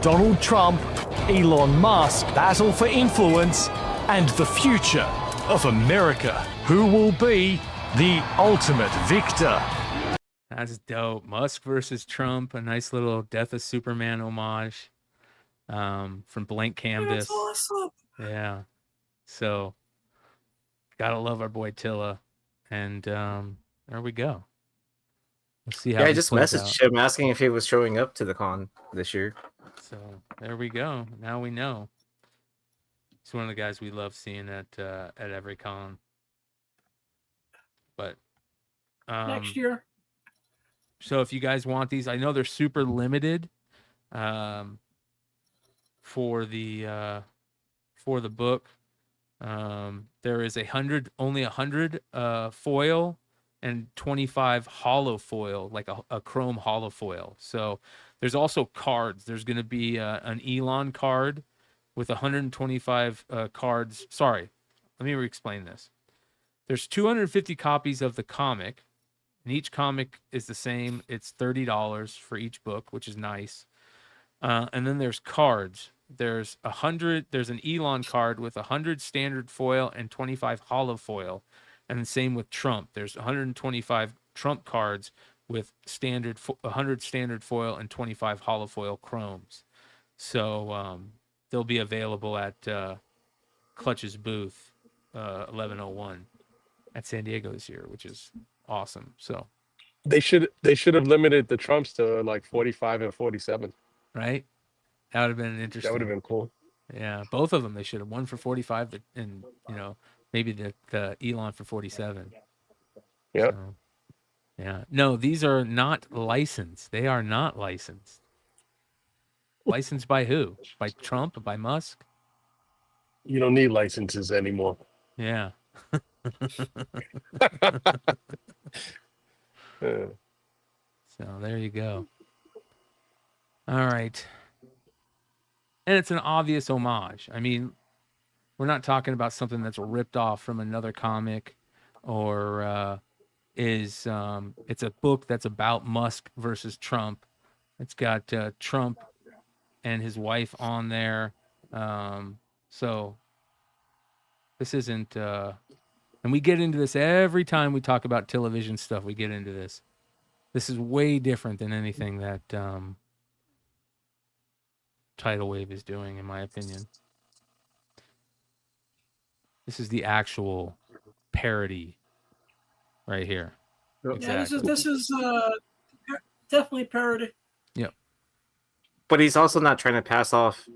Donald Trump, Elon Musk, battle for influence, and the future of America. Who will be the ultimate victor? That's dope. Musk versus Trump, a nice little Death of Superman homage from Blank Canvas. That's awesome. Yeah. So, gotta love our boy Tilla. And there we go. Let's see how I just messaged him asking if he was showing up to the con this year. So, there we go. Now we know. He's one of the guys we love seeing at every con. But next year. So if you guys want these, I know they're super limited for the book. There is only 100 foil and 25 hollow foil, like a chrome hollow foil. So there's also cards. There's going to be an Elon card with 125 cards. Sorry, let me re-explain this. There's 250 copies of the comic, and each comic is the same. It's $30 for each book, which is nice. And then there's cards. There's an Elon card with 100 standard foil and 25 hollow foil. And the same with Trump. There's 125 Trump cards with 100 standard foil and 25 hollow foil chromes. So they'll be available at Clutch's booth, 1101 at San Diego this year, which is awesome. So They should have limited the Trumps to like 45 and 47. Right? That would have been interesting. That would have been cool. Yeah, both of them. They should have one for 45 and maybe the Elon for 47. Yeah. So, yeah. No, these are not licensed. They are not licensed. Licensed by who? By Trump? By Musk? You don't need licenses anymore. Yeah. So there you go. All right. And it's an obvious homage. I mean, we're not talking about something that's ripped off from another comic or it's a book that's about Musk versus Trump. It's got Trump and his wife on there. So this isn't and we get into this every time we talk about television stuff. We get into this. This is way different than anything that Tidalwave is doing, in my opinion. This is the actual parody right here. Yeah, this is definitely parody. Yep. But he's also not trying to pass off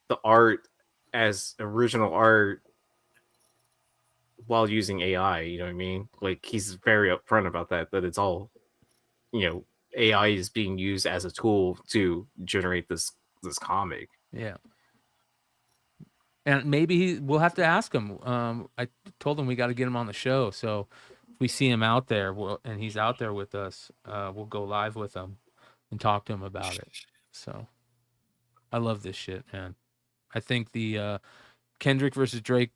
the art as original art while using AI. You know what I mean? Like, he's very upfront about that it's all, AI is being used as a tool to generate this comic. Yeah. And maybe we'll have to ask him. I told him we got to get him on the show. So if we see him out there and he's out there with us, we'll go live with him and talk to him about it. So I love this shit, man. I think the Kendrick versus Drake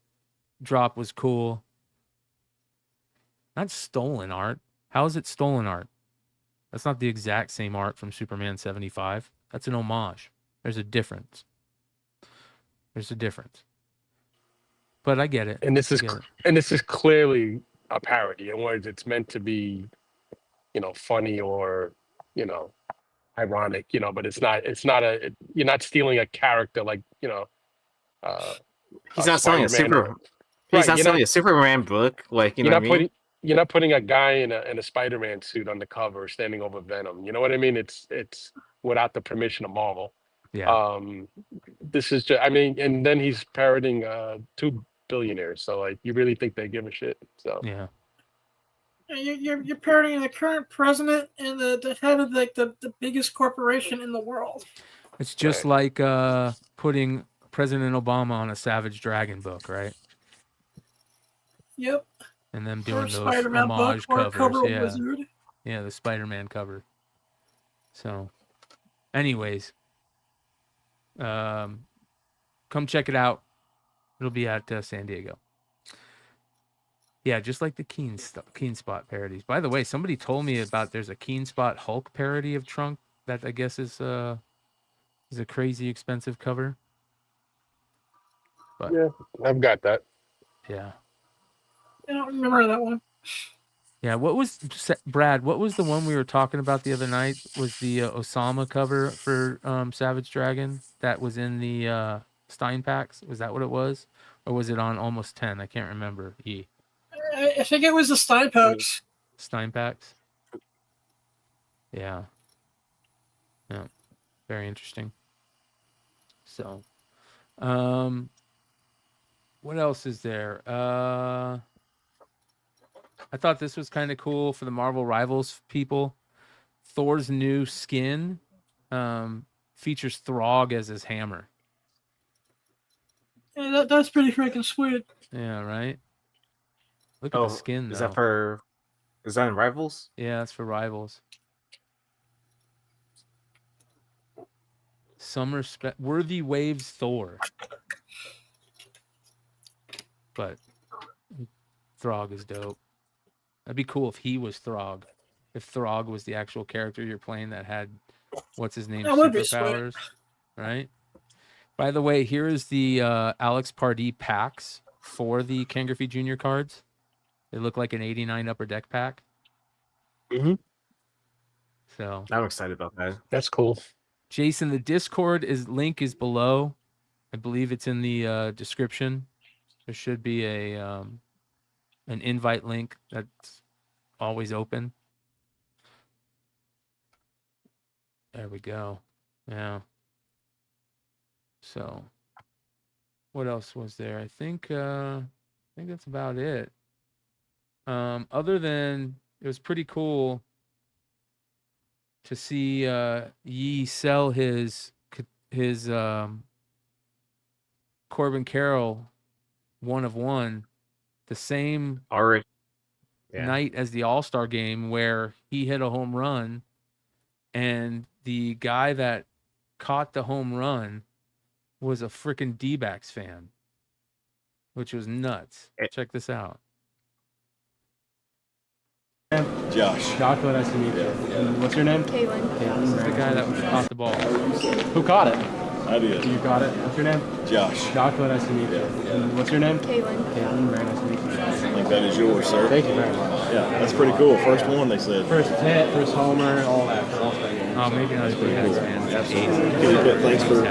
drop was cool. Not stolen art. How is it stolen art? That's not the exact same art from Superman 75. That's an homage. There's a difference. But I get it. And this is clearly a parody. In words, it's meant to be, funny or, ironic, but it's not you're not stealing a character like, he's not selling a Superman book. Like, you're not putting a guy in a Spider-Man suit on the cover standing over Venom. You know what I mean? It's without the permission of Marvel. Yeah. This is just, and then he's parodying 2 billionaires. So like, you really think they give a shit? So yeah. You're parodying the current president and the head of the biggest corporation in the world. It's just like putting President Obama on a Savage Dragon book, right? Yep. And them doing those Spider-Man homage book, covers. yeah. Wizard. Yeah, the Spider-Man cover. So, anyways, come check it out. It'll be at San Diego. Yeah, just like the Keen Spot parodies. By the way, somebody told me there's a Keen Spot Hulk parody of Trunk that I guess is a crazy expensive cover. But yeah, I've got that. Yeah. I don't remember that one. Yeah, Brad? What was the one we were talking about the other night? Was the Osama cover for Savage Dragon that was in the Stein packs? Was that what it was, or was it on Almost 10? I can't remember. I think it was the Stein packs. Stein packs. Yeah. Yeah. Very interesting. So, what else is there? I thought this was kind of cool for the Marvel Rivals people. Thor's new skin features Throg as his hammer. Yeah, that's pretty freaking sweet. Yeah, right? Look at the skin, though. Is that in Rivals? Yeah, that's for Rivals. Worthy Waves Thor. but Throg is dope. That'd be cool if he was Throg. If Throg was the actual character you're playing that had what's his name, That would be sweet. superpowers, right? By the way, here is the Alex Pardee packs for the Ken Griffey Jr. cards. They look like an 89 upper deck pack. Mm-hmm. So I'm excited about that. That's cool. Jason, the Discord link is below. I believe it's in the description. There should be a an invite link that's always open. There we go. Yeah. So, what else was there? I think that's about it. Other than it was pretty cool to see Yi sell his Corbin Carroll 1 of 1 the same night as the All-Star game where he hit a home run, and the guy that caught the home run was a freaking D-backs fan, which was nuts. Check this out. Josh. Chocolate, nice to meet you. And what's your name? Caitlin. This is the guy that caught the ball. Who caught it? I did. You caught it. What's your name? Josh. Chocolate, nice to meet you. And what's your name? Caitlin. Caitlin, very nice to meet you. I think that is yours, sir. Thank you very much. Yeah, that's pretty cool. First one, they said. First hit, first homer, all that. Oh, maybe not as big as man. Thanks for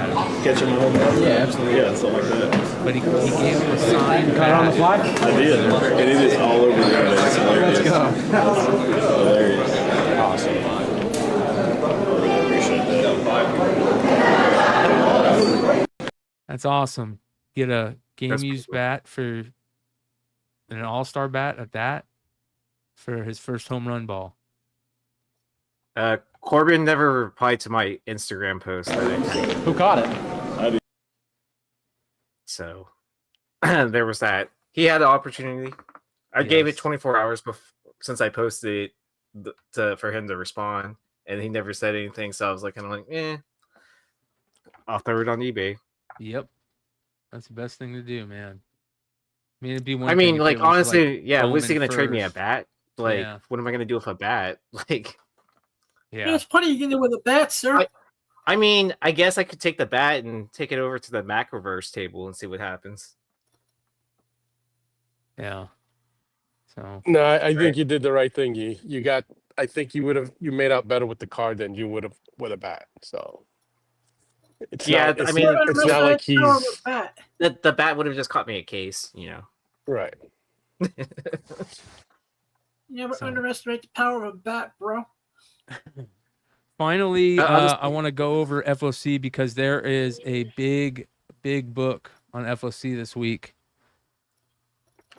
catching my home run. Yeah, absolutely. Yeah, something like that. But he gave him a sign. You caught it on the fly? I did. And it is all over the internet. It's hilarious. Let's go. Hilarious. Awesome. Appreciate that. That's awesome. Get a game-used bat for an all-star bat at that for his first home run ball. Corbin never replied to my Instagram post. Who caught it? I did. So there was that. He had the opportunity. I gave it 24 hours since I posted it for him to respond, and he never said anything. So I was like, I'll throw it on eBay. Yep, that's the best thing to do, man. I mean, it'd be one. I mean, like honestly, like, was he gonna trade me a first. bat? Like, Yeah. what am I gonna do with a bat? Like, yeah, There's plenty you can do with a bat, sir. I mean, I guess I could take the bat and take it over to the Macroverse table and see what happens. Yeah. So No, I think you did the right thing. You got. I think you made out better with the card than you would have with a bat. So it's not, I mean, it's not like he's the bat would have just caught me a case, you know. Right. Never underestimate the power of a bat, bro. finally, I want to go over FOC because there is a big book on FOC this week.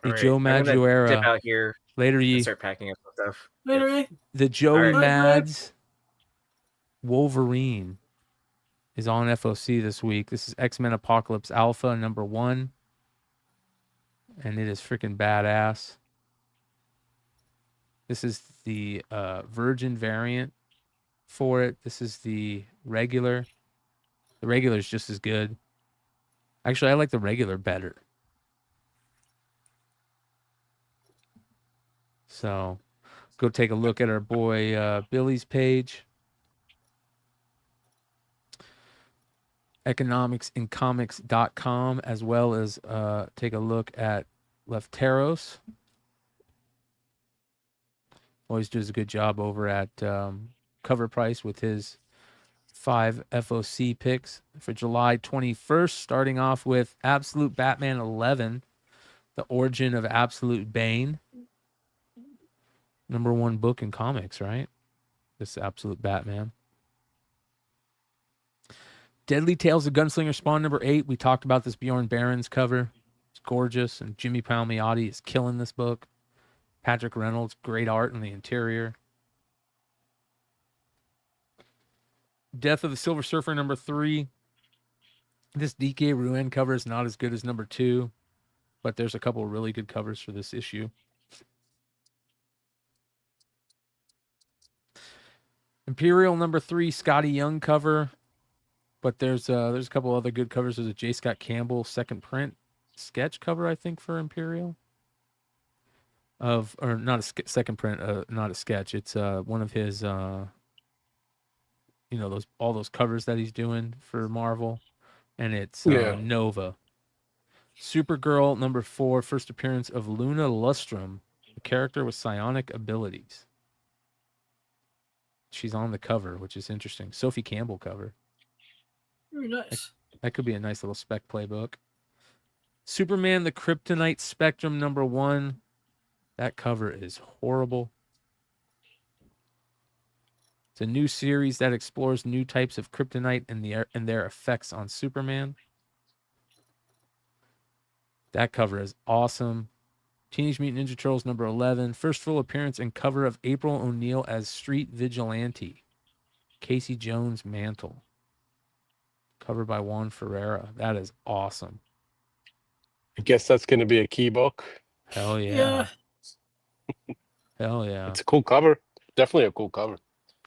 The All right, Joe I'm gonna Madureira. dip out here. Later, and Ye. start packing up stuff. Later, The Joey All right. Mads Wolverine is on FOC this week. This is X-Men Apocalypse Alpha #1. And it is freaking badass. This is the Virgin variant for it. This is the regular. The regular is just as good. Actually, I like the regular better. So go take a look at our boy Billy's page. economicsincomics.com, as well as take a look at Lefteros. Always does a good job over at Cover Price with his 5 FOC picks for July 21st, starting off with Absolute Batman 11, The Origin of Absolute Bane. #1 book in comics, right? This Absolute Batman. Deadly Tales of Gunslinger Spawn #8. We talked about this Bjorn Barron's cover. It's gorgeous, and Jimmy Palmiotti is killing this book. Patrick Reynolds, great art in the interior. Death of the Silver Surfer #3. This DK Ruin cover is not as good as #2, but there's a couple of really good covers for this issue. Imperial #3, Scotty Young cover, but there's a couple other good covers. There's a J. Scott Campbell second print sketch cover, I think, for Imperial. Or not a second print, not a sketch. It's one of his, all those covers that he's doing for Marvel, and it's Nova. Supergirl #4, first appearance of Luna Lustrum, a character with psionic abilities. She's on the cover, which is interesting. Sophie Campbell cover. Very nice. That could be a nice little spec playbook. Superman the Kryptonite Spectrum #1. That cover is horrible. It's a new series that explores new types of kryptonite and their effects on Superman. That cover is awesome. Teenage Mutant Ninja Turtles #11. First full appearance and cover of April O'Neil as Street Vigilante. Casey Jones mantle. Covered by Juan Ferreira. That is awesome. I guess that's going to be a key book. Hell yeah. Hell yeah. It's a cool cover. Definitely a cool cover.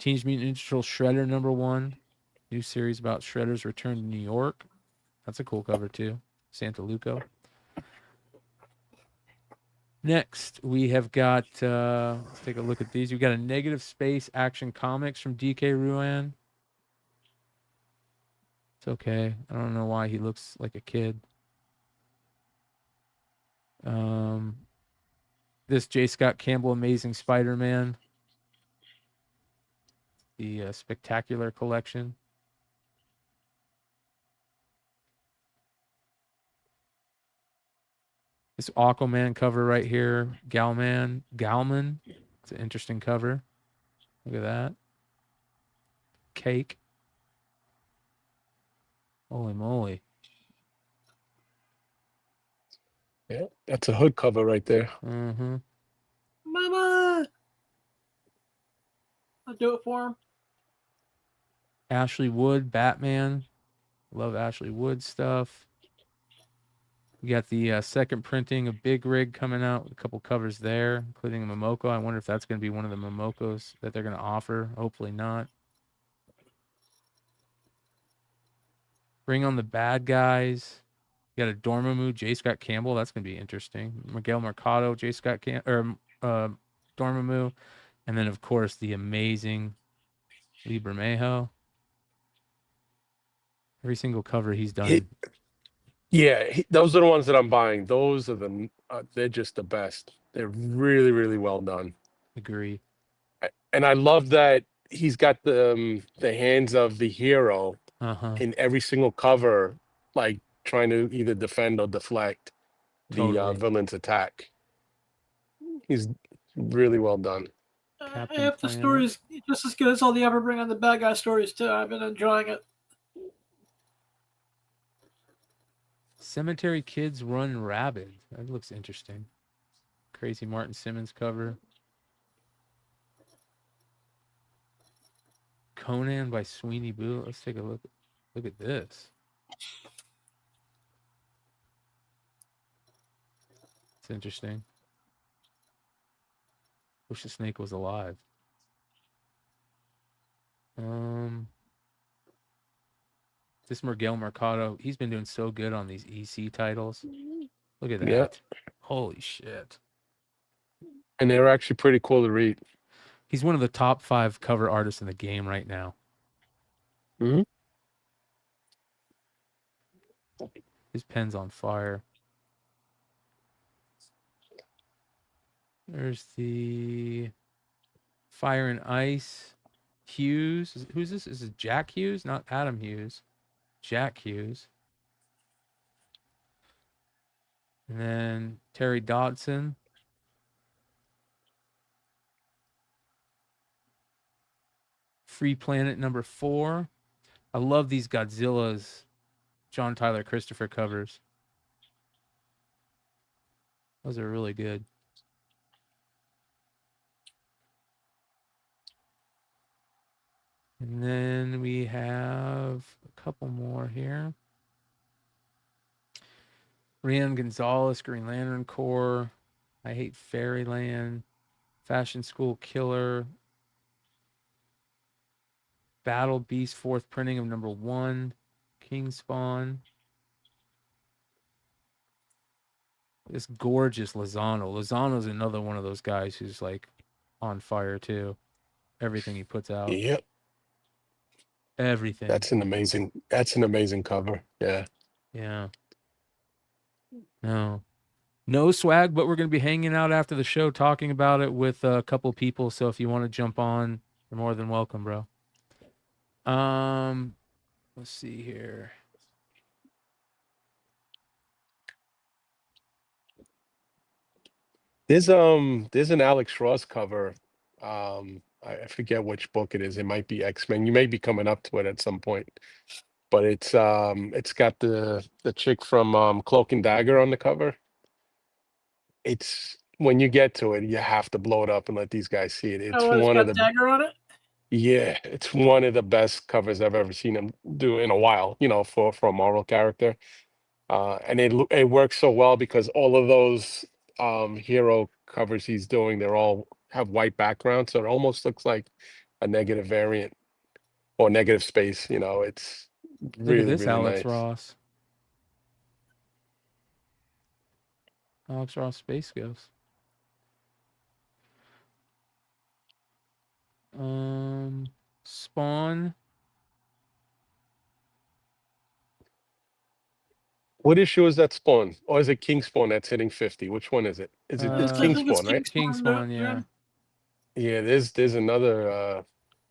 Teenage Mutant Ninja Turtles Shredder #1. New series about Shredder's return to New York. That's a cool cover too. Santa Luco. Next, we have got, let's take a look at these. We've got a Negative Space Action Comics from DK Ruan. It's okay. I don't know why he looks like a kid. This J. Scott Campbell Amazing Spider-Man. The Spectacular Collection. This Aquaman cover right here. Galman. It's an interesting cover. Look at that. Cake. Holy moly. Yeah, that's a hood cover right there. Mm-hmm. Mama! I'll do it for him. Ashley Wood, Batman. Love Ashley Wood stuff. We got the second printing of Big Rig coming out with a couple covers there, including a Momoko. I wonder if that's going to be one of the Momokos that they're going to offer. Hopefully not. Bring on the Bad Guys. You got a Dormammu, J. Scott Campbell. That's going to be interesting. Miguel Mercado, J. Scott Campbell, Dormammu. And then, of course, the amazing Lee Bermejo. Every single cover he's done. Those are the ones that I'm buying. Those are they're just the best. They're really, really well done. Agree. And I love that he's got the hands of the hero in every single cover, like trying to either defend or deflect the villain's attack. He's really well done. I have the stories just as good as all the ever bring on the Bad Guy stories too. I've been enjoying it. Cemetery Kids Run Rabid. That looks interesting. Crazy Martin Simmons cover. Conan by Sweeney Boo. Let's take a look. Look at this. It's interesting. Wish the snake was alive. This Miguel Mercado, he's been doing so good on these EC titles. Look at that. Yeah. Holy shit. And they're actually pretty cool to read. He's one of the top 5 cover artists in the game right now. Mm-hmm. His pen's on fire. There's the Fire and Ice. Hughes. Who's this? Is it Jack Hughes? Not Adam Hughes. Jack Hughes. And then Terry Dodson. Free Planet #4. I love these Godzilla's John Tyler Christopher covers. Those are really good. And then we have a couple more here. Rian Gonzalez, Green Lantern Corps. I Hate Fairyland. Fashion School Killer. Battle Beast, 4th printing of #1. King Spawn. This gorgeous Lozano. Lozano's another one of those guys who's like on fire too. Everything he puts out. Yep. Everything. That's an amazing cover. Yeah. Yeah. No swag, but we're going to be hanging out after the show talking about it with a couple people. So if you want to jump on, you're more than welcome, bro. Let's see here. There's an Alex Ross cover. I forget which book it is. It might be X-Men. You may be coming up to it at some point. But it's got the chick from Cloak and Dagger on the cover. It's when you get to it, you have to blow it up and let these guys see it. It's It's one of got the Dagger on it. Yeah, it's one of the best covers I've ever seen him do in a while, for a Marvel character. And it works so well because all of those hero covers he's doing, they're all have white backgrounds, so it almost looks like a negative variant or negative space. It's Look at really, this really Alex nice. Ross. Alex Ross Space Ghost. Spawn. What issue is that Spawn? Or is it King Spawn that's hitting 50? Which one is it? Is it's I King think it's Spawn, right? King Spawn, yeah. Yeah, there's another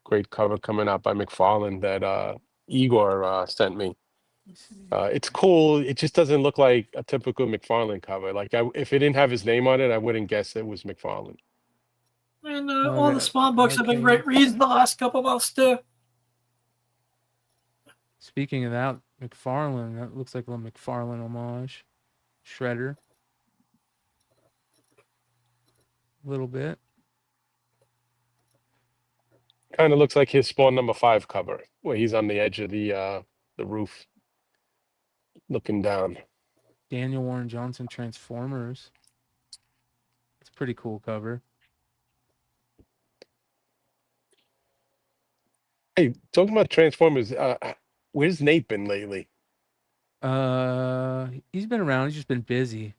great cover coming out by McFarlane that Igor sent me. It's cool. It just doesn't look like a typical McFarlane cover. Like if it didn't have his name on it, I wouldn't guess it was McFarlane. And all the Spawn books have been great reads the last couple months too. Speaking of that, McFarlane, that looks like a little McFarlane homage. Shredder. A little bit. Kind of looks like his Spawn #5 cover, where he's on the edge of the roof, looking down. Daniel Warren Johnson Transformers. It's a pretty cool cover. Hey, talking about Transformers, where's Nate been lately? He's been around. He's just been busy.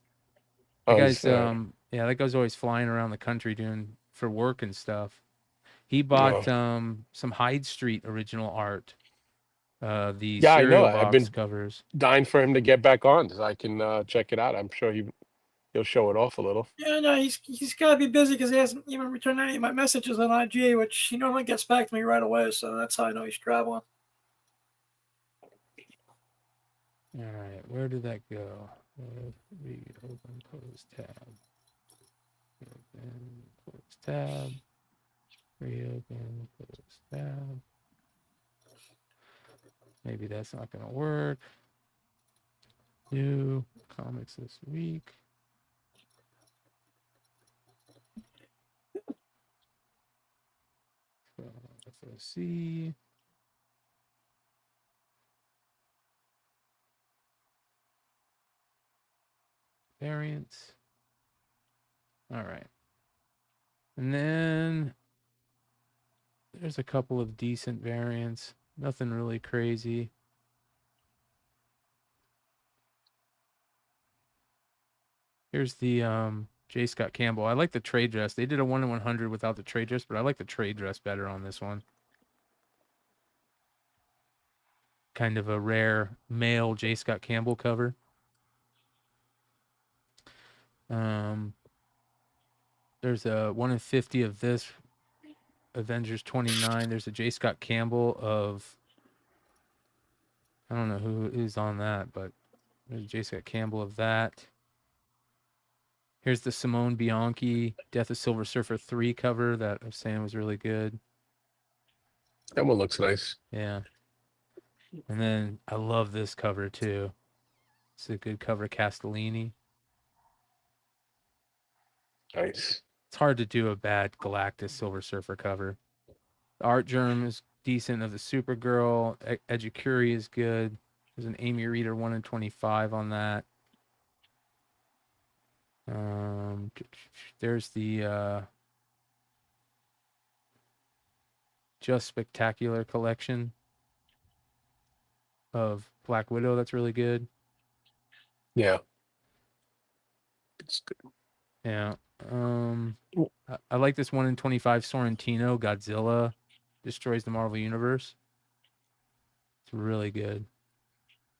That Oh, guy's he's, that guy's always flying around the country doing for work and stuff. He bought some Hyde Street original art. The Yeah, I know. cereal I've box been covers. dying for him to get back on so I can check it out. I'm sure he'll show it off a little. Yeah, no, he's got to be busy because he hasn't even returned any of my messages on IG, which he normally gets back to me right away. So that's how I know he's traveling. All right, where did that go? Read, open, close tab. Open, close tab. Reopen, close tab. Maybe that's not going to work. New comics this week. FOC. Variants. All right. And then there's a couple of decent variants. Nothing really crazy. Here's the J. Scott Campbell. I like the trade dress. They did a 1-in-100 without the trade dress, but I like the trade dress better on this one. Kind of a rare male J. Scott Campbell cover. There's a 1-in-50 of this Avengers 29. There's a J. Scott Campbell of, I don't know who's on that, but there's a J. Scott Campbell of that. Here's the Simone Bianchi Death of Silver Surfer 3 cover that I was saying was really good. That one looks nice. Yeah. And then I love this cover too. It's a good cover, Castellini. Nice. It's hard to do a bad Galactus Silver Surfer cover. The art germ is decent of the Supergirl. Ejikuri is good. There's an Amy Reader 1-in-25 on that. There's the Just Spectacular collection of Black Widow. That's really good. Yeah. It's good. Yeah. I like this 1 in 25 Sorrentino Godzilla destroys the Marvel Universe. It's really good.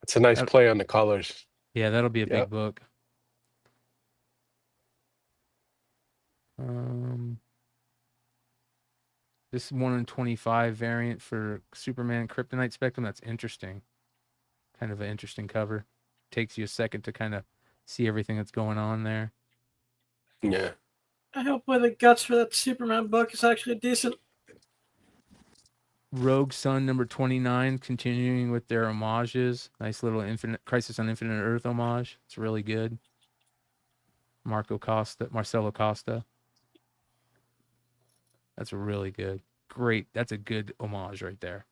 It's a nice play on the colors. Yeah, that'll be a big Yep. book. This 1 in 25 variant for Superman Kryptonite Spectrum, that's interesting. Kind of an interesting cover. Takes you a second to kind of see everything that's going on there. Yeah. I hope by the guts for that Superman book is actually decent. Rogue Sun number 29, continuing with their homages. Nice little Crisis on Infinite Earth homage. It's really good. Marcelo Costa. That's really good. Great. That's a good homage right there.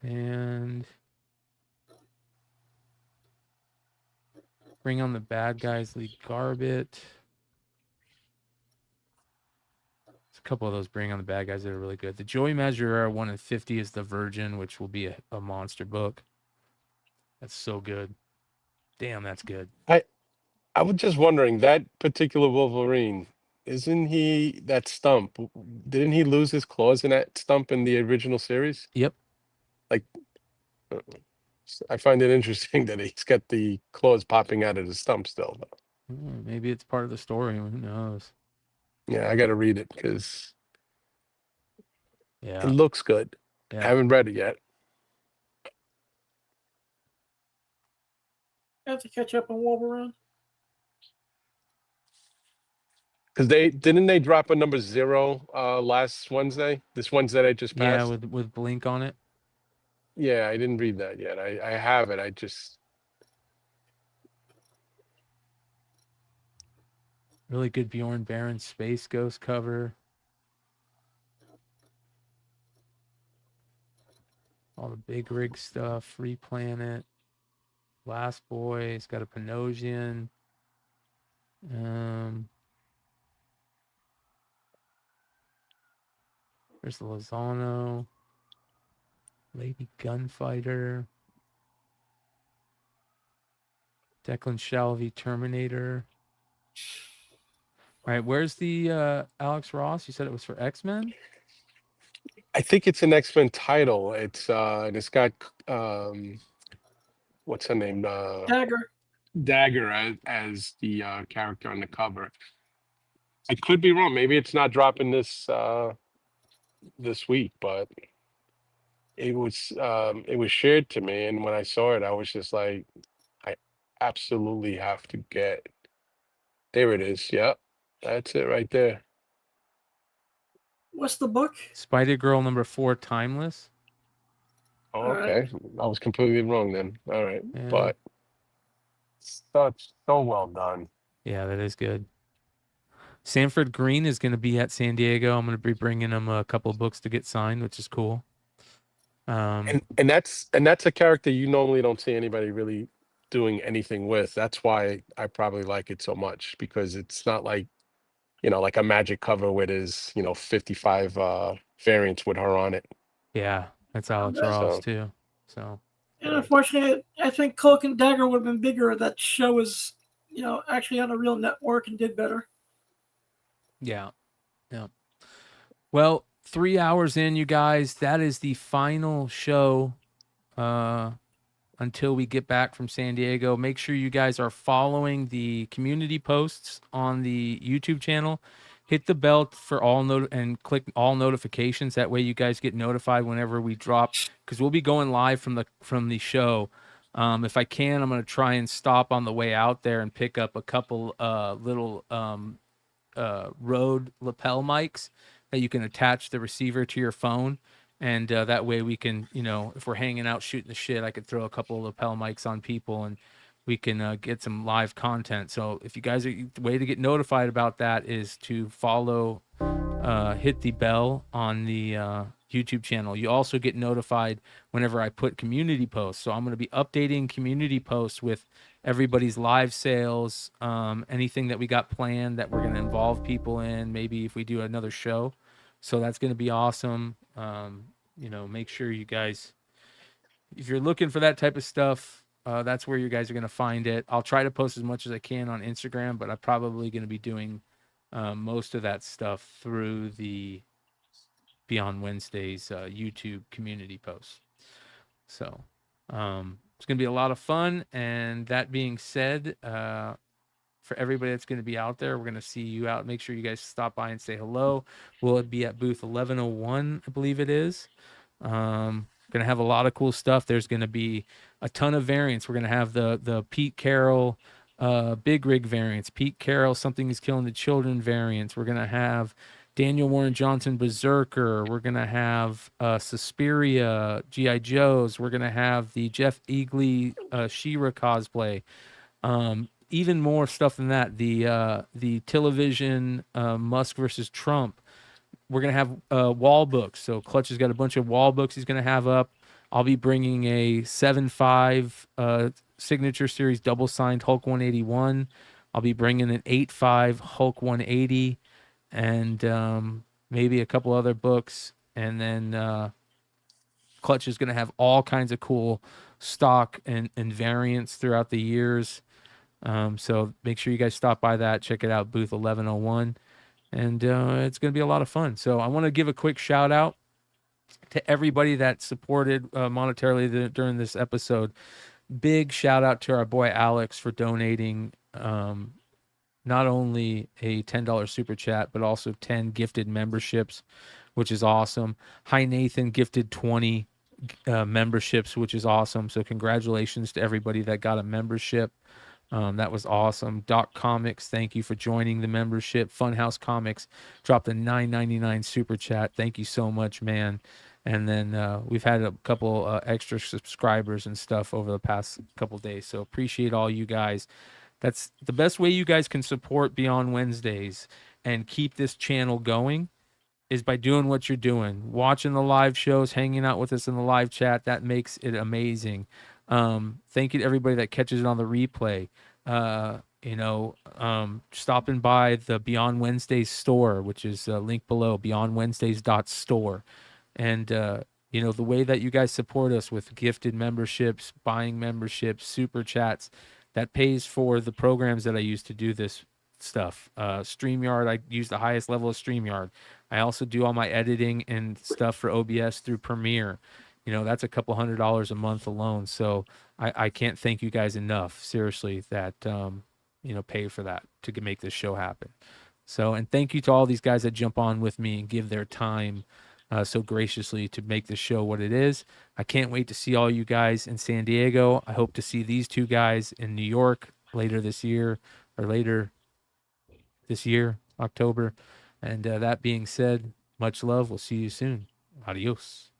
And Bring on the Bad Guys, Lee Garbett. There's a couple of those Bring on the Bad Guys that are really good. The Joey Madureira 1 in 50 is The Virgin, which will be a monster book. That's so good. Damn, that's good. I was just wondering, that particular Wolverine, isn't he that Stump? Didn't he lose his claws in that Stump in the original series? Yep. Like, I find it interesting that he's got the claws popping out of the Stump still. Maybe it's part of the story. Who knows? Yeah, I got to read it because Yeah, it looks good. Yeah. I haven't read it yet. I have to catch up on Wolverine. Because didn't they drop a number 0 last Wednesday? This Wednesday that just passed. Yeah, with Blink on it. Yeah, I didn't read that yet. I have it. I just Really good Bjorn Barron Space Ghost cover. All the big rig stuff. Free Planet. Last Boy. It's got a Panosian. There's the Lozano. Lady Gunfighter. Declan Shalvey Terminator. All right, where's the Alex Ross? You said it was for X-Men? I think it's an X-Men title. It's and it's got what's her name? Dagger as the character on the cover. I could be wrong. Maybe it's not dropping this week, but it was shared to me, and when I saw it, I was just like, I absolutely have to get. There it is. Yep, that's it right there. What's the book? Spider-Girl number 4, Timeless. Oh, okay. I was completely wrong then. All right, Yeah. but so well done. Yeah, that is good. Sanford Green is going to be at San Diego. I'm going to be bringing him a couple of books to get signed, which is cool. And that's a character you normally don't see anybody really doing anything with. That's why I probably like it so much, because it's not like, like a Magic cover where there's 55 variants with her on it. Yeah, that's Alex Ross too. So, and unfortunately, I think Cloak and Dagger would have been bigger if that show was, actually on a real network and did better. Yeah. Well, 3 hours in, you guys. That is the final show until we get back from San Diego. Make sure you guys are following the community posts on the YouTube channel. Hit the bell for and click all notifications. That way you guys get notified whenever we drop, because we'll be going live from the show. If I can, I'm going to try and stop on the way out there and pick up a couple little Rode lapel mics that you can attach the receiver to your phone. And that way we can, if we're hanging out shooting the shit, I could throw a couple of lapel mics on people and we can get some live content. So if you guys the way to get notified about that is to follow, hit the bell on the YouTube channel. You also get notified whenever I put community posts. So I'm going to be updating community posts with everybody's live sales, anything that we got planned that we're going to involve people in, maybe if we do another show. So that's going to be awesome. Make sure you guys, if you're looking for that type of stuff, That's where you guys are going to find it. I'll try to post as much as I can on Instagram, but I'm probably going to be doing most of that stuff through the Beyond Wednesdays YouTube community posts. So it's going to be a lot of fun. And that being said, for everybody that's going to be out there, we're going to see you out. Make sure you guys stop by and say hello. Will it be at booth 1101, I believe it is. Going to have a lot of cool stuff. There's going to be a ton of variants. We're going to have the Pete Carroll Big Rig variants, Pete Carroll Something is Killing the Children variants. We're going to have Daniel Warren Johnson Berserker. We're going to have Sesperia G.I. Joes. We're going to have the Jeff Eagley She-Ra cosplay. Even more stuff than that. The television Musk versus Trump. We're going to have wall books. So Clutch has got a bunch of wall books he's going to have up. I'll be bringing a 7.5 signature series double signed Hulk 181. I'll be bringing an 8.5 Hulk 180 and maybe a couple other books. And then Clutch is going to have all kinds of cool stock and variants throughout the years. So make sure you guys stop by that. Check it out, booth 1101. And it's going to be a lot of fun. So I want to give a quick shout out to everybody that supported monetarily during this episode. Big shout out to our boy Alex for donating not only a $10 super chat, but also 10 gifted memberships, which is awesome. Hi Nathan gifted 20 memberships, which is awesome. So congratulations to everybody that got a membership. That was awesome. Doc Comics, thank you for joining the membership. Funhouse Comics dropped a $9.99 super chat. Thank you so much, man. And then we've had a couple extra subscribers and stuff over the past couple days. So appreciate all you guys. That's the best way you guys can support Beyond Wednesdays and keep this channel going is by doing what you're doing. Watching the live shows, hanging out with us in the live chat. That makes it amazing. Thank you to everybody that catches it on the replay. Stopping by the Beyond Wednesdays store, which is linked below, beyondwednesdays.store. And, the way that you guys support us with gifted memberships, buying memberships, super chats, that pays for the programs that I use to do this stuff. StreamYard, I use the highest level of StreamYard. I also do all my editing and stuff for OBS through Premiere. That's a couple $100 a month alone. So I can't thank you guys enough, seriously, that, pay for that to make this show happen. So, and thank you to all these guys that jump on with me and give their time so graciously to make this show what it is. I can't wait to see all you guys in San Diego. I hope to see these two guys in New York later this year, October. And that being said, much love. We'll see you soon. Adios.